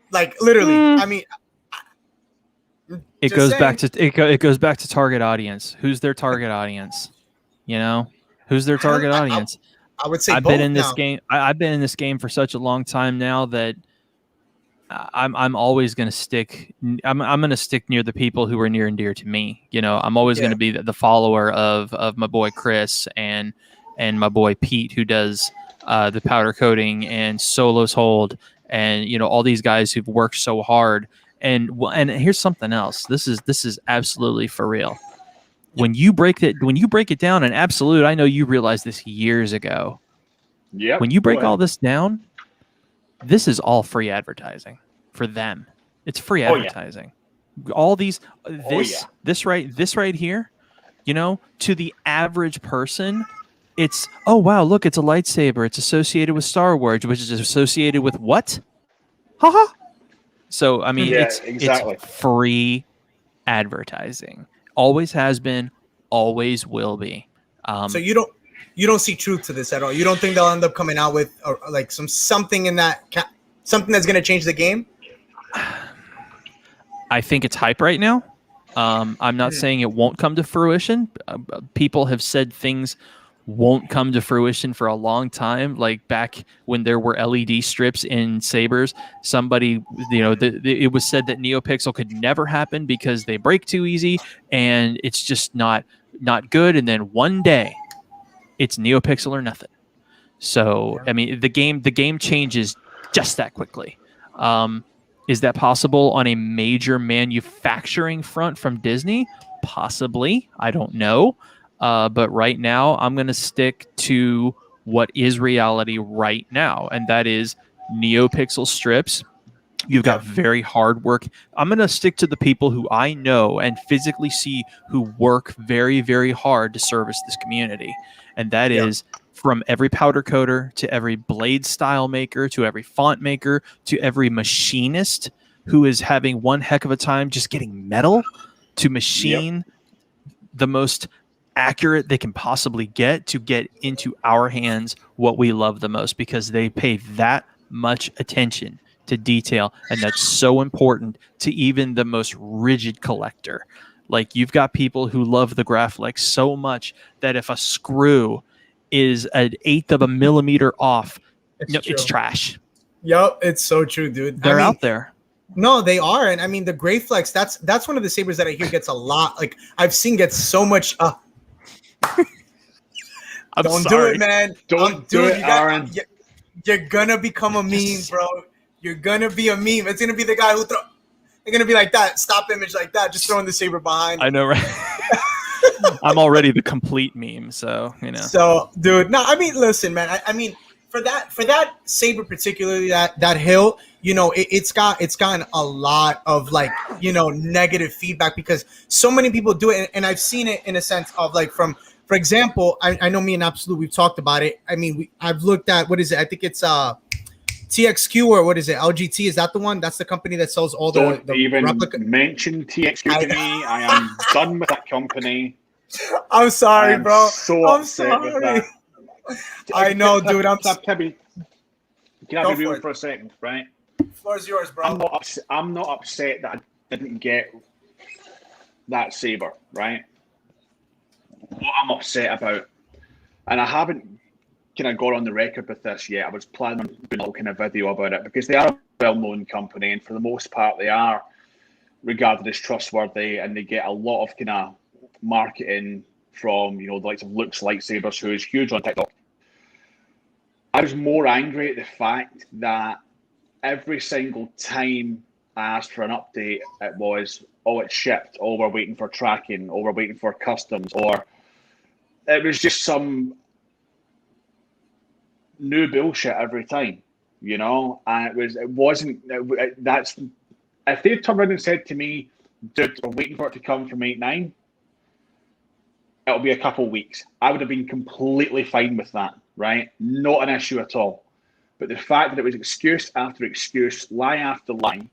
Like literally, I mean, it goes back to target audience. Who's their target audience? You know, who's their target audience? I would say I've been in this game. I've been in this game for such a long time now that I'm always going to stick. I'm going to stick near the people who are near and dear to me. You know, I'm always going to be the follower of my boy Chris and and my boy Pete, who does the powder coating and Solos Hold, and all these guys who've worked so hard. And here's something else. This is absolutely for real. When you break it down, and Absolute, I know you realized this years ago. Yeah. When you break all this down, this is all free advertising for them. It's free advertising. All these, this right here, to the average person, it's, oh wow, look, it's a lightsaber. It's associated with Star Wars, which is associated with what? Haha. So I mean, it's free advertising. Always has been, always will be. So you don't see truth to this at all. You don't think they'll end up coming out with like something in that something that's going to change the game? I think it's hype right now. I'm not saying it won't come to fruition. People have said things won't come to fruition for a long time. Like back when there were LED strips in Sabers, somebody, it was said that NeoPixel could never happen because they break too easy and it's just not good. And then one day it's NeoPixel or nothing. So, I mean, the game changes just that quickly. Is that possible on a major manufacturing front from Disney? Possibly. I don't know. But right now, I'm going to stick to what is reality right now, and that is NeoPixel strips. You've got very hard work. I'm going to stick to the people who I know and physically see who work very, very hard to service this community, and that is from every powder coater to every blade style maker to every font maker to every machinist who is having one heck of a time just getting metal to machine the most accurate they can possibly get to get into our hands what we love the most, because they pay that much attention to detail, and that's so important to even the most rigid collector. Like, you've got people who love the Graflex so much that if a screw is an eighth of a millimeter off, it's trash. Yep, it's so true, dude. They're out there. No, they are. And I mean, the Graflex, that's one of the sabers that I hear gets a lot. Like, I've seen gets so much. Don't sorry. do it, man. Don't do it, Aaron. You're gonna become a meme, bro. You're gonna be a meme. It's gonna be the guy who they're gonna be like that, stop image like that, just throwing the saber behind. I know, right? I'm already the complete meme, so So, dude, no, I mean, listen, man. I mean, for that saber particularly, that hilt, it's gotten a lot of negative feedback because so many people do it, and I've seen it in a sense of like for example, I know me and Absolute, we've talked about it. I mean, I've looked at, what is it? I think it's TXQ, or what is it? LGT, is that the one? That's the company that sells all the even replica. Mention TXQ to me. I am done with that company. I'm sorry, bro. So upset with that. I know, dude. Can I be real for a second, right? Floor's yours, bro. I'm not upset that I didn't get that saber, right? What I'm upset about, and I haven't kind of got on the record with this yet. I was planning on doing a little kind of video about it because they are a well-known company, and for the most part, they are regarded as trustworthy, and they get a lot of kind of marketing from the likes of Luke's Lightsabers, who is huge on TikTok. I was more angry at the fact that every single time I asked for an update, it was, oh, it's shipped, oh, we're waiting for tracking, oh, we're waiting for customs, or it was just some new bullshit every time, and it wasn't, that's, if they'd turned around and said to me, dude, we're waiting for it to come from 8.9, it'll be a couple of weeks, I would have been completely fine with that, right? Not an issue at all. But the fact that it was excuse after excuse, lie after lie,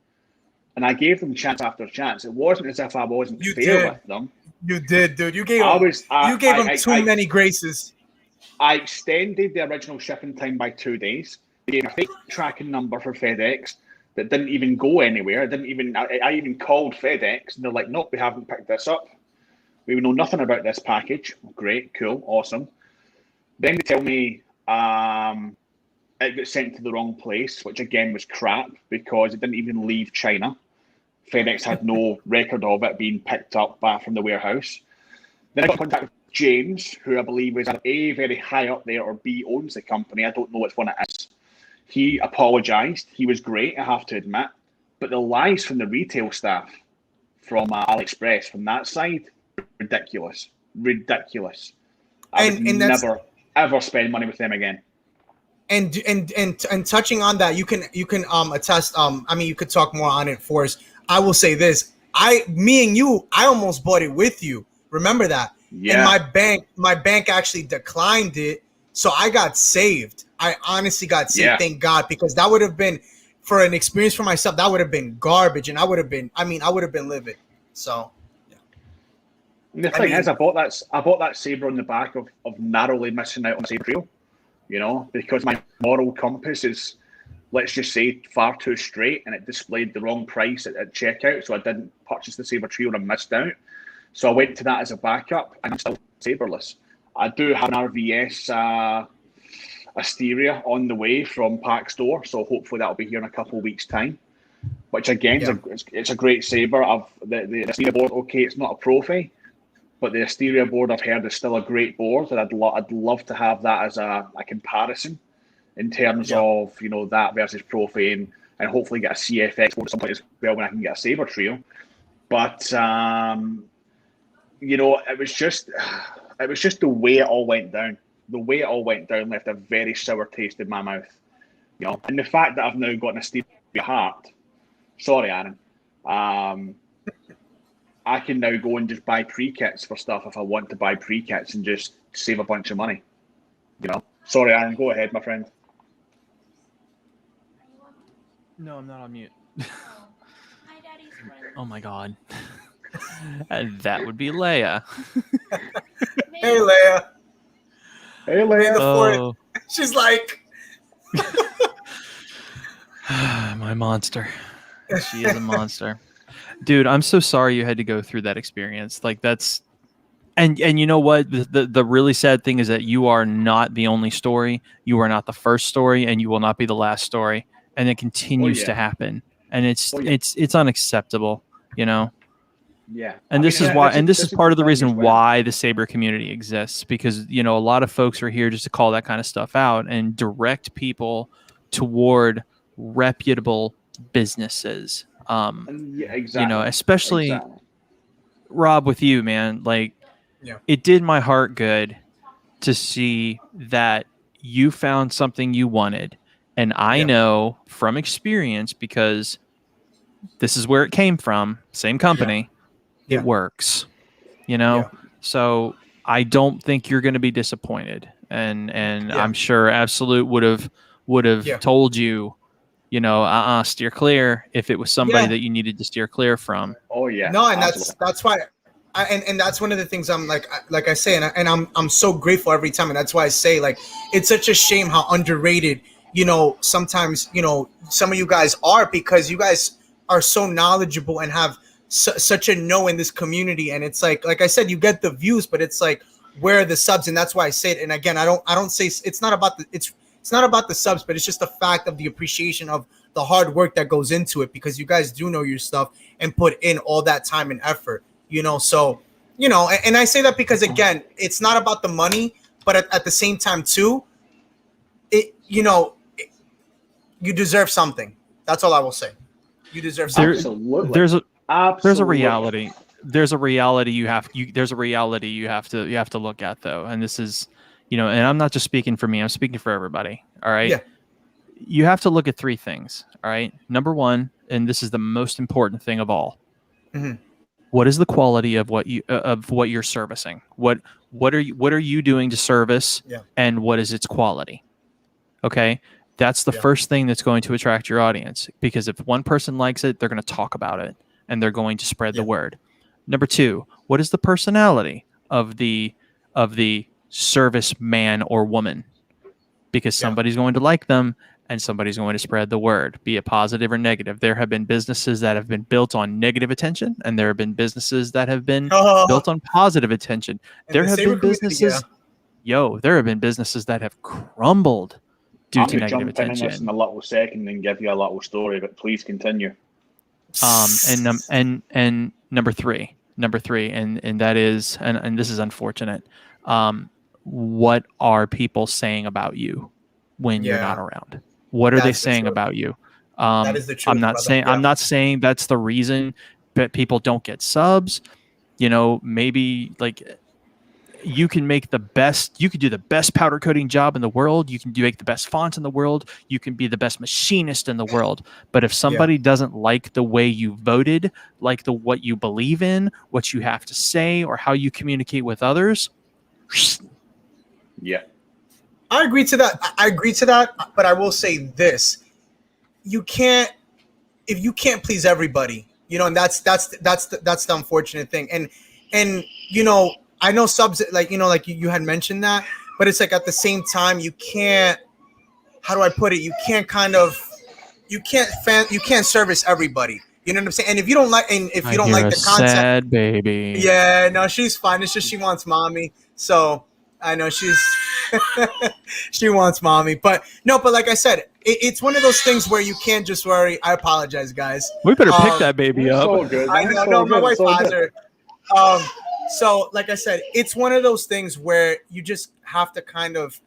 and I gave them chance after chance. It wasn't as if I wasn't fair with them. You did, dude. You gave them too many graces. I extended the original shipping time by 2 days. They gave a fake tracking number for FedEx that didn't even go anywhere. I even called FedEx, and they're like, nope, we haven't picked this up. We know nothing about this package. Great, cool, awesome. Then they tell me it got sent to the wrong place, which again was crap because it didn't even leave China. FedEx had no record of it being picked up back from the warehouse. Then I got in contact with James, who I believe is A, very high up there, or B, owns the company. I don't know which one it is. He apologised. He was great, I have to admit. But the lies from the retail staff, from AliExpress, from that side, ridiculous. Ridiculous. I would never, ever spend money with them again. And touching on that, you can attest. I mean, you could talk more on it for us. I will say this: me and you, I almost bought it with you. Remember that? Yeah. And my bank actually declined it, so I got saved. I honestly got saved. Yeah. Thank God, because that would have been, for an experience for myself, that would have been garbage, and I would have been livid. So. And the thing is, I bought that Saber on the back of narrowly missing out on Saber Trio, you know, because my moral compass is, let's just say, far too straight, and it displayed the wrong price at checkout, so I didn't purchase the Saber Trio and I missed out. So I went to that as a backup, and I'm still Saberless. I do have an RVS Asteria on the way from Pack Store, so hopefully that'll be here in a couple of weeks' time. Which again, it's a great Saber. The Asteria board, okay, it's not a Profi, but the Asteria board I've heard is still a great board, and I'd love to have that as a comparison in terms of, you know, that versus Profi, and hopefully get a CFX board at some point as well when I can get a Saber Trio. But you know, it was just the way it all went down. The way it all went down left a very sour taste in my mouth. You know, and the fact that I've now got an Asteria Heart. Sorry, Aaron. I can now go and just buy pre-kits for stuff if I want to buy pre-kits and just save a bunch of money. You know? Sorry, Aaron. Go ahead, my friend. No, I'm not on mute. Oh my God. And that would be Leia. Hey, Leia. Hey, Leia. Oh. She's like... My monster. She is a monster. Dude, I'm so sorry you had to go through that experience. Like, that's... And you know what? The really sad thing is that you are not the only story. You are not the first story, and you will not be the last story. And it continues to happen. And it's unacceptable, you know? Yeah. And this is why, and this is part of the reason why the Saber community exists, because, you know, a lot of folks are here just to call that kind of stuff out and direct people toward reputable businesses. Exactly. You know, especially Rob, with you, man, like, it did my heart good to see that you found something you wanted. And I know from experience, because this is where it came from, same company, it works, you know? So I don't think you're going to be disappointed. And I'm sure Absolute would have told you, you know, steer clear if it was somebody that you needed to steer clear from. Oh yeah. No, and that's why, and that's one of the things I'm like I say, and I'm so grateful every time, and that's why I say, like, it's such a shame how underrated, you know, sometimes, you know, some of you guys are, because you guys are so knowledgeable and have such a know in this community, and it's like I said, you get the views, but it's like, where are the subs? And that's why I say it. And again, I don't say it's not about it's not about the subs, but it's just the fact of the appreciation of the hard work that goes into it, because you guys do know your stuff and put in all that time and effort, you know? So, you know, and I say that because, again, it's not about the money, but at the same time too, you deserve something. That's all I will say. You deserve something. Absolutely. There's a reality. There's a reality you have to look at, though. And this is, you know, and I'm not just speaking for me, I'm speaking for everybody. All right. Yeah. You have to look at three things. All right. Number one, and this is the most important thing of all. Mm-hmm. What is the quality of what you're servicing? What are you doing to service? Yeah. And what is its quality? Okay. That's the first thing that's going to attract your audience, because if one person likes it, they're going to talk about it and they're going to spread the word. Number two, what is the personality of the service man or woman? Because somebody's going to like them and somebody's going to spread the word, be it positive or negative. There have been businesses that have been built on negative attention, and there have been businesses that have been built on positive attention. There have been businesses, there have been businesses that have crumbled due to negative attention. I'm going to jump in a little second and give you a little story, but please continue. And number three, Number three, and that is, and this is unfortunate. What are people saying about you when you're not around? What are they saying about you? That is the truth. I'm not brother. saying I'm not saying that's the reason that people don't get subs. You know, maybe like you can make the best, you can do the best powder coating job in the world. You can make the best fonts in the world. You can be the best machinist in the world. But if somebody doesn't like the way you voted, like what you believe in, what you have to say, or how you communicate with others. Yeah. I agree to that. But I will say this. If you can't please everybody, you know, and that's the unfortunate thing. And you know, I know subs, like, you know, like you had mentioned that, but it's like at the same time, you can't, how do I put it? You can't service everybody. You know what I'm saying? And if you don't like the concept, sad baby. yeah, no, she's fine. It's just she wants mommy. So I know she wants mommy, but like I said, it's one of those things where you can't just worry. I apologize, guys. We better pick that baby up. All good. I know, no, my wife has her. So like I said, it's one of those things where you just have to kind of,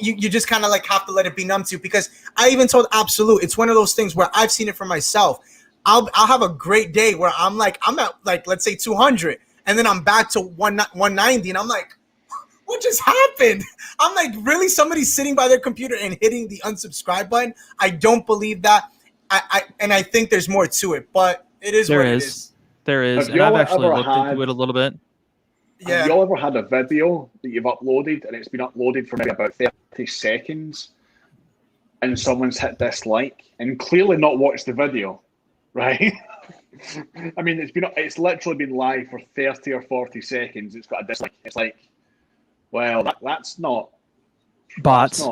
you just kind of like have to let it be numb to, because I even told Absolute, it's one of those things where I've seen it for myself. I'll have a great day where I'm at like, let's say 200, and then I'm back to 190, and I'm like, what just happened? I'm like, really? Somebody's sitting by their computer and hitting the unsubscribe button? I don't believe that. I think there's more to it, but it is what it is. There is, and I've actually looked into it a little bit. Yeah. Have you all ever had a video that you've uploaded and it's been uploaded for maybe about 30 seconds and someone's hit dislike and clearly not watched the video, right? I mean, it's literally been live for 30 or 40 seconds. It's got a dislike. It's like, well, that's not bots.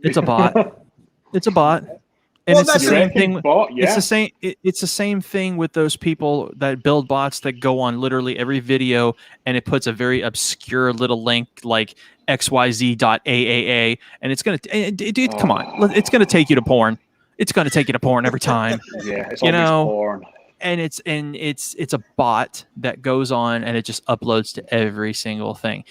It's a bot. It's a bot. And it's the same thing. It's the same. It's the same thing with those people that build bots that go on literally every video, and it puts a very obscure little link like xyz.aaa, and it's gonna. Dude, come on, it's gonna take you to porn. It's gonna take you to porn every time. Yeah, it's always porn. And it's a bot that goes on and it just uploads to every single thing.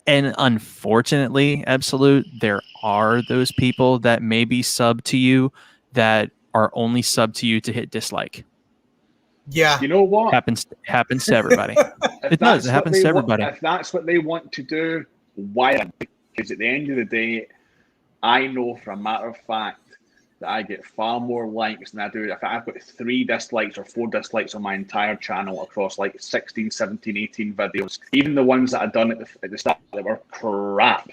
And unfortunately, Absolute, there are those people that maybe sub to you that are only sub to you to hit dislike. Yeah. You know what? Happens to everybody. It does. It happens to everybody. If that's what they want to do, why? Because at the end of the day, I know for a matter of fact that I get far more likes than I do. If I've got 3 dislikes or 4 dislikes on my entire channel across like 16, 17, 18 videos, even the ones that I'd done at the start that were crap,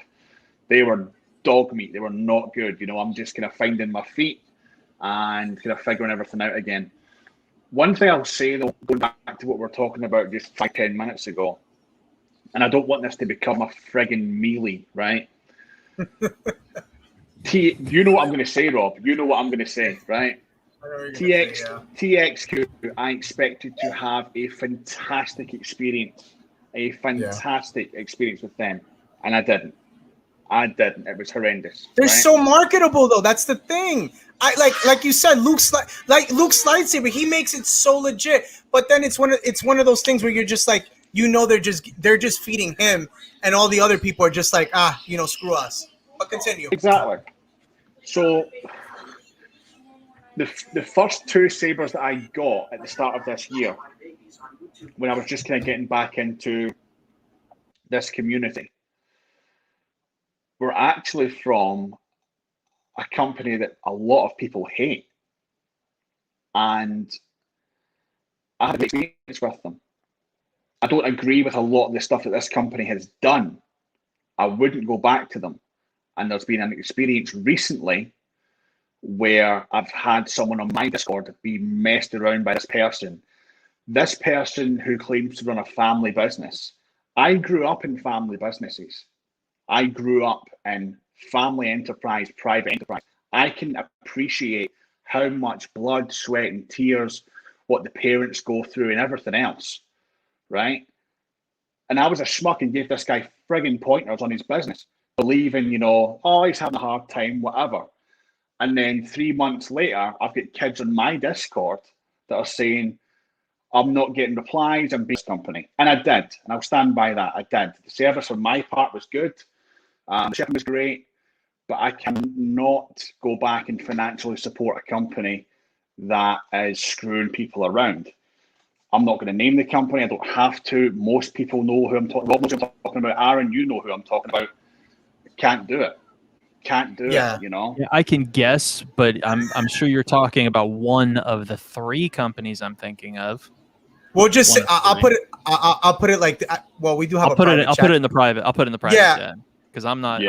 they were dog meat. They were not good. You know, I'm just kind of finding my feet and kind of figuring everything out again. One thing I'll say, though, going back to what we were talking about just 5-10 minutes ago, and I don't want this to become a friggin' melee, right? You know what I'm going to say, Rob. You know what I'm going to say, right? TXQ, I expected to have a fantastic experience. Experience with them. And I didn't. It was horrendous. They're so marketable, though. That's the thing. I like you said, Luke's lightsaber. He makes it so legit. But then it's one of those things where you're just like, you know, they're just feeding him, and all the other people are just like, screw us. But continue. Exactly. So the first 2 sabers that I got at the start of this year, when I was just kind of getting back into this community, were actually from a company that a lot of people hate. And I had an experience with them. I don't agree with a lot of the stuff that this company has done. I wouldn't go back to them. And there's been an experience recently where I've had someone on my Discord be messed around by this person. This person who claims to run a family business. I grew up in family businesses. I grew up in family enterprise, private enterprise. I can appreciate how much blood, sweat, and tears, what the parents go through and everything else, right? And I was a schmuck and gave this guy friggin' pointers on his business, believing, you know, he's having a hard time, whatever. And then 3 months later, I've got kids on my Discord that are saying, I'm not getting replies. I'm being company, and I did, and I'll stand by that. I did. The service on my part was good. The shipping was great, but I cannot go back and financially support a company that is screwing people around. I'm not going to name the company. I don't have to. Most people know who I'm talking. Rob knows who I'm talking about. Aaron, you know who I'm talking about. Can't do it. Can't do it. You know. Yeah, I can guess, but I'm sure you're talking about one of the 3 companies I'm thinking of. We'll just say, I'll put it like well, we do have I'll put it in the private. I'll put it in the private. Yeah. Because I'm not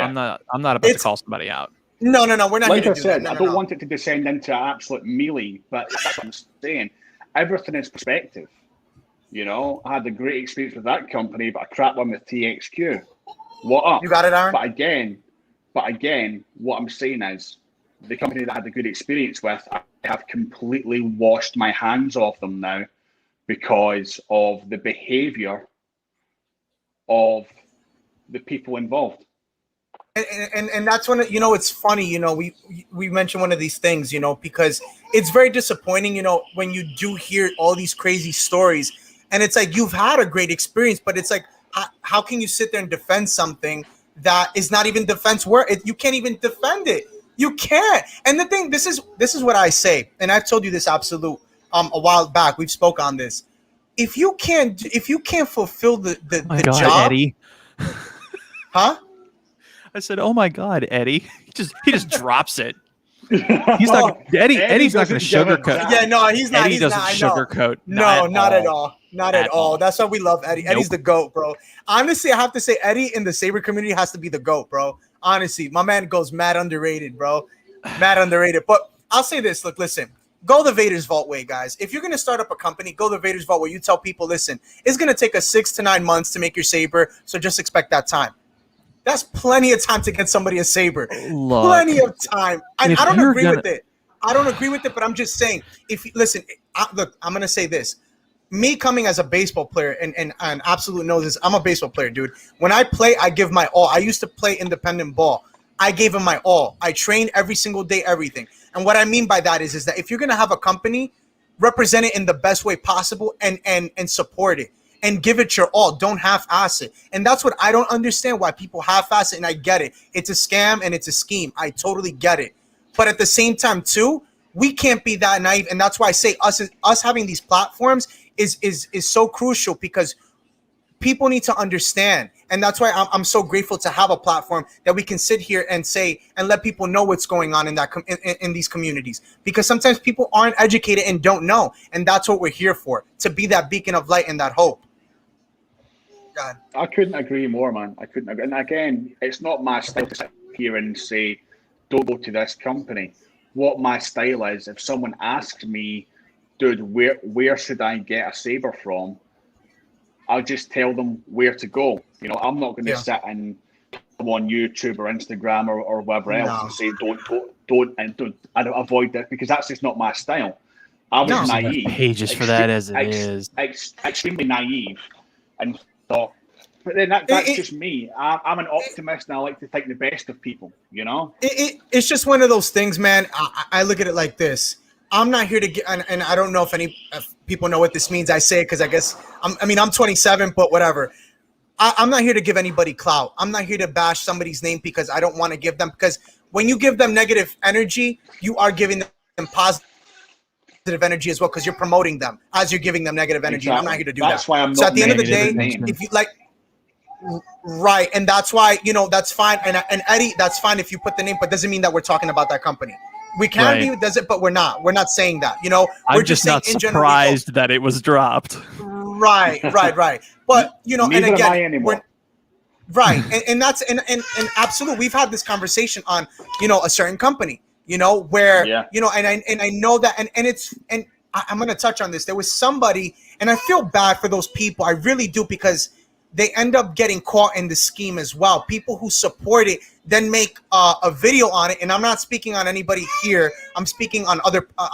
about to call somebody out. No, we're not. Like I said, I don't want it to descend into an absolute melee, but that's what I'm saying. Everything is perspective. You know, I had a great experience with that company, but a crap one with TXQ. What up? You got it, Aaron? But again, what I'm saying is the company that I had a good experience with, I have completely washed my hands off them now because of the behavior of the people involved. And that's when, you know, it's funny, you know, we mentioned one of these things, you know, because it's very disappointing, you know, when you do hear all these crazy stories and it's like you've had a great experience, but it's like, how can you sit there and defend something that is not even defense worth? You can't even defend it. You can't. And the thing, this is what I say, and I've told you this absolute a while back. We've spoke on this. If you can't fulfill the job, Eddie. Huh? I said, "Oh my God, Eddie!" He just drops it. He's not Eddie's not going to sugarcoat. Yeah, no, he's not. Eddie doesn't sugarcoat. No, not at all. Not at all. That's why we love Eddie. Nope. Eddie's the GOAT, bro. Honestly, I have to say, Eddie in the Saber community has to be the GOAT, bro. Honestly, my man goes mad underrated, bro. Mad underrated. But I'll say this. Look, listen. Go the Vader's Vault way, guys. If you're going to start up a company, go the Vader's Vault where you tell people, listen, it's going to take us 6 to 9 months to make your Saber, so just expect that time. That's plenty of time to get somebody a Saber. Look, plenty of time. I don't agree with it. I don't agree with it, but I'm just saying, listen, look, I'm going to say this. Me coming as a baseball player and absolute knows this, I'm a baseball player, dude. When I play, I give my all. I used to play independent ball. I gave him my all. I trained every single day, everything. And what I mean by that is that if you're going to have a company, represent it in the best way possible and support it and give it your all. Don't half-ass it. And that's what I don't understand, why people half-ass it, and I get it. It's a scam and it's a scheme. I totally get it. But at the same time, too, we can't be that naive. And that's why I say us having these platforms is so crucial, because people need to understand. And that's why I'm so grateful to have a platform that we can sit here and say and let people know what's going on in these communities, because sometimes people aren't educated and don't know, and that's what we're here for, to be that beacon of light and that hope. God. I couldn't agree more, man. I couldn't agree. And again, it's not my style to sit here and say, don't go to this company. What my style is, if someone asks me, dude, where should I get a Saber from? I'll just tell them where to go. You know, I'm not going to sit and come on YouTube or Instagram or whatever else and say don't avoid that, because that's just not my style. I was naive. Pages for that as it is. Extremely naive, and thought. But then that's just me. I'm an optimist, and I like to think the best of people. You know, it's just one of those things, man. I look at it like this. I'm not here to get, and I don't know if people know what this means. I say it because I guess I'm 27, but whatever. I'm not here to give anybody clout. I'm not here to bash somebody's name because I don't want to give them, because when you give them negative energy, you are giving them positive energy as well, because you're promoting them as you're giving them negative energy. Exactly. I'm not here to do that's that. Why I'm not so at the end of the day, if you like, right, and that's why, you know, that's fine. And Eddie, that's fine if you put the name, but doesn't mean that we're talking about that company. We can be, does it? But we're not. We're not saying that. You know, we're I'm just not surprised that it was dropped. Right. But you know, Neither and again, am I anymore. Right, and that's and absolutely, we've had this conversation on, you know, a certain company, you know, where you know, and I know that, and it's, and I'm going to touch on this. There was somebody, and I feel bad for those people. I really do, because they end up getting caught in the scheme as well. People who support it then make a video on it, and I'm not speaking on anybody here. I'm speaking on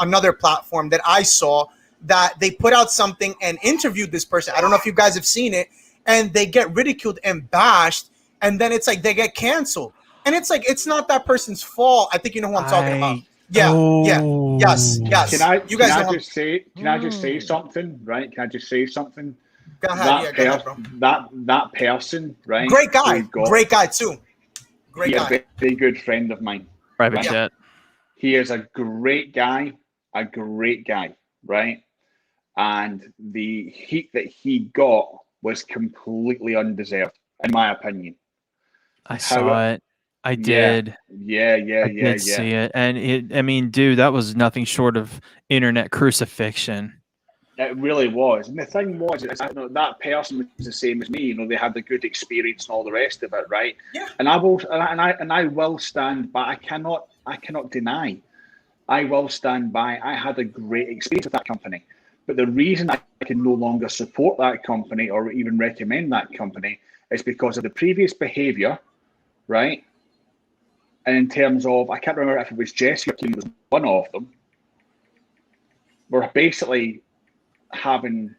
another platform that I saw, that they put out something and interviewed this person. I don't know if you guys have seen it, and they get ridiculed and bashed, and then it's like they get canceled. And it's like, it's not that person's fault. I think you know who I'm talking about. Yes. Can I You guys know. just say? Can I just say something? Right? Can I just say something? Go ahead. Go ahead, bro. That person, right? Great guy. Great guy too. Great He's guy. a very good friend of mine. Private right? jet. He is a great guy, right? And the heat that he got was completely undeserved, in my opinion. I saw it. I did. Yeah. I did see it. And I mean, dude, that was nothing short of internet crucifixion. It really was. And the thing was, that person was the same as me. They had the good experience and all the rest of it, right? Yeah. And I will stand by. I cannot deny. I will stand by. I had a great experience with that company. But the reason I can no longer support that company or even recommend that company is because of the previous behaviour, right? And in terms of, I can't remember if it was Jesse or Kim was one of them, were basically having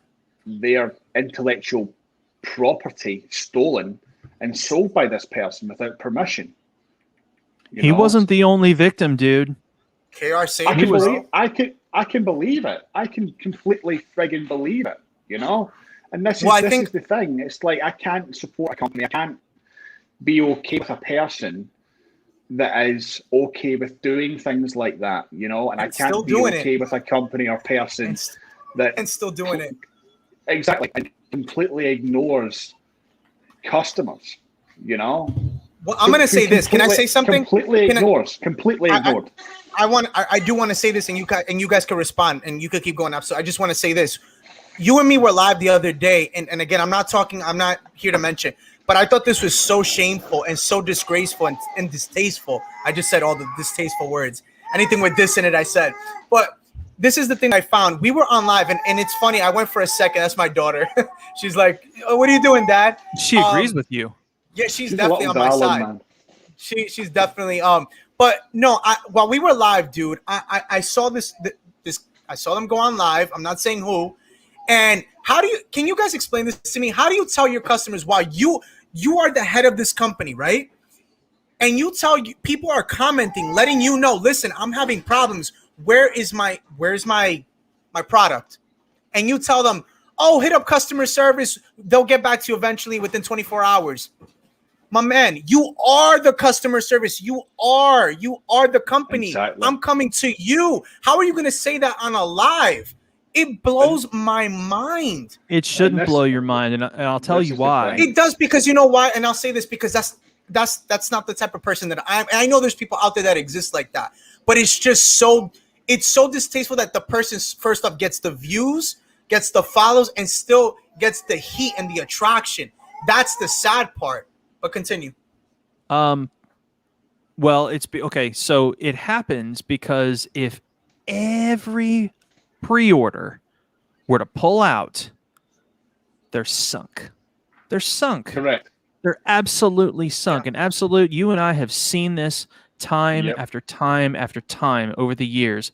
their intellectual property stolen and sold by this person without permission. He wasn't the only victim, dude. KR Saber. I can believe it. I can completely friggin' believe it. And this is the thing. It's like I can't support a company. I can't be okay with a person that is okay with doing things like that. And I can't be okay with a company or person and still doing it. Exactly. And completely ignores customers. Well, I'm going to say this. Can I say something? Completely ignored. I do want to say this, and you guys can respond, and you could keep going up. So I just want to say this. You and me were live the other day, and again, I'm not here to mention, but I thought this was so shameful and so disgraceful and distasteful. I just said all the distasteful words. Anything with this in it, I said. But this is the thing I found. We were on live, and it's funny. I went for a second. That's my daughter. She's like, oh, "What are you doing, Dad?" She agrees with you. Yeah, she's definitely on my side. Man. She's definitely But no, while we were live, dude, I saw this. I saw them go on live. I'm not saying who. And can you guys explain this to me? How do you tell your customers why you are the head of this company, right? And you tell people are commenting, letting you know, listen, I'm having problems. Where's my product? And you tell them, oh, hit up customer service. They'll get back to you eventually within 24 hours. My man, you are the customer service. You are the company. Exactly. I'm coming to you. How are you going to say that on a live? It blows my mind. It shouldn't blow your mind, and I'll tell you why. It does, because you know why, and I'll say this because that's not the type of person that I am. And I know there's people out there that exist like that, but it's just so distasteful that the person first up gets the views, gets the follows, and still gets the heat and the attraction. That's the sad part. But continue. Well, okay. So it happens because if every pre-order were to pull out, they're sunk. They're sunk. Correct. They're absolutely sunk. And absolute, you and I have seen this time after time after time over the years.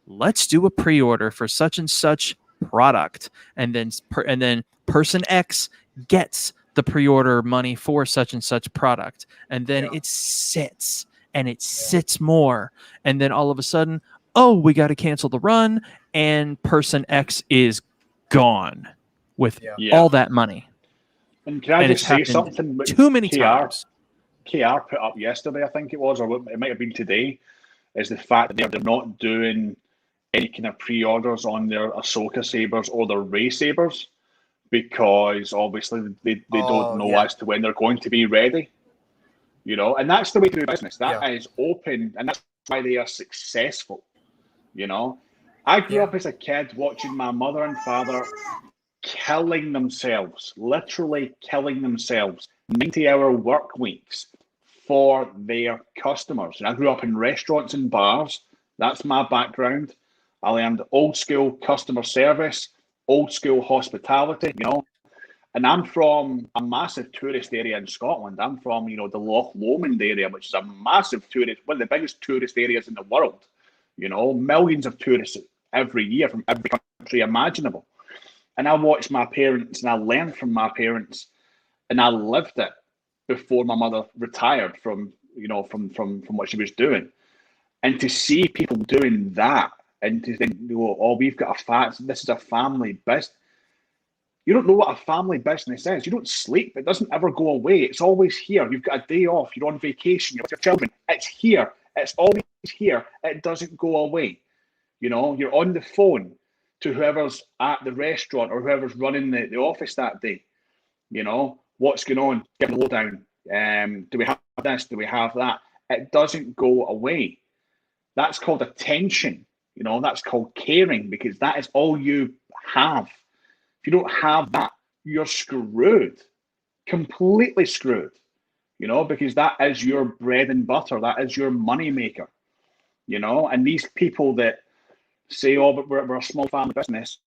Let's do a pre-order for such and such product, and then person X gets the pre-order money for such and such product, and then it sits and it sits more, and then all of a sudden, oh, we got to cancel the run, and person X is gone with all that money. And can I just say something? Too many times. KR put up yesterday, I think it was, or it might have been today, is the fact that they're not doing any kind of pre-orders on their Ahsoka Sabers or their Rey Sabers, because obviously they don't know as to when they're going to be ready, and that's the way to do business. That is open, and that's why they are successful. I grew up as a kid watching my mother and father killing themselves, literally killing themselves, 90-hour work weeks for their customers. And I grew up in restaurants and bars. That's my background. I learned old school customer service, old school hospitality, and I'm from a massive tourist area in Scotland. I'm from, the Loch Lomond area, which is a massive tourist, one of the biggest tourist areas in the world. Millions of tourists every year from every country imaginable. And I watched my parents, and I learned from my parents, and I lived it before my mother retired from what she was doing. And to see people doing that and to think, oh, we've got this is a family business. You don't know what a family business is. You don't sleep. It doesn't ever go away. It's always here. You've got a day off. You're on vacation. You're with your children. It's here. It's always here. It doesn't go away. You know, you're on the phone to whoever's at the restaurant or whoever's running the office that day. You know, what's going on? Give the lowdown. Do we have this? Do we have that? It doesn't go away. That's called attention. You know, that's called caring, because that is all you have. If you don't have that, you're screwed. Completely screwed. You know, because that is your bread and butter. That is your money maker. You know, and these people that say, oh, but we're a small family business.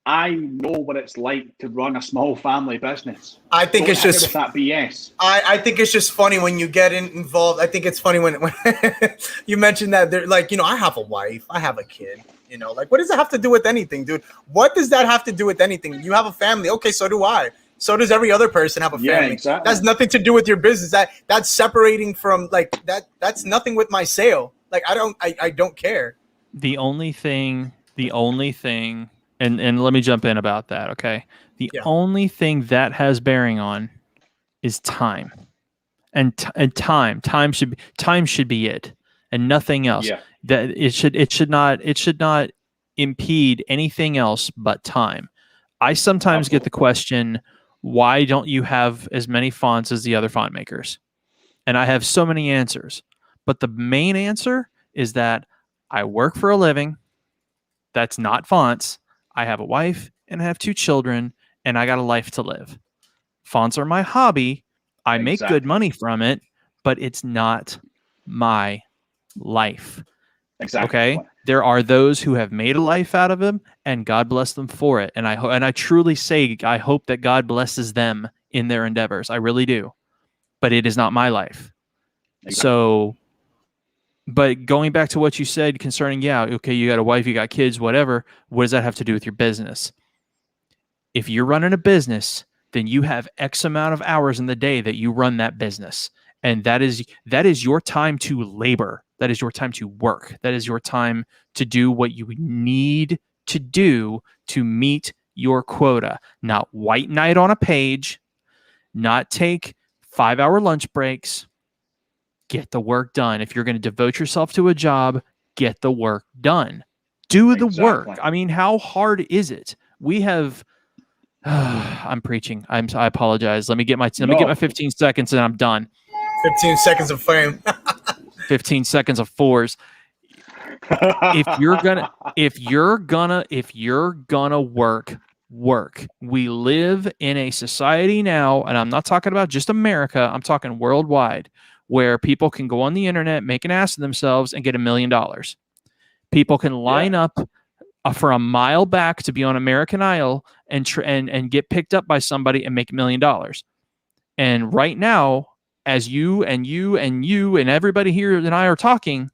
I know what it's like to run a small family business. I think it's just that BS. I think it's just funny when you get involved. I think it's funny when you mentioned that they're like, you know, I have a wife, I have a kid. You know, like, what does it have to do with anything, dude? What does that have to do with anything? You have a family, okay? So do I. So does every other person have a family. Yeah, exactly. That's nothing to do with your business. That's separating from like that. That's nothing with my sale. Like I don't care. The only thing, and let me jump in about that, okay? The only thing that has bearing on is time, and time should be it, and nothing else. Yeah. That it should not impede anything else but time. I sometimes get the question, why don't you have as many fonts as the other font makers? And I have so many answers, but the main answer is that I work for a living. That's not fonts. I have a wife and I have 2 children and I got a life to live. Fonts are my hobby. I make good money from it, but it's not my life. Exactly. Okay. There are those who have made a life out of them, and God bless them for it. And I truly say, I hope that God blesses them in their endeavors. I really do. But it is not my life. Exactly. So, but going back to what you said concerning, okay, you got a wife, you got kids, whatever. What does that have to do with your business? If you're running a business, then you have X amount of hours in the day that you run that business. And that is your time to labor. That is your time to work. That is your time to do what you need to do to meet your quota. Not white knight on a page, not take 5-hour lunch breaks. Get the work done. If you're going to devote yourself to a job, get the work done. Do the work. I mean, how hard is it? We have I'm preaching. I apologize. Let me get my 15 seconds and I'm done. 15 seconds of fame. 15 seconds of fours. If you're gonna work. We live in a society now, and I'm not talking about just America, I'm talking worldwide, where people can go on the internet, make an ass of themselves, and get $1 million. People can line up for a mile back to be on American Idol and get picked up by somebody and make $1 million. And right now, as you and everybody here and I are talking,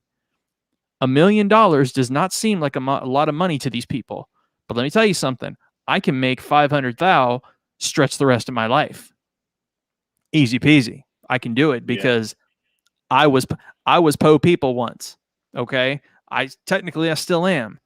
$1 million does not seem like a lot of money to these people. But let me tell you something. I can make 500,000 stretch the rest of my life. Easy peasy. I can do it because I was po people once. Okay. I still am,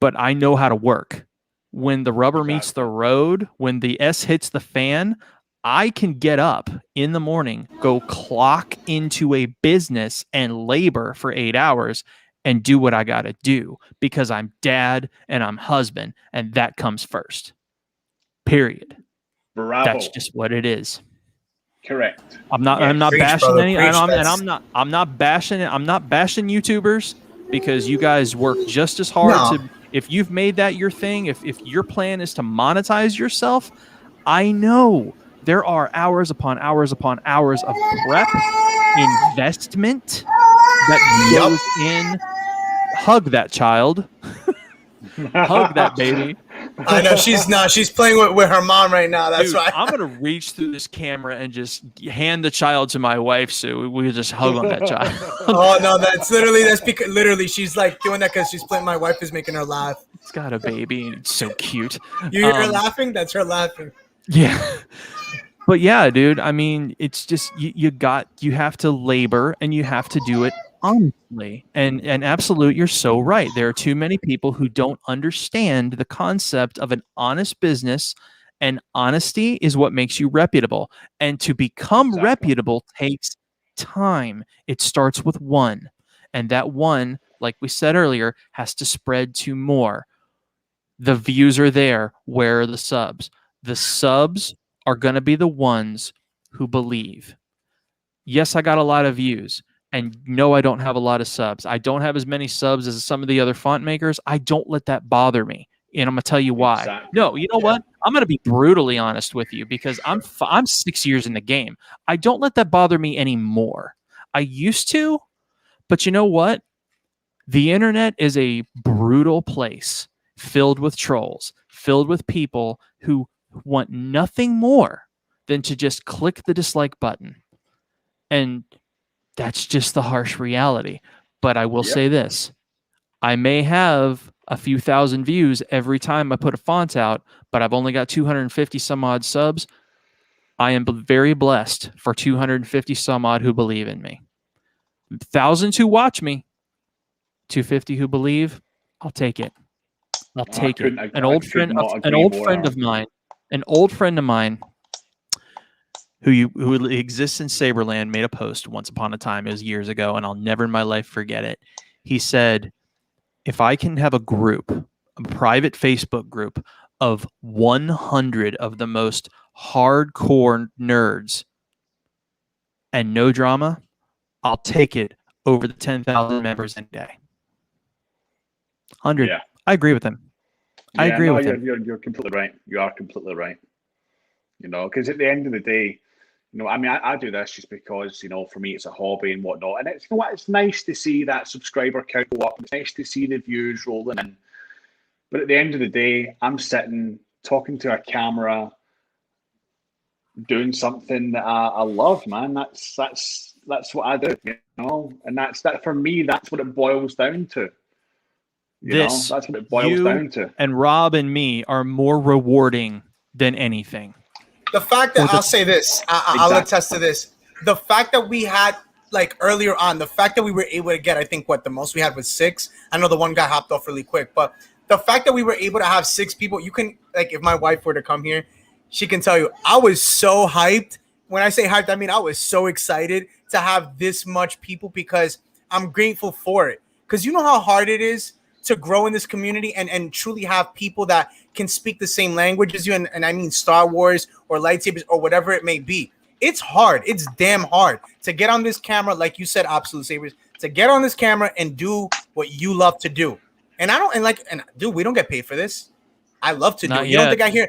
but I know how to work. When the rubber meets the road, when the S hits the fan, I can get up in the morning, go clock into a business and labor for 8 hours and do what I got to do because I'm dad and I'm husband, and that comes first. Period. Bravo. That's just what it is. Correct. I'm not bashing any, I'm not bashing YouTubers because you guys work just as hard to. If you've made that your thing, if your plan is to monetize yourself, I know there are hours upon hours upon hours of prep, investment that goes in. Hug that child. Hug that baby. I know she's not. She's playing with her mom right now. That's why. I'm gonna reach through this camera and just hand the child to my wife, so we just hug on that child. Oh no, that's because she's like doing that because she's playing. My wife is making her laugh. It's got a baby. And it's so cute. You hear her laughing? That's her laughing. Yeah. But yeah, dude. I mean, it's just you have to labor and you have to do it Honestly, and absolute, you're so right. There are too many people who don't understand the concept of an honest business, and honesty is what makes you reputable. And to become reputable takes time. It starts with one, and that one, like we said earlier, has to spread to more. The views are there. Where are the subs? The subs are going to be the ones who believe. Yes, I got a lot of views. And no, I don't have a lot of subs. I don't have as many subs as some of the other font makers. I don't let that bother me. And I'm going to tell you why. Exactly. No, you know what? I'm going to be brutally honest with you because I'm 6 years in the game. I don't let that bother me anymore. I used to, but you know what? The internet is a brutal place filled with trolls, filled with people who want nothing more than to just click the dislike button. And that's just the harsh reality. But I will say this. I may have a few thousand views every time I put a font out, but I've only got 250 some odd subs. I am very blessed for 250 some odd who believe in me. Thousands who watch me, 250 who believe, I'll take it. I'll take it. An old friend of mine who exists in Saberland made a post once upon a time. It was years ago, and I'll never in my life forget it. He said, if I can have a group, a private Facebook group of 100 of the most hardcore nerds and no drama, I'll take it over the 10,000 members any day. 100. Yeah. I agree with him. I agree with him. You're completely right. You are completely right. You know, because at the end of the day, you know, I mean, I do this just because, you know, for me, it's a hobby and whatnot. And it's, you know what, it's nice to see that subscriber count go up. It's nice to see the views rolling in. But at the end of the day, I'm sitting, talking to a camera, doing something that I love, man. That's what I do, you know? And that for me, that's what it boils down to. That's what it boils down to. And Rob and me are more rewarding than anything. The fact that I'll say this, I'll attest to this. The fact that we had, like earlier on, the fact that we were able to get, I think the most we had was 6. I know the one guy hopped off really quick, but the fact that we were able to have 6 people, you can, like, if my wife were to come here, she can tell you, I was so hyped. When I say hyped, I mean, I was so excited to have this much people because I'm grateful for it. Because you know how hard it is to grow in this community and truly have people that can speak the same language as you, and I mean Star Wars or lightsabers or whatever it may be. It's hard. It's damn hard to get on this camera, like you said, Absolute Sabers, to get on this camera and do what you love to do. And dude, we don't get paid for this. I love to do it. You don't think I hear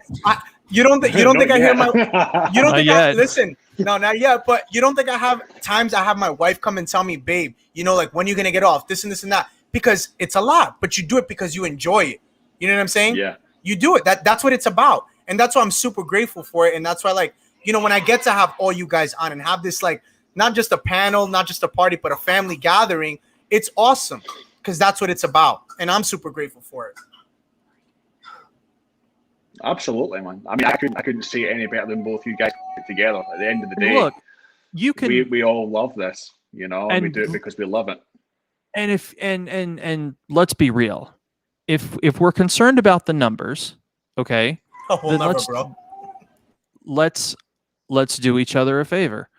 listen, no, not yet, but you don't think I have times I have my wife come and tell me, babe, you know, like, when are you going to get off this and this and that? Because it's a lot, but you do it because you enjoy it. You know what I'm saying? Yeah. You do it. That's what it's about. And that's why I'm super grateful for it. And that's why, like, you know, when I get to have all you guys on and have this, like, not just a panel, not just a party, but a family gathering, it's awesome because that's what it's about. And I'm super grateful for it. Absolutely, man. I mean, I couldn't say it any better than both you guys together. At the end of the day, look, you can. We all love this, you know, and we do it because we love it. And if and let's be real, if we're concerned about the numbers, okay, then let's do each other a favor.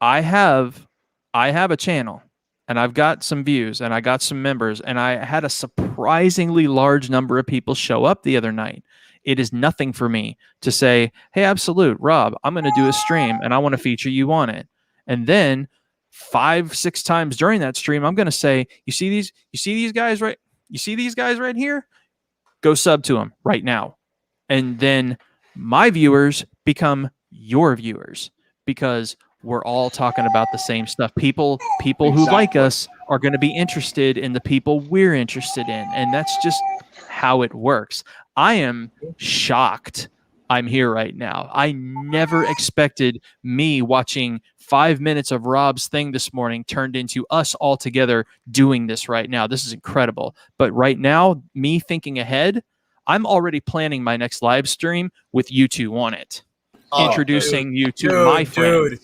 I have a channel, and I've got some views, and I got some members, and I had a surprisingly large number of people show up the other night. It is nothing for me to say, hey, Absolute, Rob, I'm going to do a stream, and I want to feature you on it, and then 5-6 times during that stream, I'm going to say, you see these guys right here? Go sub to them right now. And then my viewers become your viewers because we're all talking about the same stuff. People who like us are going to be interested in the people we're interested in. And that's just how it works. I am shocked I'm here right now. I never expected me watching 5 minutes of Rob's thing this morning turned into us all together doing this right now. This is incredible. But right now, me thinking ahead, I'm already planning my next live stream with you two on it. Introducing you to my friend.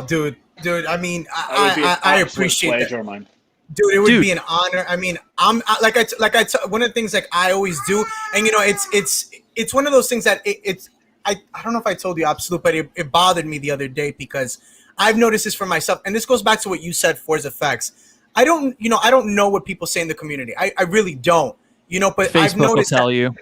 Dude. I mean, I appreciate that. Man. Dude, it would be an honor. I mean, one of the things like I always do, and it's one of those things that I don't know if I told you absolute, but it bothered me the other day because I've noticed this for myself, and this goes back to what you said, Force Effects. I don't know what people say in the community. I really don't, but Facebook I've noticed will tell you.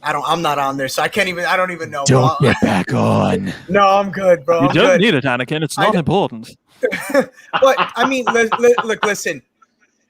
I'm not on there, so I don't even know. Don't get back on. No, I'm good, bro. You don't need it, Anakin. It's not important. But I mean, look, listen.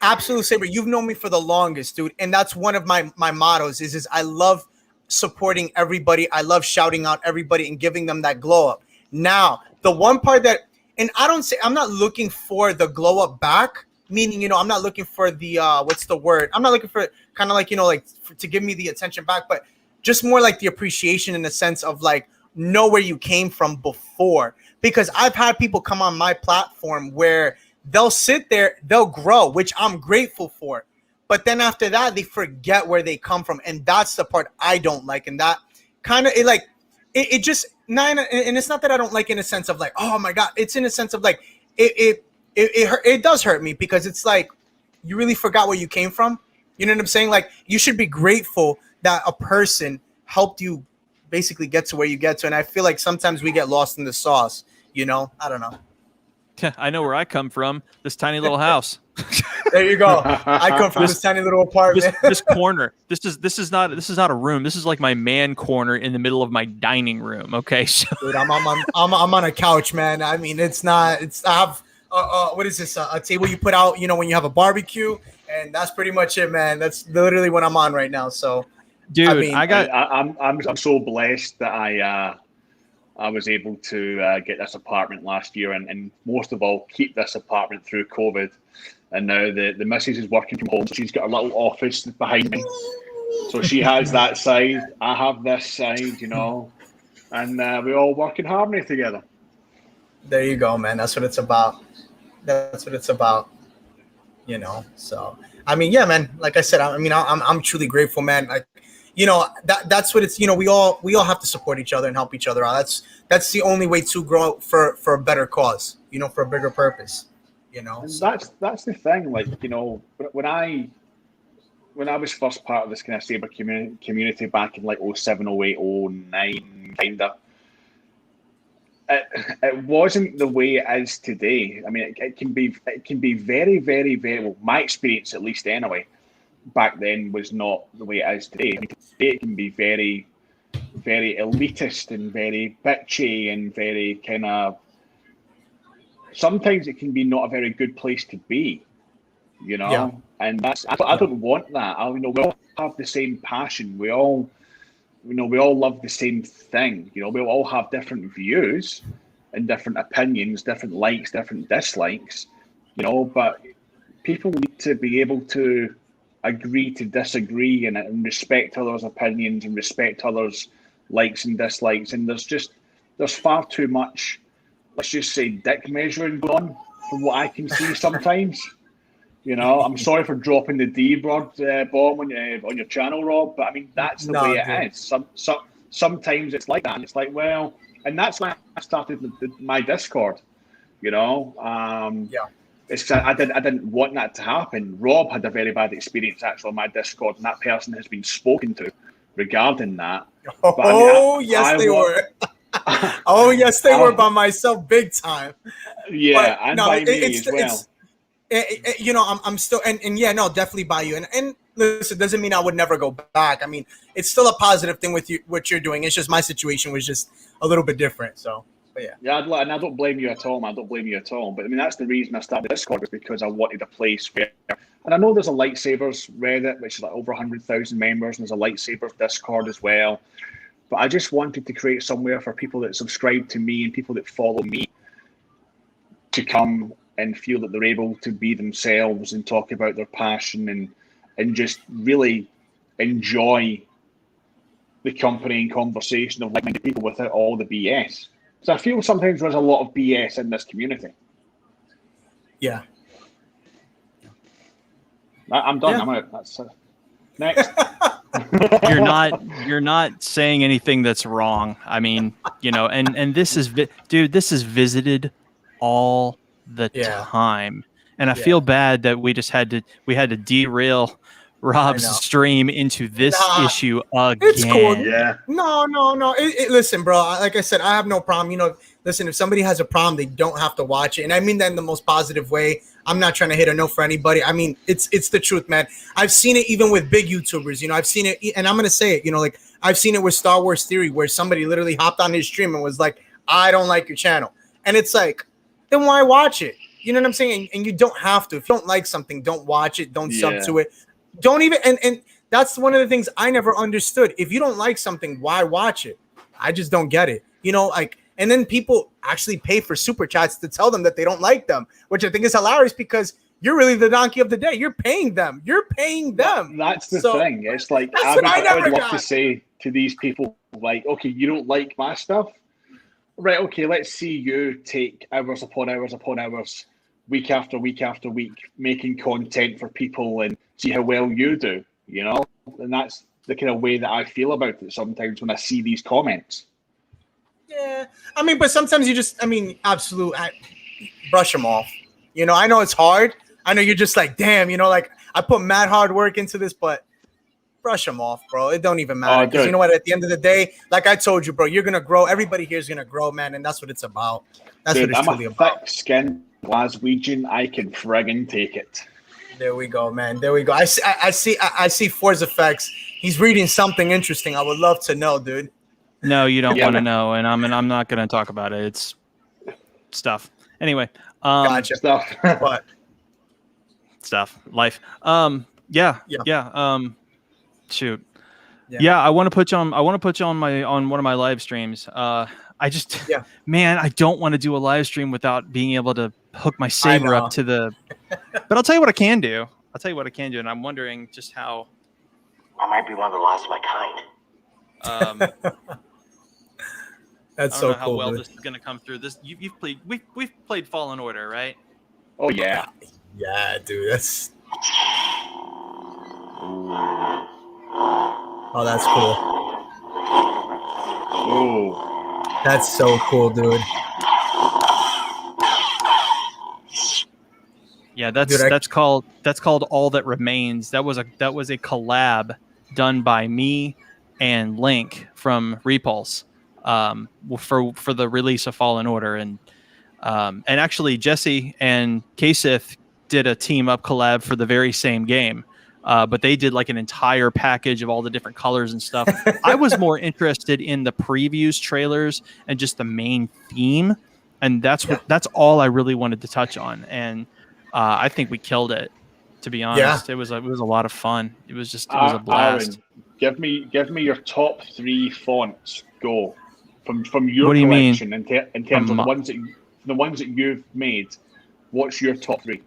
Absolute Saber, you've known me for the longest, dude, and that's one of my mottos. Is I love supporting everybody. I love shouting out everybody and giving them that glow up. Now, the one part that, and I'm not looking for the glow up back. Meaning, I'm not looking for the what's the word? I'm not looking for kind of like to give me the attention back, but just more like the appreciation in the sense of like know where you came from before. Because I've had people come on my platform where they'll sit there, they'll grow, which I'm grateful for. But then after that, they forget where they come from. And that's the part I don't like. And that kind of, it just, and it's not that I don't like in a sense of like, oh my God, it's in a sense of like, it does hurt me because it's like, you really forgot where you came from. You know what I'm saying? Like, you should be grateful that a person helped you basically get to where you get to. And I feel like sometimes we get lost in the sauce, I don't know. I know where I come from. This tiny little house. There you go. I come from this tiny little apartment. This corner. This is not a room. This is like my man corner in the middle of my dining room. Okay, so dude, I'm on a couch, man. I mean, I have what is this? A table you put out, when you have a barbecue, and that's pretty much it, man. That's literally what I'm on right now. So, dude, I'm so blessed that I was able to get this apartment last year, and most of all, keep this apartment through COVID. And now the missus is working from home, so she's got a little office behind me. So she has that side, I have this side, and we all work in harmony together. There you go, man. That's what it's about. So I mean, yeah, man. Like I said, I'm truly grateful, man. Like, that's what it's. We all have to support each other and help each other out. That's the only way to grow for a better cause. For a bigger purpose. So. That's the thing. Like, when I was first part of this kind of Saber community back in like 07, 08, 09, kind of. It wasn't the way it is today. I mean, it can be very, very, very well. My experience, at least anyway, back then was not the way it is today. I mean, today it can be very, very elitist and very bitchy and very kind of. Sometimes it can be not a very good place to be, Yeah. And I don't want that. We all have the same passion. We all love the same thing. We all have different views and different opinions, different likes, different dislikes, but people need to be able to agree to disagree and respect others' opinions and respect others' likes and dislikes. And there's far too much, let's just say, dick measuring going on from what I can see sometimes. I'm sorry for dropping the D bomb on your channel, Rob, but I mean that's the way it is. Sometimes it's like that, and it's like, well, and that's why I started my Discord. It's I didn't want that to happen. Rob had a very bad experience actually on my Discord, and that person has been spoken to regarding that. Yes, they were. Oh yes, they were by myself, big time. Yeah, and by me as well. I'm still and yeah, no, definitely by you. And listen, doesn't mean I would never go back. I mean, it's still a positive thing with you, what you're doing. It's just my situation was just a little bit different. So, but yeah. Yeah, and I don't blame you at all. But I mean, that's the reason I started Discord, was because I wanted a place where. And I know there's a lightsabers Reddit, which is like over 100,000 members, and there's a lightsabers Discord as well. But I just wanted to create somewhere for people that subscribe to me and people that follow me to come and feel that they're able to be themselves and talk about their passion and just really enjoy the company and conversation of like-minded people without all the BS. So I feel sometimes there's a lot of BS in this community. Yeah. I'm done. Yeah. I'm out. That's next. You're not saying anything that's wrong. I mean, and this is, dude, this is visited all the time. And I feel bad that we had to derail Rob's stream into this issue again. It's cool. Yeah. No. Listen, bro. Like I said, I have no problem. You know, listen, if somebody has a problem, they don't have to watch it. And I mean that in the most positive way. I'm not trying to hit a no for anybody. I mean, it's the truth, man. I've seen it even with big YouTubers. You know, I've seen it, and I'm going to say it, you know, like I've seen it with Star Wars Theory, where somebody literally hopped on his stream and was like, I don't like your channel. And it's like, then why watch it? You know what I'm saying? And you don't have to. If you don't like something, don't watch it. Don't sub to it. Don't even, and that's one of the things I never understood. If you don't like something, why watch it? I just don't get it. You know, like, and then people actually pay for super chats to tell them that they don't like them, which I think is hilarious because you're really the donkey of the day. You're paying them. That's the thing. It's like, I would love to say to these people, like, okay, you don't like my stuff? Right, okay, let's see you take hours upon hours upon hours, week after week after week, making content for people and see how well you do, you know? And that's the kind of way that I feel about it sometimes when I see these comments. Yeah, I mean, but sometimes you just, I mean, brush them off. You know, I know it's hard. I know you're just like, damn, you know, like I put mad hard work into this, but brush them off, bro. It don't even matter. Because you know what? At the end of the day, like I told you, bro, you're going to grow. Everybody here is going to grow, man. And that's what it's about. That's what it's truly about. Thick skinned Glaswegian. I can friggin' take it. There we go, man. There we go. I see Force Effects. He's reading something interesting. I would love to know, dude. No, you don't want to know, and I'm not going to talk about it. It's stuff. Anyway, gotcha. Stuff. But stuff. Life. Yeah. Shoot. Yeah, I want to put you on. I want to put you on one of my live streams. Man, I don't want to do a live stream without being able to hook my Saber up to the. But I'll tell you what I can do. And I'm wondering just how. I might be one of the last of my kind. That's I don't so know how cool. well dude. this is going to come through. This you've played. We've played Fallen Order, right? Oh yeah. Yeah, dude. That's. Oh, that's cool. Oh. That's so cool, dude. Yeah, that's called All That Remains. That was a collab done by me and Link from Repulse for the release of Fallen Order, and actually Jesse and Kasith did a team up collab for the very same game. But they did like an entire package of all the different colors and stuff. I was more interested in the previews, trailers, and just the main theme, and that's all I really wanted to touch on. And I think we killed it. To be honest, it was a lot of fun. It was a blast. Aaron, give me your top 3 fonts. Go from your what do you collection mean? in terms of the ones that you've made. What's your top 3?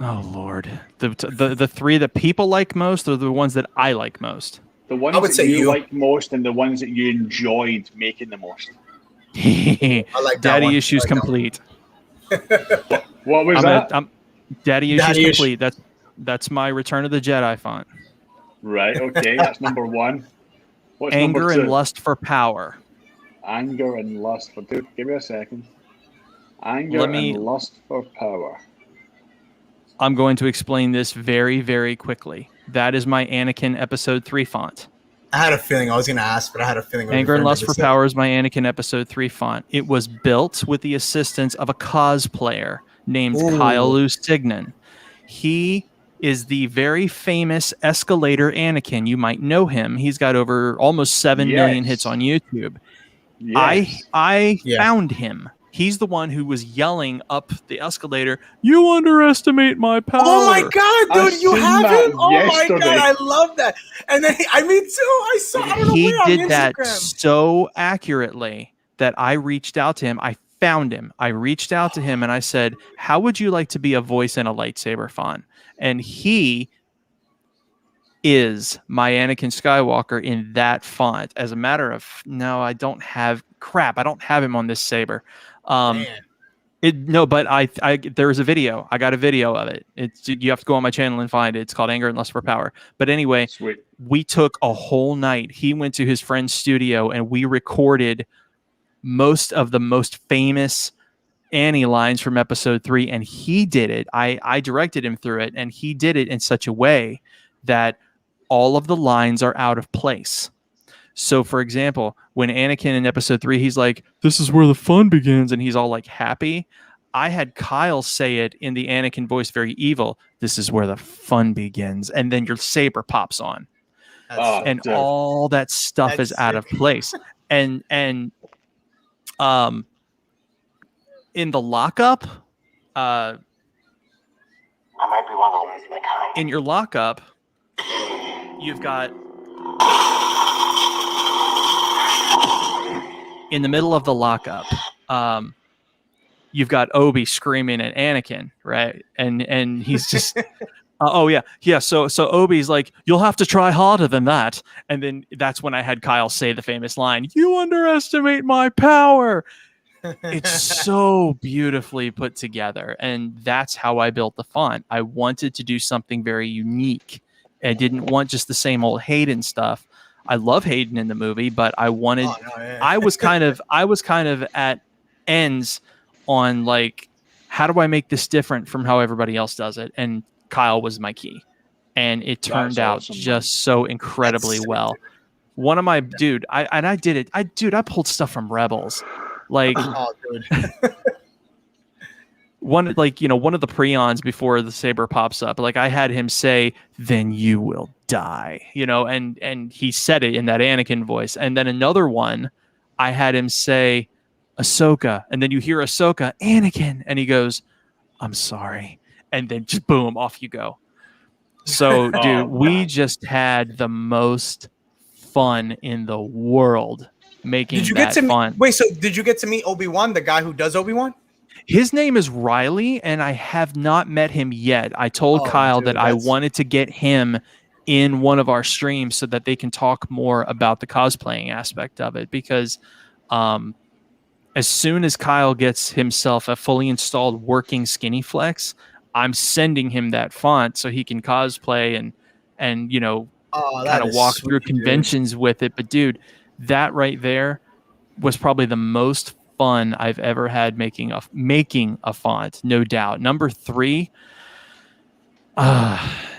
Oh Lord, the 3 that people like most, or the ones that I like most? The ones that you like most, and the ones that you enjoyed making the most. I like that Daddy one. Issues complete. What was that? Daddy Issues complete. That's my Return of the Jedi font. Right. Okay. That's number 1. What's Anger number 2? and Lust for Power. Anger and Lust for 2. Give me a second. Anger and Lust for Power. I'm going to explain this very, very quickly. That is my Anakin Episode 3 font. I had a feeling I was going to ask, but I had a feeling. Anger and Lust for Power is my Anakin Episode 3 font. It was built with the assistance of a cosplayer named Kyle Signan. He is the very famous Escalator Anakin. You might know him. He's got over almost 7 million hits on YouTube. Yes. I found him. He's the one who was yelling up the escalator, "You underestimate my power." Oh my God, dude, you have him? Oh yesterday. My God, I love that. And then, I mean, too, I saw, I don't know he where, did on that Instagram. so accurately that I reached out to him. I found him. I reached out to him and I said, "How would you like to be a voice in a lightsaber font?" And he is my Anakin Skywalker in that font. As a matter of, no, I don't have him on this saber. But there was a video. I got a video of it. You have to go on my channel and find it. It's called Anger and Lust for Power. But anyway, we took a whole night. He went to his friend's studio and we recorded most of the most famous Annie lines from episode 3, and he did it. I directed him through it, and he did it in such a way that all of the lines are out of place. So, for example, when Anakin in episode 3, he's like, "This is where the fun begins," and he's all like happy. I had Kyle say it in the Anakin voice, very evil. "This is where the fun begins," and then your saber pops on, and all that stuff is out of place. And in the lockup, I might be one of the last of my kind. in your lockup, you've got in the middle of the lockup, you've got Obi screaming at Anakin, right? And he's just, oh yeah. So Obi's like, "You'll have to try harder than that." And then that's when I had Kyle say the famous line, "You underestimate my power." It's so beautifully put together, and that's how I built the font. I wanted to do something very unique. I didn't want just the same old Hayden stuff. I love Hayden in the movie, but I wanted. I was kind of at ends on like, how do I make this different from how everybody else does it? And Kyle was my key, and it turned out just so incredibly well. One of my I did it. I pulled stuff from Rebels, like one of the Preons before the saber pops up. Like I had him say, "Then you will die," and he said it in that Anakin voice. And then another one, I had him say, "Ahsoka," and then you hear Ahsoka, "Anakin," and he goes, "I'm sorry," and then just boom, off you go. So, dude, we just had the most fun in the world making Did you that get to fun. Wait, so did you get to meet Obi-Wan, the guy who does Obi-Wan? His name is Riley, and I have not met him yet. I told Kyle that I wanted to get him in one of our streams so that they can talk more about the cosplaying aspect of it, because as soon as Kyle gets himself a fully installed working Skinny Flex, I'm sending him that font so he can cosplay and kind of walk through conventions with it. But dude, that right there was probably the most fun I've ever had making a font, no doubt. Number 3,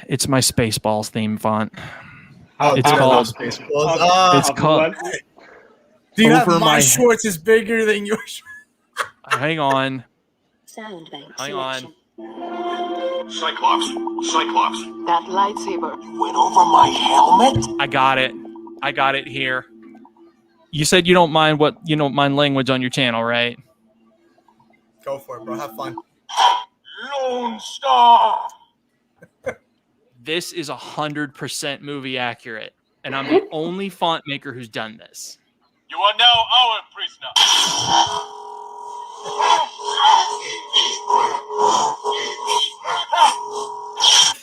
it's my Spaceballs theme font. It's called Spaceballs. Do you have my shorts is bigger than yours? Hang on. Hang on. Cyclops. That lightsaber Went over my helmet? I got it here. You said you don't mind language on your channel, right? Go for it, bro. Have fun. Lone Star. This is 100% movie accurate, and I'm the only font maker who's done this. You are now our prisoner.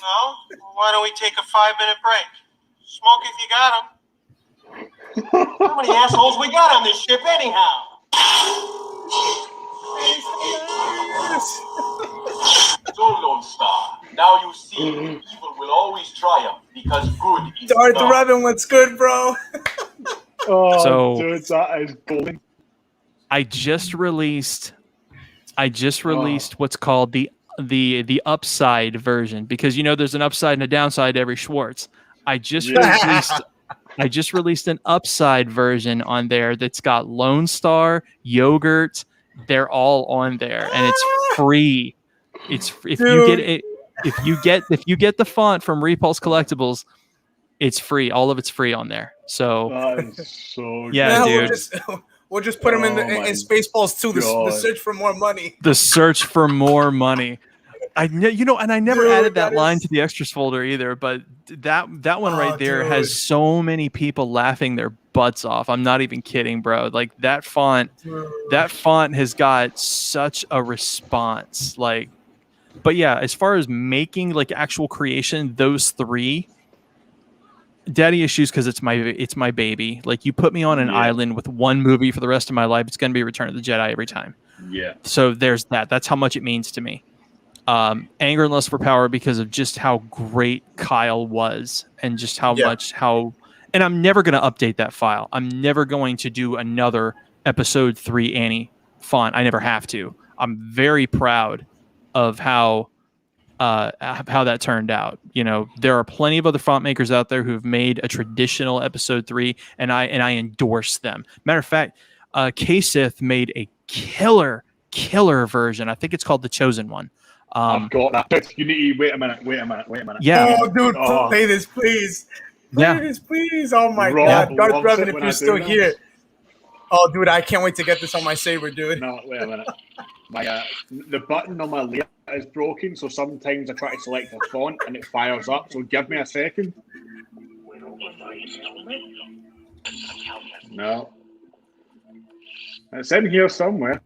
Well, why don't we take a 5-minute break? Smoke if you got 'em. How many assholes we got on this ship anyhow? So, Lone Star, now you see evil will always triumph because good is Darth done. Revan, what's good, bro? Dude, that is golden. I just released what's called the upside version, because there's an upside and a downside to every Schwartz. I just released an upside version on there that's got Lone Star, Yogurt. They're all on there, and it's free. If you get the font from Repulse Collectibles, it's free. All of it's free on there. So that is so yeah, good. dude. We'll just put them in Spaceballs 2. The search for more money. The search for more money. I never added that line to the extras folder either, but that one right there has so many people laughing their butts off. I'm not even kidding, bro. Like that font has got such a response. Like, but yeah, as far as making like actual creation, those 3, daddy issues, because it's my baby. Like you put me on an island with one movie for the rest of my life, it's gonna be Return of the Jedi every time. Yeah. So there's that. That's how much it means to me. Anger and Lust for Power, because of just how great Kyle was, and just how and I'm never going to update that file. I'm never going to do another episode 3 Annie font. I never have to. I'm very proud of how that turned out. You know, there are plenty of other font makers out there who've made a traditional episode 3, and I endorse them. Matter of fact, K-Sith made a killer version. I think it's called The Chosen One. I've got that. You need wait a minute. Yeah. Oh, dude, play this, please. Play this, please. Oh my God, Darth Revan, if you're still here. Oh, dude, I can't wait to get this on my Saber, dude. No, wait a minute. My the button on my layer is broken, so sometimes I try to select a font and it fires up. So give me a second. No. It's in here somewhere.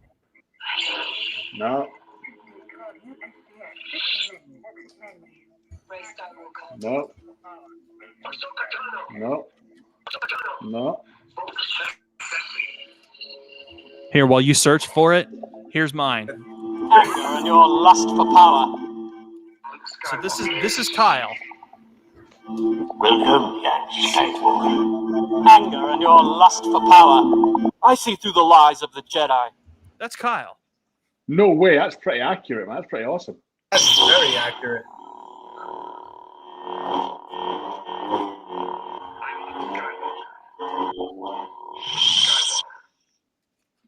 No. No. No. No. Here, while you search for it, here's mine. Anger and your lust for power. So this is Kyle. Welcome, young Skywalker. Anger and your lust for power. I see through the lies of the Jedi. That's Kyle. No way, that's pretty accurate, man. That's pretty awesome. That's very accurate.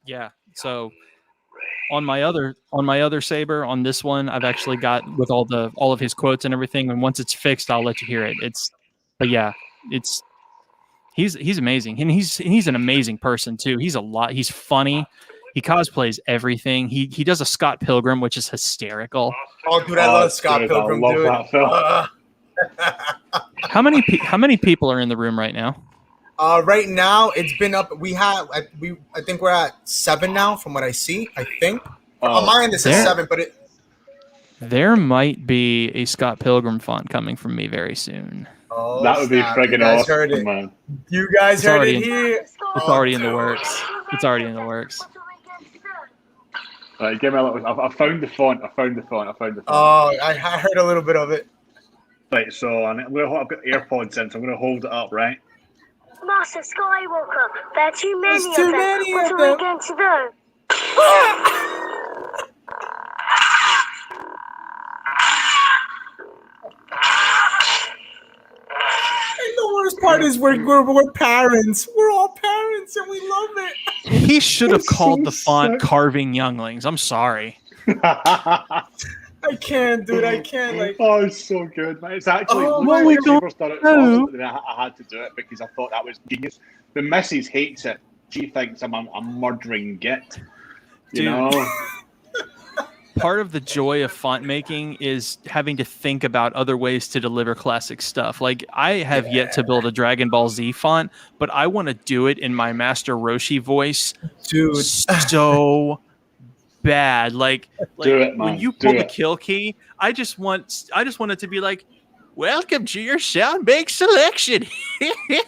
Yeah. So on my other Saber, on this one, I've actually got with all of his quotes and everything. And once it's fixed, I'll let you hear it. He's amazing, and he's an amazing person too. He's funny. He cosplays everything. He does a Scott Pilgrim, which is hysterical. Oh, dude, I love Scott Pilgrim, I love dude. that film. How many people are in the room right now? Right now, it's been up. I think we're at 7 now, from what I see. I think on my end, this is 7, but there might be a Scott Pilgrim font coming from me very soon. Oh, that would be friggin' awesome, man. You guys heard it here. It's already in the works. It's already in the works. Right, give me a little. I found the font. Oh, I heard a little bit of it. Right, so I've got AirPods in, so I'm going to hold it up, right? Master Skywalker, there are too many There's too of them. many What of are we them. going to do? And the worst part is we're parents. We're all parents, and we love it. He should have called the font "Carving Younglings." I'm sorry. I can't, dude. I can't. Like, oh, it's so good, man. It's actually what we Saber's done it do. first, and I had to do it because I thought that was genius. The missus hates it. She thinks I'm a murdering git. You know. Part of the joy of font making is having to think about other ways to deliver classic stuff. Like, I have yet to build a Dragon Ball Z font, but I want to do it in my Master Roshi voice, dude. So bad. Like do it, man. When you pull the kill key, I just want it to be like, "Welcome to your sound bank selection."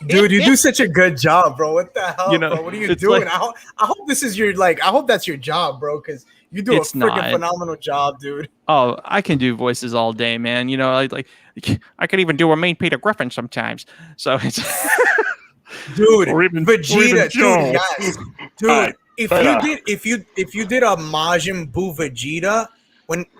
Dude, you do such a good job, bro. What the hell, bro? What are you doing? Like, I hope this is your I hope that's your job, bro, because you do a freaking phenomenal job, dude. Oh, I can do voices all day, man. You know, like I can even do a main Peter Griffin sometimes. So it's dude, Vegeta, dude, yes, dude. If you did a Majin Buu Vegeta,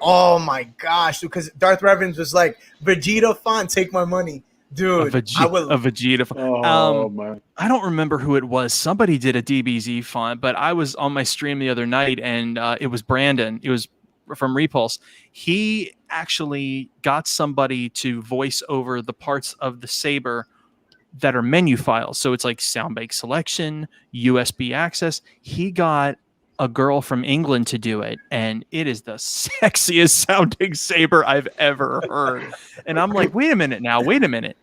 oh my gosh, because Darth Revan was like, Vegeta font, take my money. Dude, a Vegeta font. Oh, man. I don't remember who it was. Somebody did a DBZ font, but I was on my stream the other night, and it was Brandon. It was from Repulse. He actually got somebody to voice over the parts of the Saber that are menu files. So it's like sound bank selection, USB access. He got a girl from England to do it, and it is the sexiest sounding Saber I've ever heard. And I'm like, wait a minute.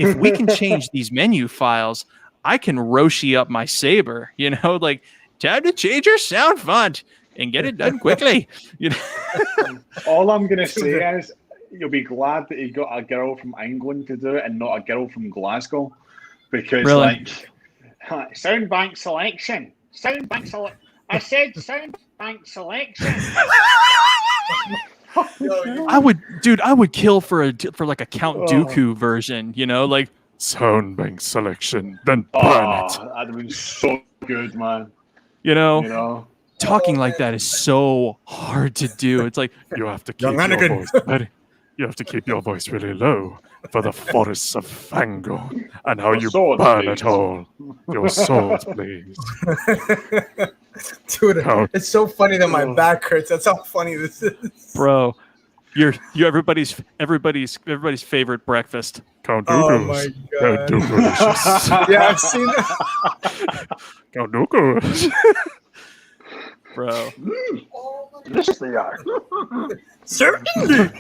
If we can change these menu files, I can Roshi up my Saber, you know, like, time to change your sound font and get it done quickly. You know? All I'm going to say is you'll be glad that you got a girl from England to do it and not a girl from Glasgow, because really? like sound bank selection. I said sound bank selection. I would kill for like a Count Dooku version, you know, like sound bank selection, then burn it. That'd have been so good, man. You know, talking like that is so hard to do. It's like you have to keep your voice very, you have to keep your voice really low for the forests of Fango and how you burn it all. Your sword, please. Dude, it's so funny that my back hurts. That's how funny this is. Bro, you're everybody's favorite breakfast. Count Oh my Dooku's. god. Yeah, I've seen that. Count Dooku. Bro. Delicious they are. Certainly.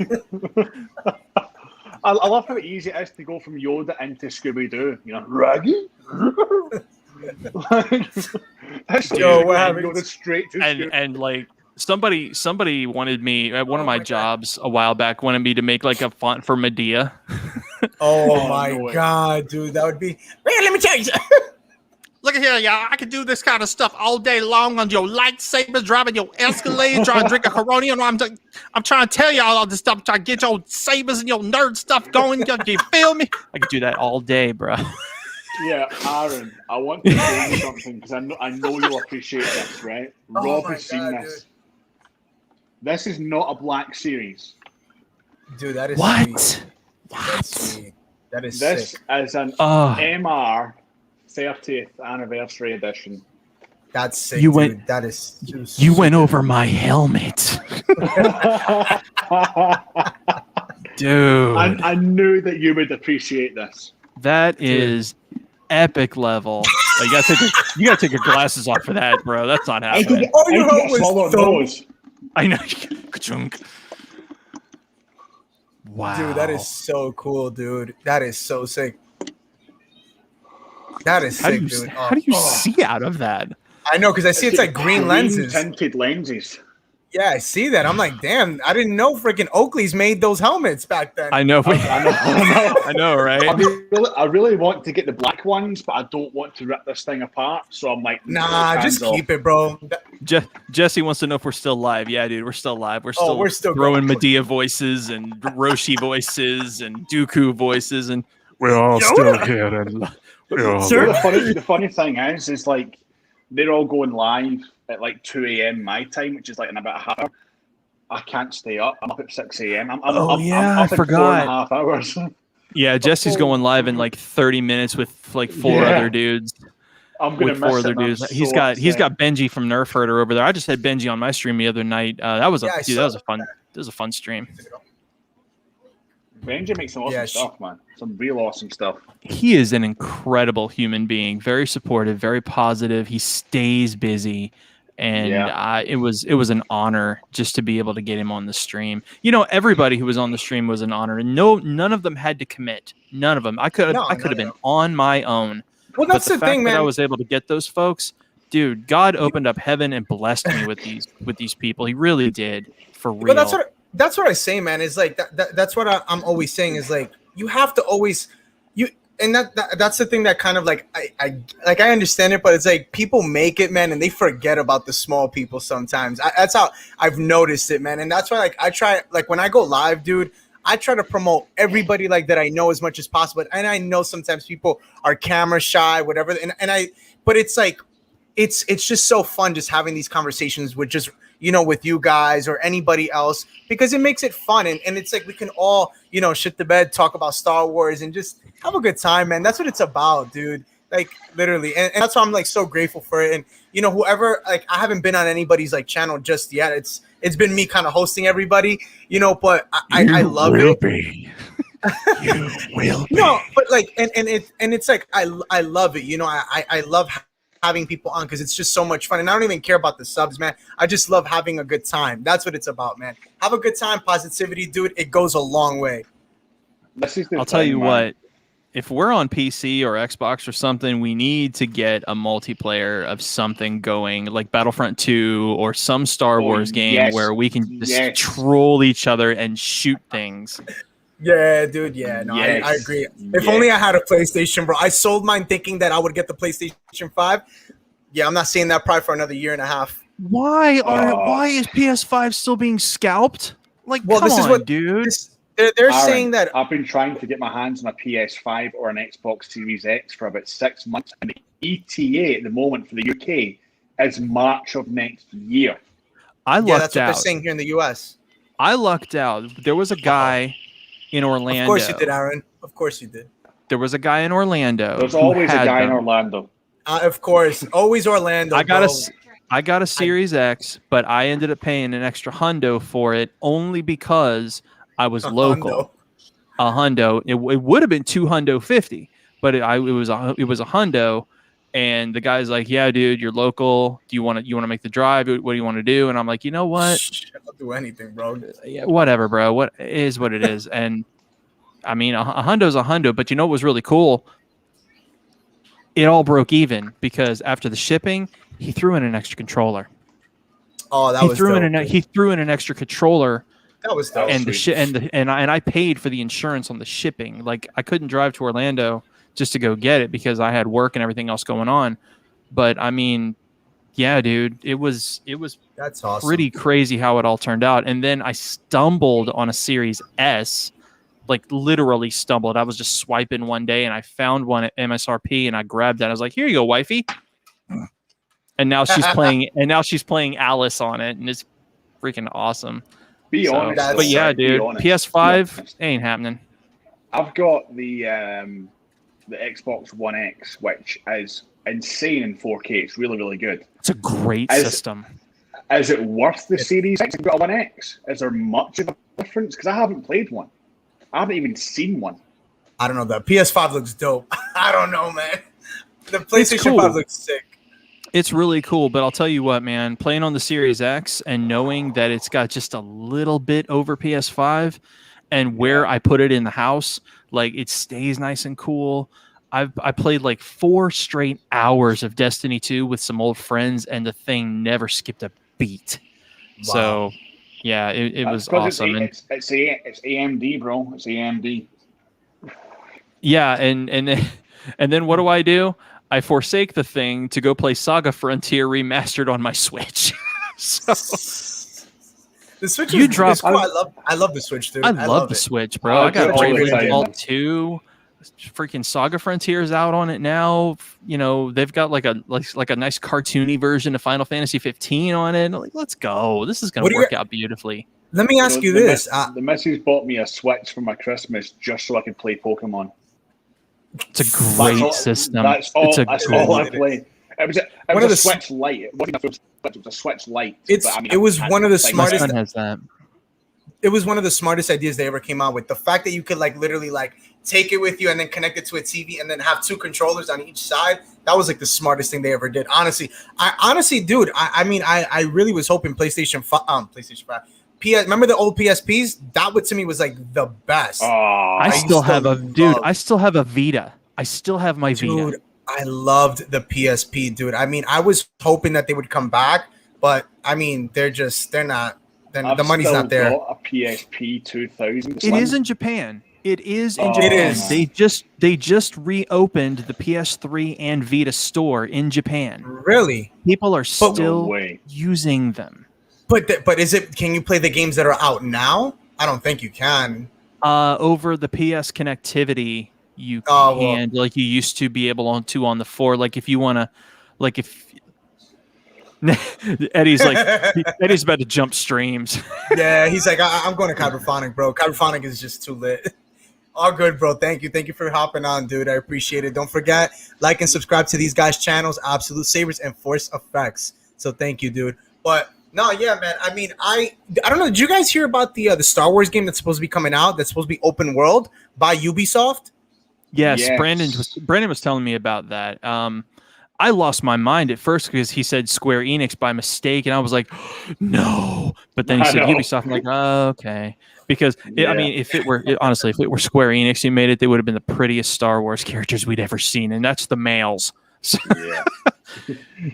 I love how easy it is to go from Yoda into Scooby-Doo. You know, Raggy? Yo, what happened? Go straight to and like somebody wanted me at one of my jobs a while back wanted me to make like a font for Medea. Oh my god, dude, that would be. Man, let me tell you. Look at here, y'all. I can do this kind of stuff all day long on your lightsabers, driving your Escalade, trying to drink a Corona. You know, I'm trying to tell y'all all this stuff, trying to get your sabers and your nerd stuff going. You feel me? I could do that all day, bro. Yeah, Aaron, I want to tell you something because I know you'll appreciate this, right? Rob has seen this. Dude. This is not a black series. Dude, that is what? Sweet. That's sweet. That is this sick. Is an MR 30th anniversary edition. That's sick. You dude. went. That is. You went over my helmet, dude. I knew that you would appreciate this. That is epic level. Like, you gotta take your glasses off for that, bro. That's not happening. I know. Wow, dude, that is so cool, dude. That is so sick. That is sick, dude. How do you see out of that? I know, because I see it's like green lenses. Tinted lenses. Yeah, I see that. I'm like, damn, I didn't know freaking Oakley's made those helmets back then. I know. I know, right? I really want to get the black ones, but I don't want to rip this thing apart. So I'm like, nah, just keep it, bro. Jesse wants to know if we're still live. Yeah, dude, we're still live. We're still throwing Medea voices and Roshi voices and Dooku voices, and we're all still here. And the funny thing is like they're all going live at like 2 a.m. my time, which is like in about a half hour. I can't stay up. I'm up at 6 a.m. I'm up I forgot. 4.5 hours. Yeah, Jesse's going live in like 30 minutes with like four other dudes. I'm gonna miss four other dudes. He's got Benji from Nerf Herder over there. I just had Benji on my stream the other night. That was a fun stream. Benji makes some awesome stuff, man. Some real awesome stuff. He is an incredible human being. Very supportive, very positive. He stays busy. And it was an honor just to be able to get him on the stream. You know, everybody who was on the stream was an honor, and none of them had to commit. None of them. I could have been on my own. Well, that's the thing, man. That I was able to get those folks, dude. God opened up heaven and blessed me with these people. He really did, for real. But that's what I say, man. Is like that's what I'm always saying. Is like you have to always and that's the thing that kind of like I understand it, but it's like people make it, man, and they forget about the small people sometimes. That's how I've noticed it, man, and that's why like I try, like when I go live, dude, I try to promote everybody like that I know as much as possible. And I know sometimes people are camera shy, whatever, but it's like it's just so fun just having these conversations with just with you guys or anybody else, because it makes it fun and it's like we can all shit the bed, talk about Star Wars and just have a good time, man. That's what it's about, dude. Like literally, and that's why I'm like so grateful for it. And whoever, like, I haven't been on anybody's like channel just yet. It's been me kind of hosting everybody, but I love it. You will be. No, but like, and it's like I love it. I love having people on because it's just so much fun, and I don't even care about the subs, man. I just love having a good time. That's what it's about, man. Have a good time, positivity, dude. It goes a long way. I'll tell you what. If we're on PC or Xbox or something, we need to get a multiplayer of something going, like Battlefront 2 or some Star Wars game where we can just troll each other and shoot things. Yeah, dude. Yeah, no, I agree. If only I had a PlayStation, bro. I sold mine thinking that I would get the PlayStation 5. Yeah, I'm not seeing that probably for another year and a half. Why is PS5 still being scalped? Like, well, come this on, is what, dude. They're saying that I've been trying to get my hands on a PS5 or an Xbox Series X for about 6 months, and the ETA at the moment for the UK is March of next year. I lucked that's what out. they're saying here in the U.S. I lucked out. There was a guy in Orlando. Of course you did, Aaron. Of course you did. There was a guy in Orlando. There's who always a had guy in them. Orlando. Of course, always Orlando. I got bro. I got a Series X, but I ended up paying an extra hundo for it only because I was local. A hundo. It would have been $250, but it was a hundo. And the guy's like, "Yeah, dude, you're local. Do you want to make the drive? What do you want to do?" And I'm like, "You know what? I'll do anything, bro. Yeah, whatever, bro. What is what it is." And I mean, a hundo's a hundo, but you know what was really cool? It all broke even because after the shipping, he threw in an extra controller. Oh, that was dope. He threw in an extra controller. That was dope. And I paid for the insurance on the shipping. Like I couldn't drive to Orlando just to go get it because I had work and everything else going on. But I mean, yeah, dude, it was that's awesome. Pretty crazy how it all turned out. And then I stumbled on a Series S, like literally stumbled. I was just swiping one day and I found one at MSRP and I grabbed that. I was like, "Here you go, wifey." And now she's playing. And now she's playing Alice on it, and it's freaking awesome. Be honest. But yeah, dude, PS5 ain't happening. I've got the Xbox One X, which is insane in 4K. It's really, really good. It's a great system. Is it worth the Series X? I've got a One X. Is there much of a difference? Because I haven't played one. I haven't even seen one. I don't know. The PS5 looks dope. I don't know, man. The PlayStation 5 looks sick. It's really cool, but I'll tell you what, man, playing on the Series X and knowing that it's got just a little bit over PS5 and where I put it in the house, like it stays nice and cool. I played like 4 straight hours of Destiny 2 with some old friends, and the thing never skipped a beat. Wow. So, yeah, it was awesome. It's AMD, bro. It's AMD. Yeah, and then what do? I forsake the thing to go play Saga Frontier Remastered on my Switch. So the Switch is cool. I love the Switch, dude. I love the Switch, bro. I got Bravely Default 2. Freaking Saga Frontier is out on it now. You know, they've got like a nice cartoony version of Final Fantasy 15 on it. Like, let's go. This is going to work out beautifully. Let me ask you this. The missus bought me a Switch for my Christmas just so I could play Pokemon. It's a great system. That's all I played. It was a Switch Lite. It wasn't a Switch. It was a Switch Lite. It was one of the smartest. My son has that. It was one of the smartest ideas they ever came out with. The fact that you could like literally like take it with you and then connect it to a TV and then have 2 controllers on each side. That was like the smartest thing they ever did. Honestly, dude. I really was hoping PlayStation 5. Remember the old PSPs? That to me was like the best. I still have a Vita. I still have my Vita. Dude, I loved the PSP, dude. I mean, I was hoping that they would come back, but I mean, they're not. The money's not there. A PSP 2000. It is in Japan. It is in Japan. It is. They just reopened the PS3 and Vita store in Japan. Really? People are still using them. But is it? Can you play the games that are out now? I don't think you can. Over the PS connectivity, you can like you used to be able on the 4. Like if you want to, like if Eddie's about to jump streams. Yeah, he's like, I'm going to Kyberphonic, bro. Kyberphonic is just too lit. All good, bro. Thank you for hopping on, dude. I appreciate it. Don't forget, like and subscribe to these guys' channels, Absolute Sabers and Force Effects. So thank you, dude. But no, yeah, man. I mean, I don't know. Did you guys hear about the Star Wars game that's supposed to be coming out? That's supposed to be open world by Ubisoft. Yes. Brandon was telling me about that. I lost my mind at first because he said Square Enix by mistake, and I was like, no. But then he said Ubisoft. I'm like, oh, okay. Because I mean, if it were Square Enix who made it, they would have been the prettiest Star Wars characters we'd ever seen, and that's the males. So,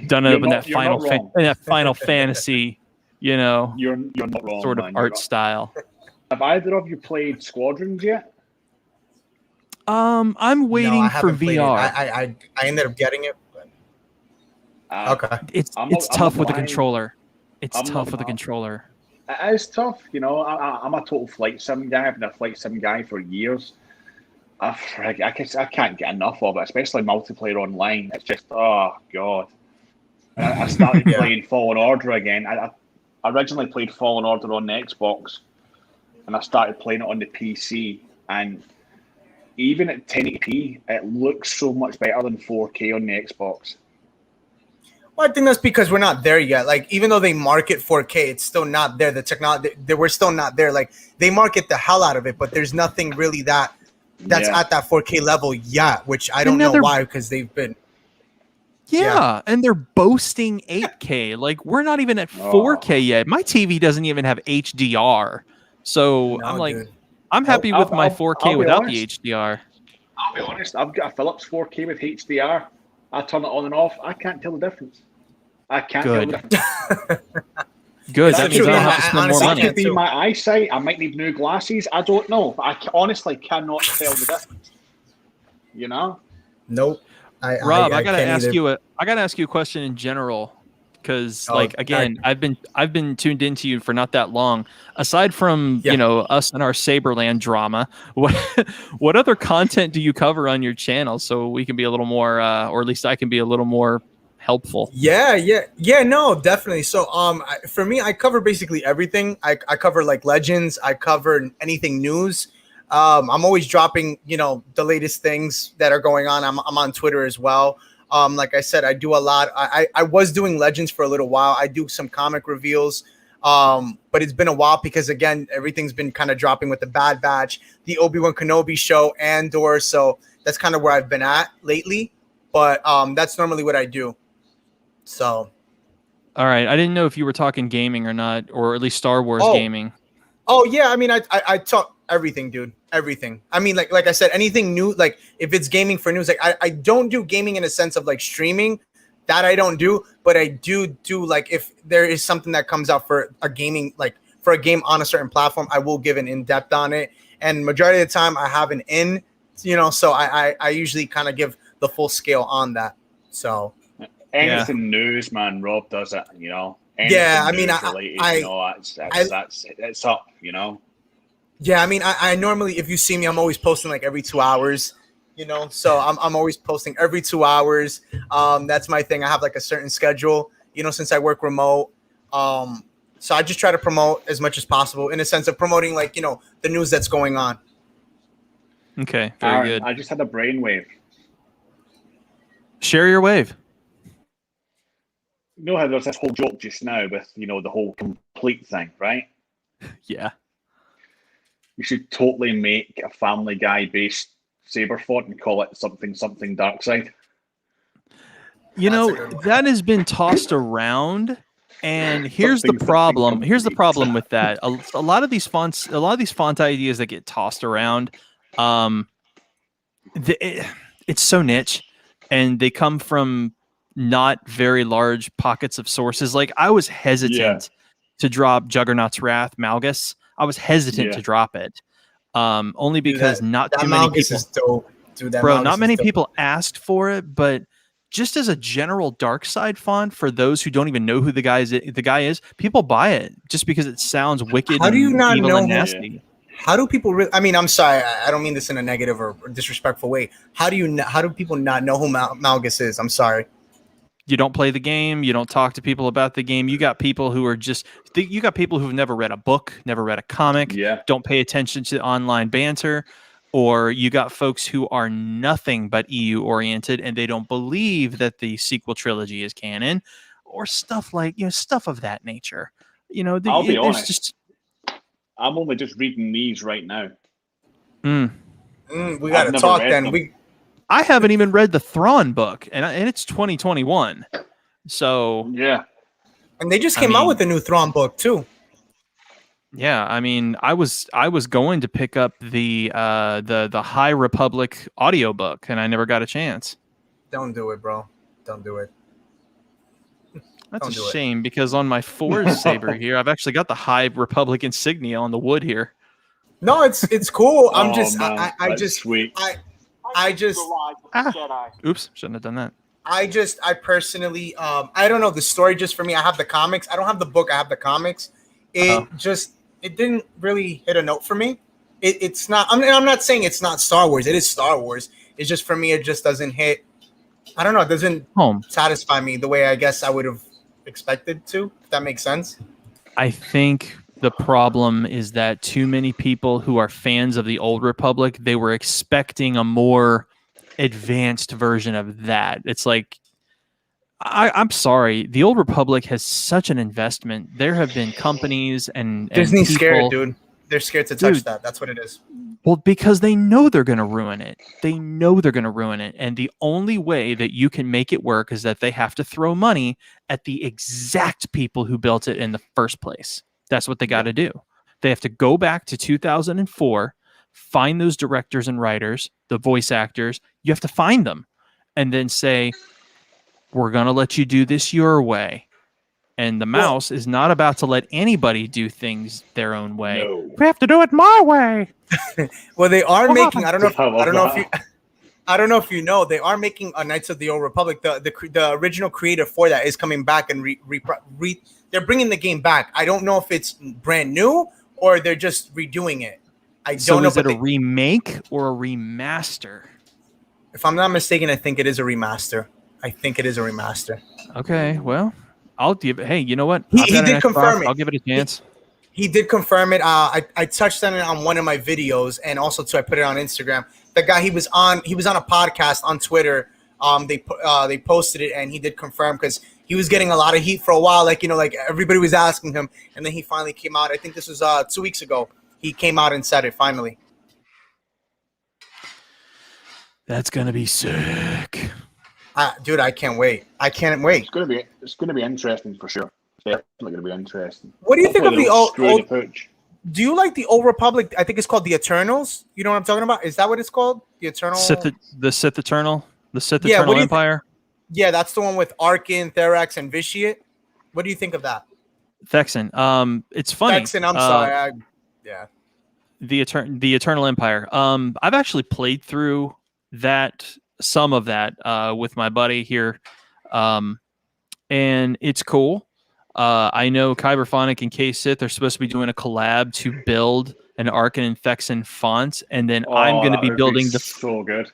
done up in that Final Fantasy, you're not wrong, sort of art style. Have either of you played Squadrons yet? I'm waiting for VR. I ended up getting it. Okay, it's tough with the controller. It's tough with the controller. It is tough, you know. I'm a total flight sim guy. I've been a flight sim guy for years. I can't get enough of it, especially multiplayer online. It's just, oh god. I started playing Fallen Order again. I originally played Fallen Order on the Xbox, and I started playing it on the PC. And even at 1080p, it looks so much better than 4K on the Xbox. Well, I think that's because we're not there yet. Like, even though they market 4K, it's still not there. The technology, we're still not there. Like, they market the hell out of it, but there's nothing really that's at that 4K level yet, which I don't know why, because they've been. Yeah, and they're boasting 8K. Like, we're not even at 4K yet. My TV doesn't even have HDR. So I'm like, dude. I'm happy with my 4K without the HDR. I'll be honest, I've got a Philips 4K with HDR. I turn it on and off. I can't tell the difference. I can't tell the difference. Good. That means I don't have to spend more money. It could be my eyesight. I might need new glasses. I don't know. I honestly cannot tell the difference. You know? Nope. Rob, I gotta ask you a question in general, because again, I've been tuned into you for not that long. Aside from us and our Saberland drama, what other content do you cover on your channel so we can be a little more, or at least I can be a little more helpful? Yeah, no, definitely. So for me, I cover basically everything. I cover like Legends. I cover anything news. I'm always dropping, the latest things that are going on. I'm on Twitter as well. Like I said, I do a lot. I was doing Legends for a little while. I do some comic reveals, but it's been a while because, again, everything's been kind of dropping with the Bad Batch, the Obi-Wan Kenobi show, Andor. So that's kind of where I've been at lately. But that's normally what I do. So. All right. I didn't know if you were talking gaming or not, or at least Star Wars gaming. Oh, yeah. I mean, I talk everything, dude. Everything. I mean, like I said, anything new, like if it's gaming for news, like I don't do gaming in a sense of like streaming. That I don't do, but I do like if there is something that comes out for a gaming, like for a game on a certain platform, I will give an in-depth on it. And majority of the time I have an so I usually kind of give the full scale on that. So anything news, man, Rob does it, Anything I mean, it's up, Yeah, I mean, I normally, if you see me, I'm always posting like every 2 hours, so I'm always posting every 2 hours. That's my thing. I have like a certain schedule, since I work remote. So I just try to promote as much as possible in a sense of promoting like, the news that's going on. Okay, very good. I just had a brainwave. Share your wave. You know how there's this whole joke just now with, the whole complete thing, right? Yeah. We should totally make a Family Guy based Saber font and call it something dark side. That has been tossed around, and here's the problem. Here's the problem with that. A lot of these font ideas that get tossed around, it's so niche, and they come from not very large pockets of sources. Like I was hesitant to drop Juggernaut's Wrath Malgus. I was hesitant to drop it, only because not too many people. Is dope. Dude, not many people asked for it, but just as a general dark side font for those who don't even know who the guy is, people buy it just because it sounds wicked. How do you not evil know and nasty? How do people really? I mean, I'm sorry, I don't mean this in a negative or disrespectful way. How do people not know who Malgus is? I'm sorry. You don't play the game. You don't talk to people about the game. You got people who are you got people who've never read a book, never read a comic, don't pay attention to online banter, or you got folks who are nothing but EU oriented and they don't believe that the sequel trilogy is canon, or stuff like, stuff of that nature. I'll be honest. I'm only just reading these right now. We got to talk then. I haven't even read the Thrawn book, and it's 2021. So yeah, and they just came out with a new Thrawn book too. Yeah, I mean, I was going to pick up the High Republic audiobook, and I never got a chance. Don't do it, bro. Don't do it. That's a shame because on my Force Saber here, I've actually got the High Republic insignia on the wood here. No, it's cool. I'm Oops, shouldn't have done that. I personally, I don't know the story. Just for me, I have the comics. I don't have the book. I have the comics. It didn't really hit a note for me. It's not. I'm not saying it's not Star Wars. It is Star Wars. It's just for me. It just doesn't hit I don't know. It doesn't home. satisfy me the way I guess I would have expected to. If that makes sense. I think the problem is that too many people who are fans of the Old Republic, they were expecting a more advanced version of that. It's like, I'm sorry, the Old Republic has such an investment. There have been companies and Disney's people, scared, dude. They're scared to touch that. That's what it is. Well, because they know they're going to ruin it. They know they're going to ruin it. And the only way that you can make it work is that they have to throw money at the exact people who built it in the first place. That's what they got to do. They have to go back to 2004, find those directors and writers, the voice actors. You have to find them and then say, we're going to let you do this your way. And the mouse is not about to let anybody do things their own way. No. We have to do it my way. Well, they are making. I don't know if you know. They are making a Knights of the Old Republic. The original creator for that is coming back and they're bringing the game back. I don't know if it's brand new or they're just redoing it. I don't know. So is it a remake or a remaster? If I'm not mistaken, I think it is a remaster. Okay, well. I'll give it. Hey, you know what? He did confirm it. I'll give it a chance. He did confirm it. I touched on it on one of my videos, and also too, I put it on Instagram. The guy he was on a podcast on Twitter. They posted it, and he did confirm because he was getting a lot of heat for a while. Like everybody was asking him, and then he finally came out. I think this was 2 weeks ago. He came out and said it finally. That's gonna be sick. Dude, I can't wait. It's gonna be interesting for sure. It's definitely gonna be interesting. What do you think of the old? Do you like the Old Republic? I think it's called the Eternals. You know what I'm talking about? Is that what it's called? The Eternal. The Sith Eternal. The Sith Eternal Empire. Yeah, that's the one with Arkin, Therax, and Vitiate. What do you think of that? Thexan. It's funny. Thexan. I'm sorry. Yeah. The Eternal Empire. I've actually played through that. Some of that with my buddy here, and it's cool. I know Kyberphonic and K-Sith are supposed to be doing a collab to build an Arkin and Thexan font, and then I'm going to be building so good.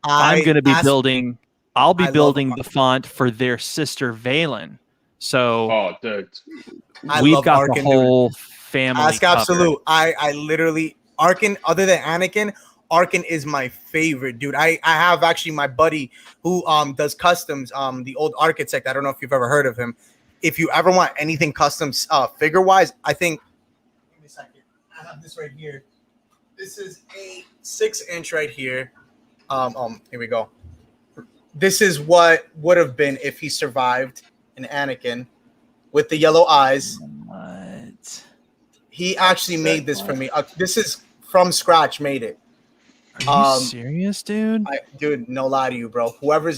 I'm going to be building. I'll be building the font for their sister Valen. So, dude, we've got the whole family. Ask Absolute. I literally Arkin. Other than Anakin, Arkin is my favorite, dude. I have actually my buddy who does customs, the old architect. I don't know if you've ever heard of him. If you ever want anything custom figure wise, I think. Give me a second. I have this right here. This is a 6-inch right here. Here we go. This is what would have been if he survived an Anakin with the yellow eyes. What? He actually made this for me. This is from scratch. Made it. Are you serious, dude? Dude, no lie to you, bro.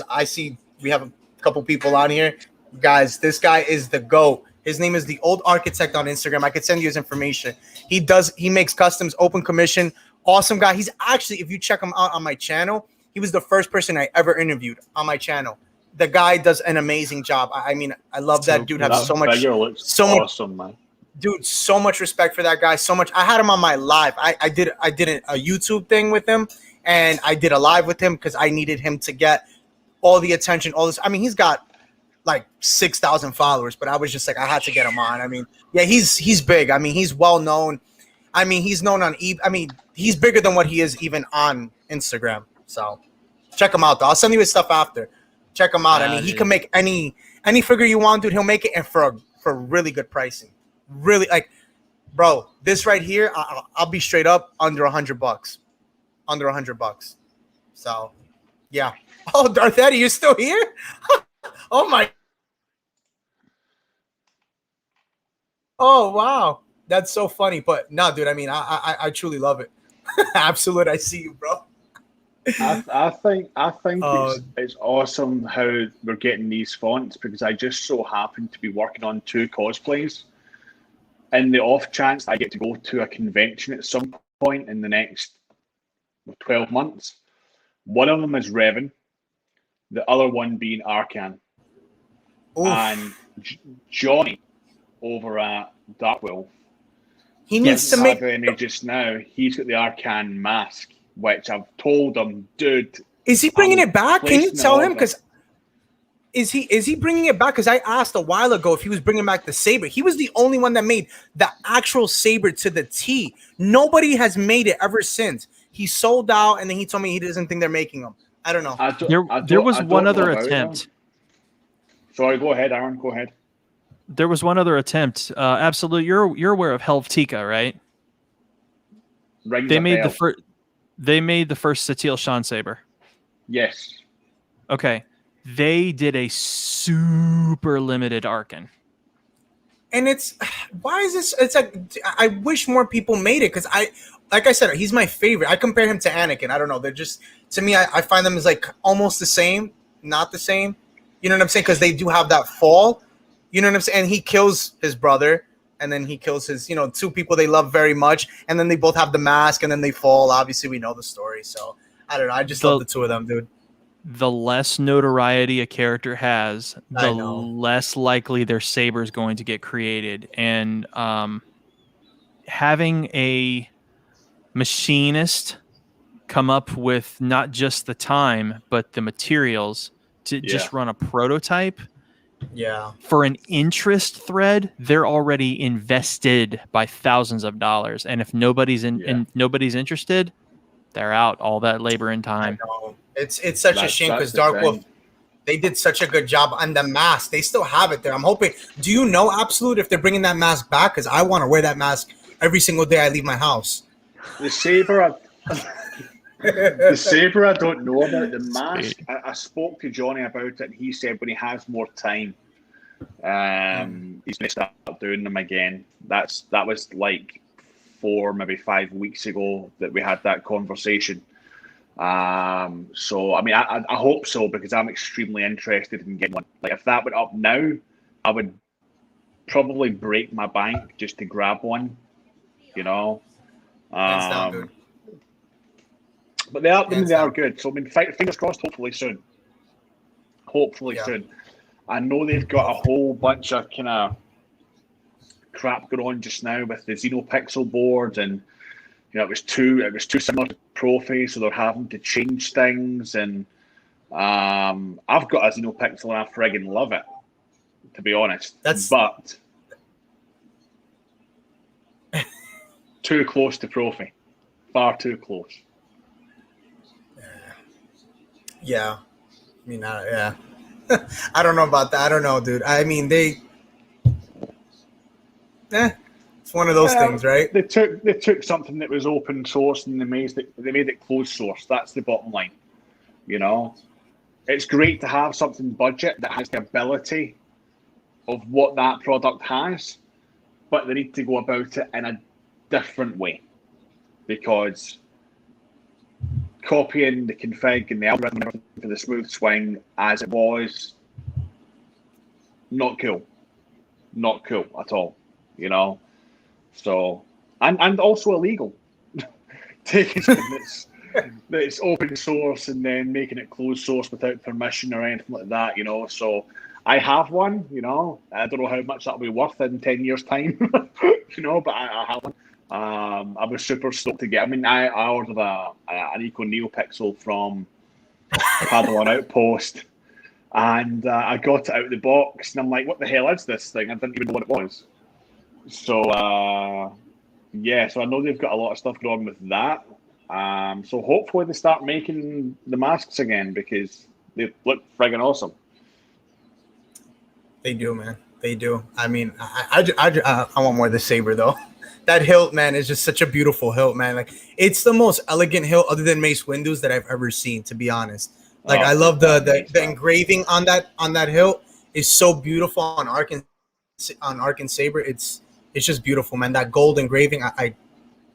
I see, we have a couple people on here. Guys, this guy is the GOAT. His name is the Old Architect on Instagram. I could send you his information. He makes customs, open commission. Awesome guy. He's actually, if you check him out on my channel, he was the first person I ever interviewed on my channel. The guy does an amazing job. I mean, I love that dude. Have so much, awesome, man. Dude, so much respect for that guy. So much. I had him on my live. I did a YouTube thing with him, and I did a live with him because I needed him to get all the attention. All this. I mean, he's got like 6,000 followers, but I was just like, I had to get him on. I mean, yeah, he's big. I mean, he's well known. I mean, he's known on I mean, he's bigger than what he is even on Instagram. So check him out, though. I'll send you his stuff after. Check him out. I mean, he can make any figure you want, dude. He'll make it, and for really good pricing. Really, like, bro, this right here, I'll be straight up under $100. Under $100. So, yeah. Oh, Darth Eddie, you're still here? Oh my. Oh wow, that's so funny. But no, dude, I mean, I truly love it. Absolute, I see you, bro. I think it's awesome how we're getting these fonts because I just so happen to be working on 2 cosplays. In the off chance I get to go to a convention at some point in the next 12 months, one of them is Revan, the other one being Arcan. Oof. And Johnny over at Darkwolf. He needs to make just now. He's got the Arcan mask, which I've told him, dude. Is he bringing it back? Can you tell him? Because is he bringing it back? Because I asked a while ago if he was bringing back the saber. He was the only one that made the actual saber to the T. Nobody has made it ever since. He sold out, and then he told me he doesn't think they're making them. I don't know. There was one other attempt. Sorry, go ahead, Aaron. Go ahead. There was one other attempt. Absolute. You're aware of Helvetica, right? They made the first. They made the first Satil Shan saber. Yes. Okay. They did a super limited Arkin. And it's why is this? It's like I wish more people made it because like I said, he's my favorite. I compare him to Anakin. I don't know. They're just to me. I find them as like almost the same, not the same. You know what I'm saying? Because they do have that fall. You know what I'm saying? And he kills his brother, and then he kills his, two people they love very much, and then they both have the mask, and then they fall. Obviously, we know the story, so I don't know. I just love the two of them, dude. The less notoriety a character has, the less likely their saber is going to get created. And having a machinist come up with not just the time, but the materials to just run a prototype. Yeah. For an interest thread, they're already invested by thousands of dollars. And if nobody's nobody's interested, they're out all that labor and time. I know. It's such a shame because Dark Wolf, they did such a good job on the mask. They still have it there. I'm hoping. Do you know, Absolute, if they're bringing that mask back? Because I want to wear that mask every single day I leave my house. The saber, the saber, I don't know about. The mask, I spoke to Johnny about it, and he said when he has more time, he's going to start doing them again. That was like 4, maybe 5 weeks ago that we had that conversation. So I mean, I hope so because I'm extremely interested in getting one. Like if that went up now, I would probably break my bank just to grab one. But they are good. So I mean, fingers crossed. Hopefully soon. Soon. I know they've got a whole bunch of kind of crap going on just now with the Xenopixel board, and it was too similar to Profi, so they're having to change things. And I've got a Xenopixel and I friggin' love it, to be honest. But too close to Profi, far too close. Yeah, I mean, yeah. I don't know about that. I don't know, dude. I mean, it's one of those things, right? They took something that was open source and they made it closed source. That's the bottom line. It's great to have something budget that has the ability of what that product has, but they need to go about it in a different way because copying the config and the algorithm for the smooth swing as it was, not cool at all, So and also illegal, taking something that's open source and then making it closed source without permission or anything like that, So I have one, I don't know how much that'll be worth in 10 years' time, but I have one. I was super stoked to get. I mean, I ordered an Eco NeoPixel from Padawan Outpost, and I got it out of the box, and I'm like, "What the hell is this thing?" I didn't even know what it was. So, so I know they've got a lot of stuff going on with that. So hopefully they start making the masks again because they look friggin' awesome. They do, man. They do. I mean, I want more of the saber though. That hilt, man, is just such a beautiful hilt, man. Like it's the most elegant hilt other than Mace Windu's that I've ever seen, to be honest. Like I love the engraving on that hilt is so beautiful on Arkin Saber. It's just beautiful, man. That gold engraving, I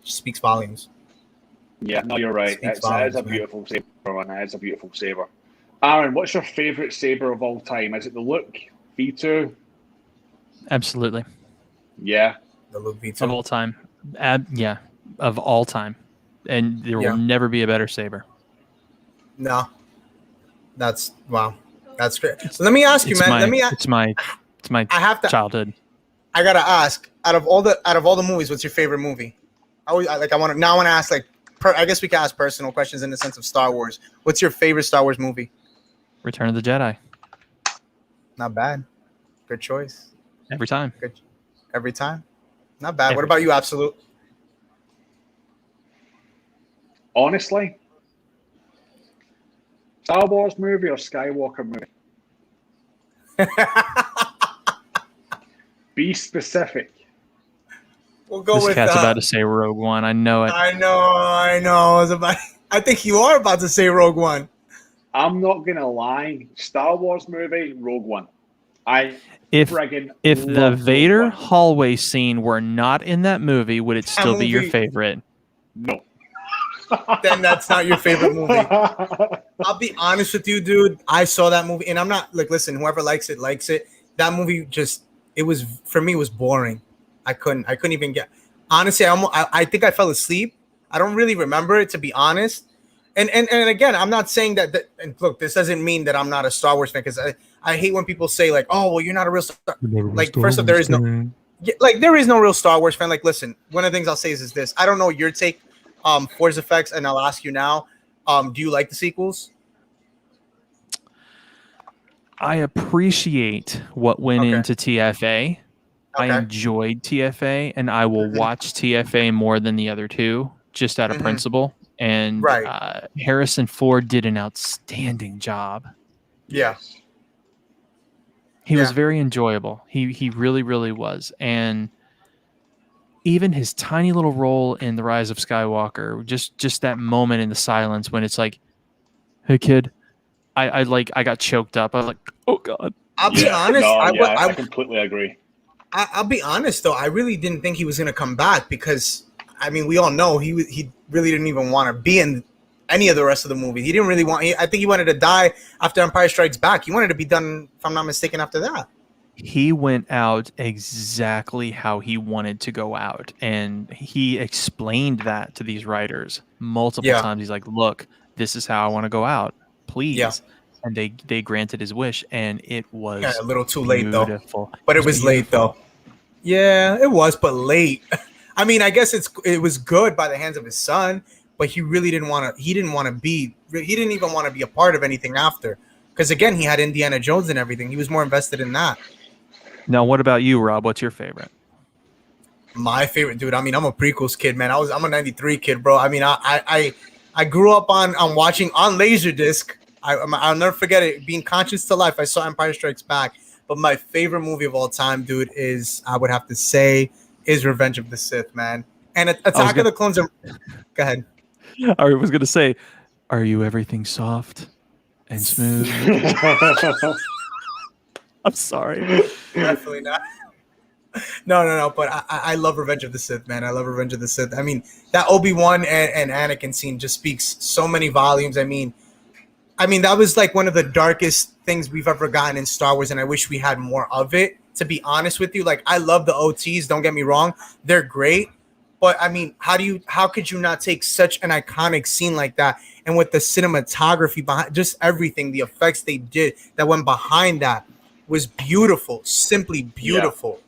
speaks volumes. Yeah, no, you're right. It's a beautiful saber, man. It's a beautiful saber. Aaron, what's your favorite saber of all time? Is it the Luke V2? Absolutely. Yeah. The Luke V2 of all time. Of all time, and there will never be a better saber. No, that's wow. That's great. So let me ask you, man. It's my childhood. I gotta ask. Out of all the movies, what's your favorite movie? I want to ask I guess we can ask personal questions in the sense of Star Wars. What's your favorite Star Wars movie? Return of the Jedi. Not bad. Good choice. Every time. Good. Every time. Not bad. Every What about you, Absolute? Honestly, Star Wars movie or Skywalker movie? Be specific. We'll go This with. cat's about to say Rogue One. I know it. I know. I think you are about to say Rogue One. I'm not gonna lie. Star Wars movie, Rogue One. If friggin' the love Vader Rogue One. hallway scene were not in that movie, would it still be your movie- favorite? No. Then that's not your favorite movie. I'll be honest with you, dude. I saw that movie, and I'm not like, listen, whoever likes it, likes it. That movie it was for me. It was boring. I couldn't even get. Honestly, I think I fell asleep. I don't really remember it, to be honest. And again, I'm not saying that. And look, this doesn't mean that I'm not a Star Wars fan, because I hate when people say like, oh, well, you're not a real Star. Like, first off, there is no. There is no real Star Wars fan. Like, listen, one of the things I'll say is this. I don't know your take, Force Effects, and I'll ask you now. Do you like the sequels? I appreciate what went into TFA. I enjoyed TFA, and I will watch TFA more than the other two, just out of principle. And Harrison Ford did an outstanding job. Yeah. He was very enjoyable. He really, really was. And even his tiny little role in The Rise of Skywalker, just that moment in the silence when it's like, hey, kid, I got choked up. I was like, oh, God. I'll be honest. I completely agree. I'll be honest, though. I really didn't think he was going to come back because, I mean, we all know he really didn't even want to be in any of the rest of the movie. He didn't really want. I think he wanted to die after Empire Strikes Back. He wanted to be done, if I'm not mistaken, after that. He went out exactly how he wanted to go out, and he explained that to these writers multiple times. He's like, "Look, this is how I want to go out. Please." And they granted his wish, and it was a little too late though. But it was late though. Yeah, it was, but late. I mean, I guess it was good by the hands of his son, but he really didn't want to. He didn't even want to be a part of anything after, because again, he had Indiana Jones and everything. He was more invested in that. Now, what about you, Rob? What's your favorite? My favorite, dude. I mean, I'm a prequels kid, man. I'm a '93 kid, bro. I mean, I grew up on watching on Laserdisc. I'll never forget it. Being conscious to life, I saw Empire Strikes Back. But my favorite movie of all time, dude, I would have to say, is Revenge of the Sith, man. And Attack of the Clones. Go ahead. I was going to say, are you everything soft and smooth? I'm sorry. Definitely not. No. But I love Revenge of the Sith, man. I love Revenge of the Sith. I mean, that Obi-Wan and Anakin scene just speaks so many volumes. I mean, that was like one of the darkest things we've ever gotten in Star Wars, and I wish we had more of it, to be honest with you. Like, I love the OTs, don't get me wrong. They're great. But I mean, how could you not take such an iconic scene like that, and with the cinematography behind, just everything, the effects they did that went behind that was beautiful, simply beautiful.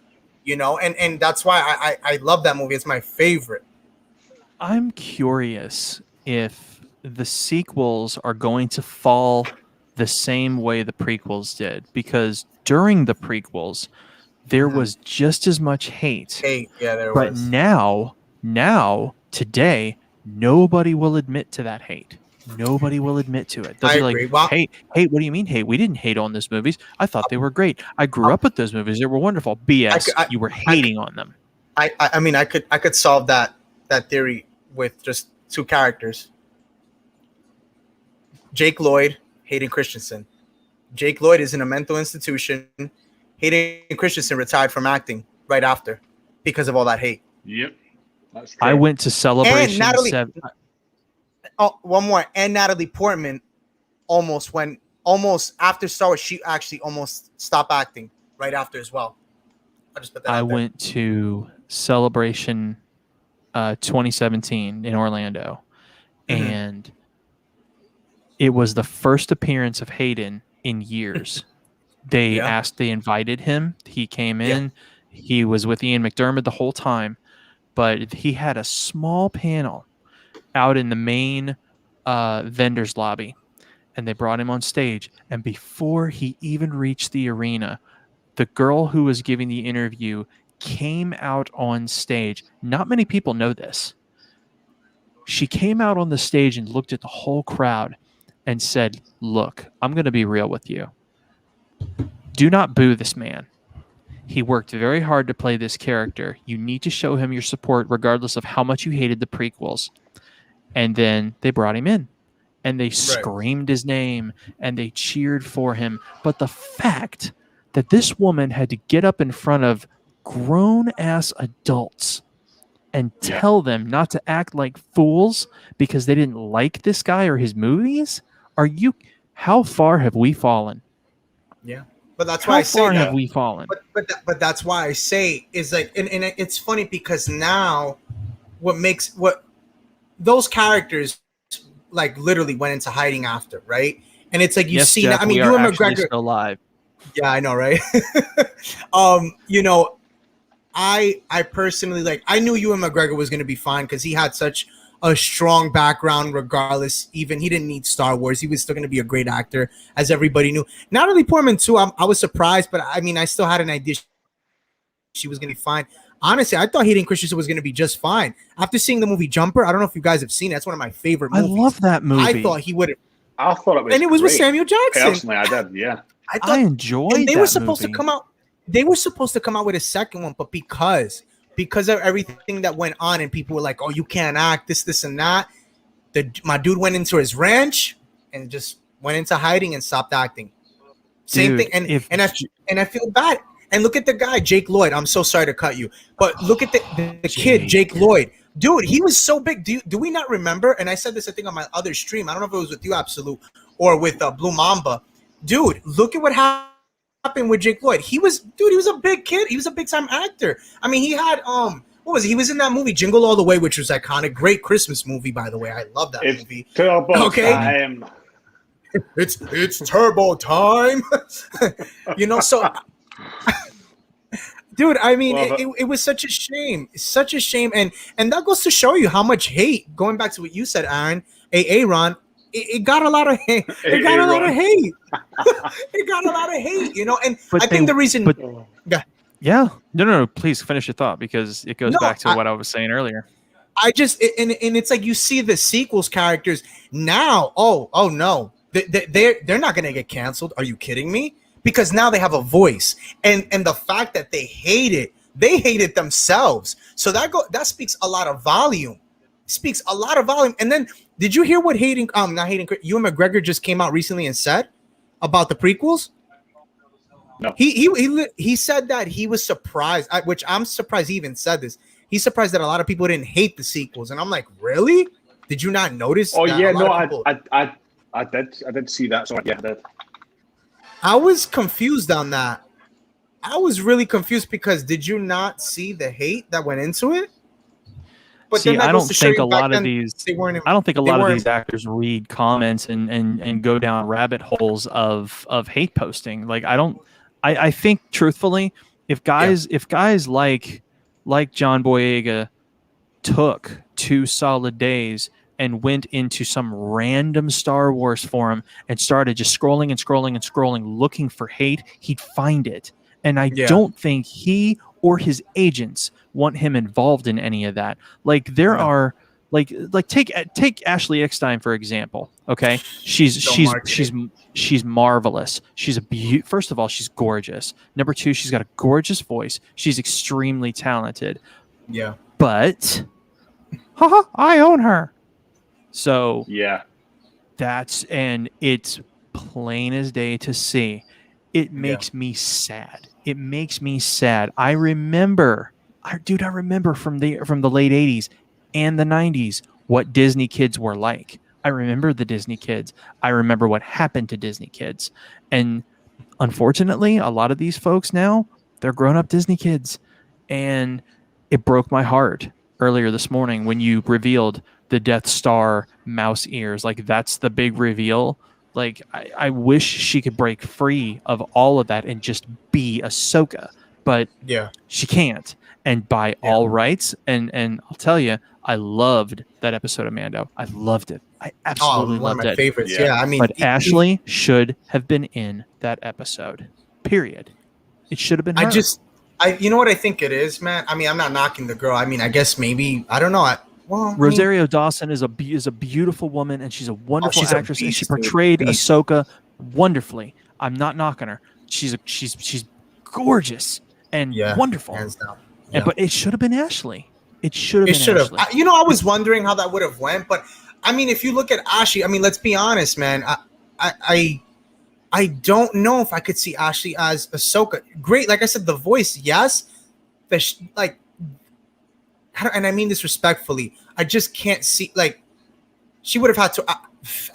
You know, and that's why I love that movie. It's my favorite. I'm curious if the sequels are going to fall the same way the prequels did, because during the prequels there was just as much hate. There but was. Now today nobody will admit to that hate. Nobody will admit to it. They'll be like, hey, what do you mean hate? We didn't hate on those movies. I thought they were great. I grew up with those movies. They were wonderful. BS. You were hating on them. I mean, I could solve that theory with just two characters. Jake Lloyd, Hayden Christensen. Jake Lloyd is in a mental institution. Hayden Christensen retired from acting right after because of all that hate. Yep. That's I went to Celebration. One more. And Natalie Portman almost after Star Wars, she actually almost stopped acting right after as well. I'll just put that out there. Went to Celebration 2017 in Orlando, and it was the first appearance of Hayden in years. They invited him. He came in. He was with Ian McDermott the whole time, but he had a small panel out in the main vendor's lobby, and they brought him on stage. And before he even reached the arena, the girl who was giving the interview came out on stage. Not many people know this. She came out on the stage and looked at the whole crowd and said, "Look, I'm going to be real with you. Do not boo this man. He worked very hard to play this character. You need to show him your support regardless of how much you hated the prequels." And then they brought him in and they screamed his name and they cheered for him. But the fact that this woman had to get up in front of grown-ass adults and tell them not to act like fools because they didn't like this guy or his movies, how far have we fallen? Yeah. But that's why I say how far have we fallen? But that's why I say is like, and it's funny because now what those characters like literally went into hiding after, right? And it's like you see, Jeff, I mean, Ewan McGregor still alive. Yeah, I know, right? You know, I personally like. I knew Ewan McGregor was going to be fine because he had such a strong background. Regardless, even he didn't need Star Wars. He was still going to be a great actor, as everybody knew. Natalie Portman too. I was surprised, but I mean, I still had an idea she was going to be fine. Honestly, I thought Hayden Christensen was going to be just fine. After seeing the movie Jumper, I don't know if you guys have seen it. That's one of my favorite movies. I love that movie. I thought he would have. I thought it was, and it was great. with Samuel Jackson. Personally, I did. Yeah, I enjoyed. And they that were supposed movie. to come out. They were supposed to come out with a second one, but because of everything that went on, and people were like, "Oh, you can't act this, and that." My dude went into his ranch and just went into hiding and stopped acting. Same thing, and I feel bad. And look at the guy, Jake Lloyd. I'm so sorry to cut you, but look at the kid, Jake Lloyd. Dude, he was so big. Do we not remember? And I said this, I think, on my other stream. I don't know if it was with you, Absolute, or with Blue Mamba. Dude, look at what happened with Jake Lloyd. He was a big kid. He was a big time actor. I mean, he had what was it? He was in that movie Jingle All the Way, which was iconic. Great Christmas movie, by the way. I love that movie. Okay. Time. It's turbo time. You know, so dude, I mean, it was such a shame. Such a shame. And that goes to show you how much hate, going back to what you said, Aaron, Aaron, it got a lot of hate. It got a lot of hate. It got a lot of hate, you know, and I think the reason Yeah. No, please finish your thought because it goes back to what I was saying earlier. I just and it's like you see the sequels characters now. Oh no. They're not gonna get canceled. Are you kidding me? Because now they have a voice, and the fact that they hate it themselves. So that speaks a lot of volume. Speaks a lot of volume. And then did you hear what Ewan McGregor just came out recently and said about the prequels? No. He said that he was surprised, which I'm surprised he even said this. He's surprised that a lot of people didn't hate the sequels, and I'm like, really? Did you not notice? Oh that yeah, a lot no, of people... I did see that. So yeah, I did. I was confused on that. I was really confused because did you not see the hate that went into it? But see, I don't think a lot of these. I don't think a lot of these actors read comments and go down rabbit holes of hate posting. Like I think truthfully, if guys like John Boyega took 2 solid days and went into some random Star Wars forum and started just scrolling and scrolling and scrolling, looking for hate, he'd find it. And I don't think he or his agents want him involved in any of that. Like there are like take Ashley Eckstein for example. Okay, she's marvelous. She's first of all, she's gorgeous. Number 2, she's got a gorgeous voice. She's extremely talented. Yeah, but I own her. So yeah, it's plain as day to see. It makes me sad. It makes me sad. I remember from the late 80s and the 90s what Disney kids were like. I remember the Disney kids. I remember what happened to Disney kids. And unfortunately, a lot of these folks now, they're grown-up Disney kids. And it broke my heart earlier this morning when you revealed the Death Star mouse ears. Like that's the big reveal. Like I wish she could break free of all of that and just be Ahsoka, but she can't. and by all rights, and I'll tell you, I loved that episode of Mando. I loved it. I absolutely one of loved my it. favorites. Yeah, I mean, but Ashley should have been in that episode. Period. It should have been her. You know what I think it is, man? I mean, I'm not knocking the girl. I mean, I guess maybe, I don't know. Rosario Dawson is a beautiful woman, and she's a wonderful actress, and she portrayed beast. Ahsoka wonderfully. I'm not knocking her. She's gorgeous and wonderful. Hands down. But it should have been Ashley. It should have been Ashley. You know, I was wondering how that would have went, but I mean, if you look at Ashley, I mean, let's be honest, man. I don't know if I could see Ashley as Ahsoka. Great, like I said, the voice, yes. And I mean this respectfully. I just can't see, like, she would have had to.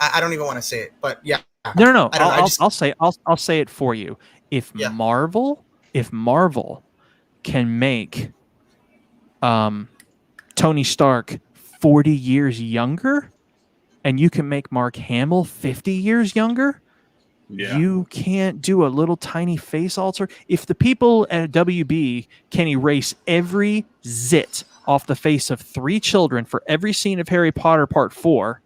I don't even want to say it, but yeah. No. I'll say it for you. If Marvel can make Tony Stark 40 years younger, and you can make Mark Hamill 50 years younger, you can't do a little tiny face alter. If the people at WB can erase every zit off the face of 3 children for every scene of Harry Potter Part 4,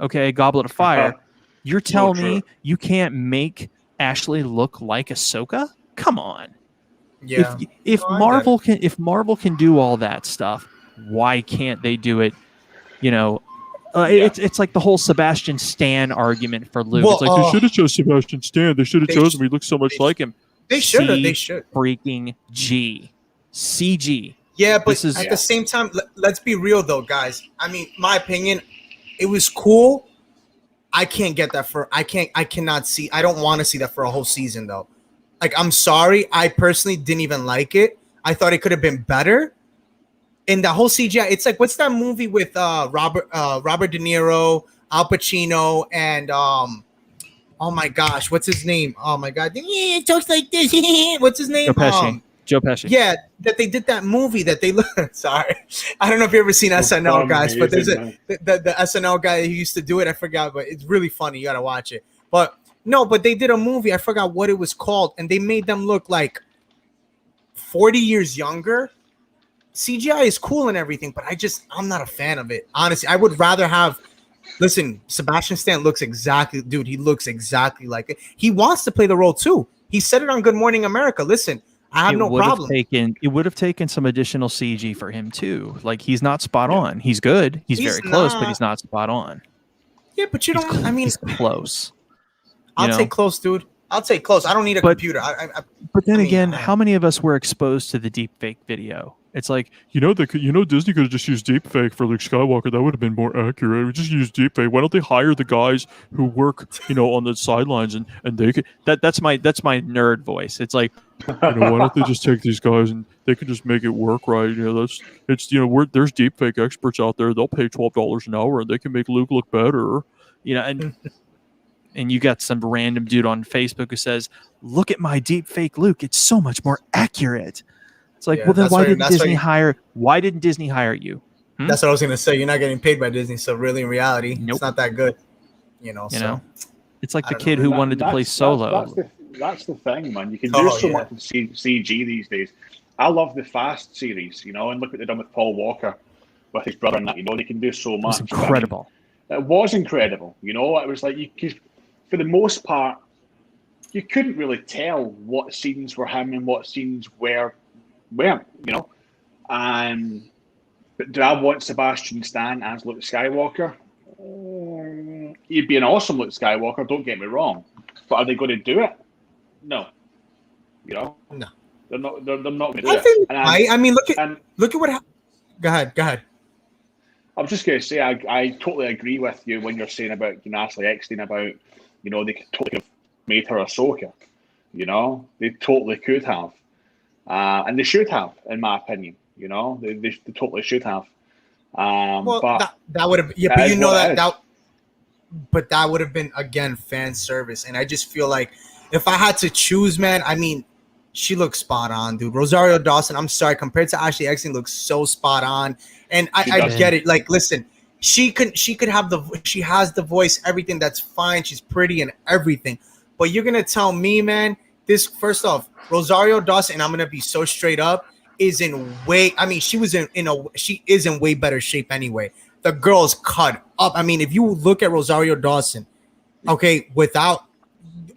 okay, Goblet of Fire, you're telling me you can't make Ashley look like Ahsoka? Come on. Yeah. If Marvel can do all that stuff, why can't they do it? You know, it's like the whole Sebastian Stan argument for Luke. It's like they should have chosen Sebastian Stan. They should have chosen him. He looks so much like him. They should have. They should. Freaking CG. Yeah, but at the same time, let's be real though, guys. I mean, my opinion, it was cool. I can't get that I cannot see. I don't want to see that for a whole season though. Like, I'm sorry. I personally didn't even like it. I thought it could have been better. And the whole CGI, it's like, what's that movie with Robert De Niro, Al Pacino, and oh my gosh, what's his name? Oh my god, it talks like this. What's his name? Joe Pesci. Yeah, that they did that movie that they look. Sorry, I don't know if you've ever seen SNL, guys, but there's the SNL guy who used to do it. I forgot, but it's really funny. You gotta watch it. But they did a movie. I forgot what it was called, and they made them look like 40 years younger. CGI is cool and everything, but I'm not a fan of it. Honestly, I would rather have. Listen, Sebastian Stan looks exactly, dude. He looks exactly like it. He wants to play the role too. He said it on Good Morning America. Listen, I have no problem. It would have taken some additional CG for him too. Like, he's not spot on. He's good. He's very close, but he's not spot on. Yeah, but you don't. I mean, he's close. I'll take close, dude. I'll take close. I don't need a computer. But then again, how many of us were exposed to the deep fake video? It's like, Disney could have just used deepfake for Luke Skywalker. That would have been more accurate. We just use deepfake. Why don't they hire the guys who work, on the sidelines and they could. That's my nerd voice. It's like, why don't they just take these guys and they can just make it work right? There's deepfake experts out there. They'll pay $12 an hour and they can make Luke look better. And you got some random dude on Facebook who says, "Look at my deepfake Luke. It's so much more accurate." It's like, well, then why didn't Disney hire you? That's what I was going to say. You're not getting paid by Disney, so really, in reality, it's not that good. It's like the kid who wanted to play Solo. That's the thing, man. You can do so much in CG these days. I love the Fast series, and look what they've done with Paul Walker, with his brother and that. They can do so much. It's incredible. It was incredible. It was like for the most part, you couldn't really tell what scenes were him and what scenes weren't. But do I want Sebastian Stan as Luke Skywalker? He'd be an awesome Luke Skywalker, don't get me wrong. But are they going to do it? No. No. They're not going to do it. I mean, look at what happened. Go ahead. I was just going to say, I totally agree with you when you're saying about Ashley Eckstein about, they could totally have made her Ahsoka. They totally could have. And they should have, in my opinion. They totally should have. But that would have, but that would have been, again, fan service. And I just feel like if I had to choose, man, I mean, she looks spot on, dude. Rosario Dawson, I'm sorry, compared to Ashley Eckstein, looks so spot on. And I get it. Like, listen, she has the voice, everything. That's fine. She's pretty and everything. But you're gonna tell me, man, this, first off, Rosario Dawson, and I'm gonna be so straight up, is in way. I mean, she is in way better shape anyway. The girl's cut up. I mean, if you look at Rosario Dawson, okay, without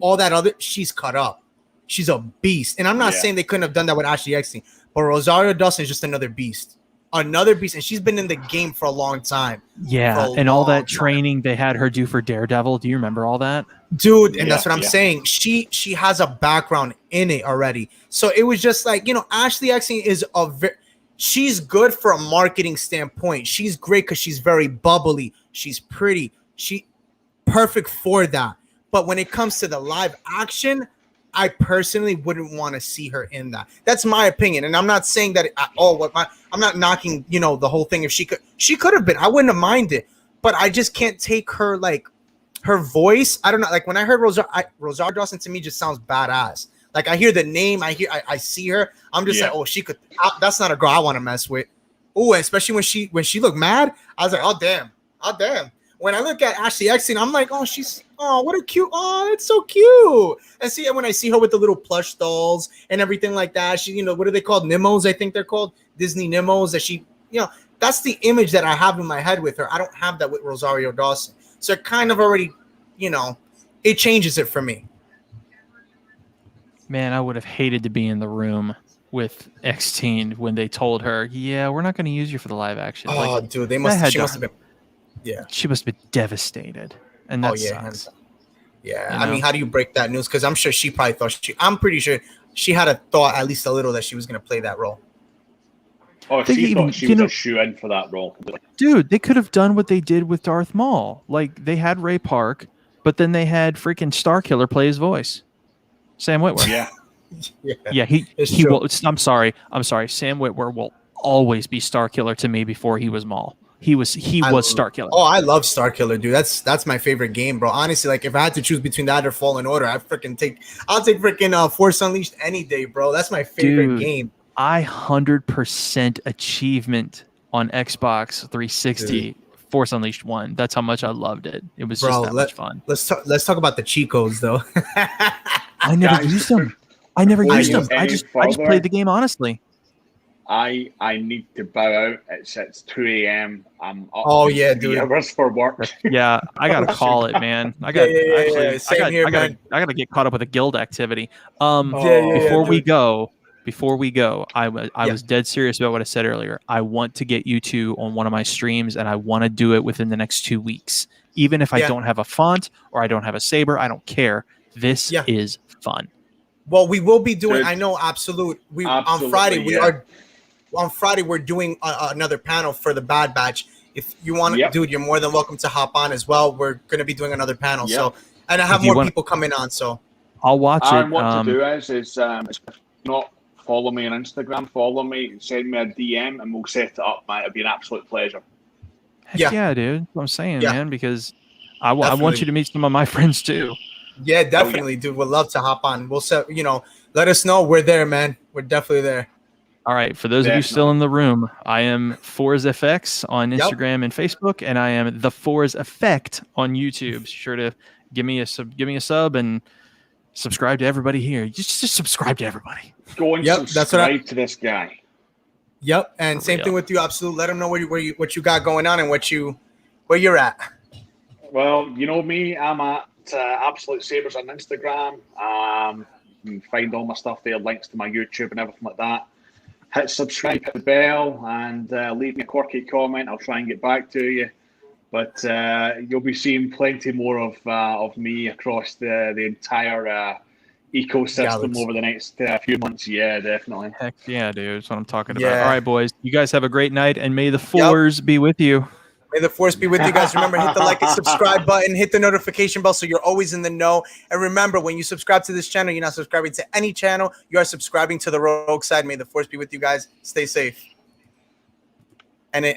all that other, she's cut up. She's a beast. And I'm not saying they couldn't have done that with Ashley Eckstein, but Rosario Dawson is just another beast. Another beast. And she's been in the game for a long time. Yeah. And all that training they had her do for Daredevil. Do you remember all that? Dude, and that's what I'm saying. She has a background in it already. So it was just like, Ashley Eckstein is she's good for a marketing standpoint. She's great because she's very bubbly. She's pretty. She perfect for that. But when it comes to the live action, I personally wouldn't want to see her in that. That's my opinion, and I'm not saying that at all. I'm not knocking, the whole thing. If she could have been. I wouldn't have minded, but I just can't take her her voice. I don't know. Like when I heard Rosario Dawson, to me just sounds badass. Like I hear the name, I see her. I'm just like, oh, she could. That's not a girl I want to mess with. Oh, especially when she looked mad, I was like, oh damn. When I look at Ashley Eckstein, I'm like, oh, what a cute, it's so cute. And when I see her with the little plush dolls and everything like that, she, what are they called? Nimos, I think they're called. Disney Nimos, that she, that's the image that I have in my head with her. I don't have that with Rosario Dawson. So it kind of already, it changes it for me. Man, I would have hated to be in the room with Eckstein when they told her, yeah, we're not going to use you for the live action. Oh, dude, she must have been. Yeah, she must have been devastated, and that sucks. Yeah, I mean, how do you break that news? Because I'm sure she probably thought I'm pretty sure she had a thought, at least a little, that she was going to play that role. Oh, she thought she was a shoe-in for that role. Dude, they could have done what they did with Darth Maul. Like they had Ray Park, but then they had freaking Starkiller play his voice, Sam Witwer. Yeah, he will. I'm sorry. Sam Witwer will always be Starkiller to me before he was Maul. He was Starkiller. Oh, I love Starkiller, dude. That's my favorite game, bro. Honestly, like if I had to choose between that or Fallen Order, I'll take freaking Force Unleashed any day, bro. That's my favorite game. I 100% achievement on Xbox 360. Force Unleashed 1. That's how much I loved it. It was just that much fun. Let's talk about the cheat codes though. I never used them. I just played the game honestly. I need to bow out. It's 2 a.m. I'm up. Oh yeah, dude. Hours for work. Yeah, I gotta call it, man. I got to get caught up with a guild activity. Before we go, I was dead serious about what I said earlier. I want to get you two on one of my streams, and I want to do it within the next 2 weeks. Even if I don't have a font or I don't have a saber, I don't care. This is fun. Well, we will be doing. I know, absolute. On Friday on Friday we're doing another panel for the Bad Batch. If you want to, dude, you're more than welcome to hop on as well. We're going to be doing another panel. So, and I have more people coming on. So I'll watch it. And what to do is not follow me on Instagram. Follow me, send me a DM, and we'll set it up. Mate, it'll be an absolute pleasure. Heck yeah, dude. That's what I'm saying, man, because I want you to meet some of my friends too. Yeah, definitely, dude. We'd love to hop on. We'll set, let us know. We're there, man. We're definitely there. All right. For those of you still in the room, I am ForzFX on Instagram and Facebook, and I am the Forz Effect on YouTube. Be sure to give me a sub and subscribe to everybody here. Just subscribe to everybody. Go and subscribe to this guy. Yep. And same thing with you, Absolute. Let them know what you got going on and where you're at. Well, you know me. I'm at Absolute Sabers on Instagram. You can find all my stuff there, links to my YouTube and everything like that. Hit subscribe, hit the bell, and leave me a quirky comment. I'll try and get back to you. But you'll be seeing plenty more of me across the entire ecosystem over the next few months. Yeah, definitely. Heck yeah, dude. That's what I'm talking about. All right, boys. You guys have a great night, and may the Force be with you. May the Force be with you guys. Remember, hit the like and subscribe button. Hit the notification bell so you're always in the know. And remember, when you subscribe to this channel, you're not subscribing to any channel. You are subscribing to the Rogue Side. May the Force be with you guys. Stay safe.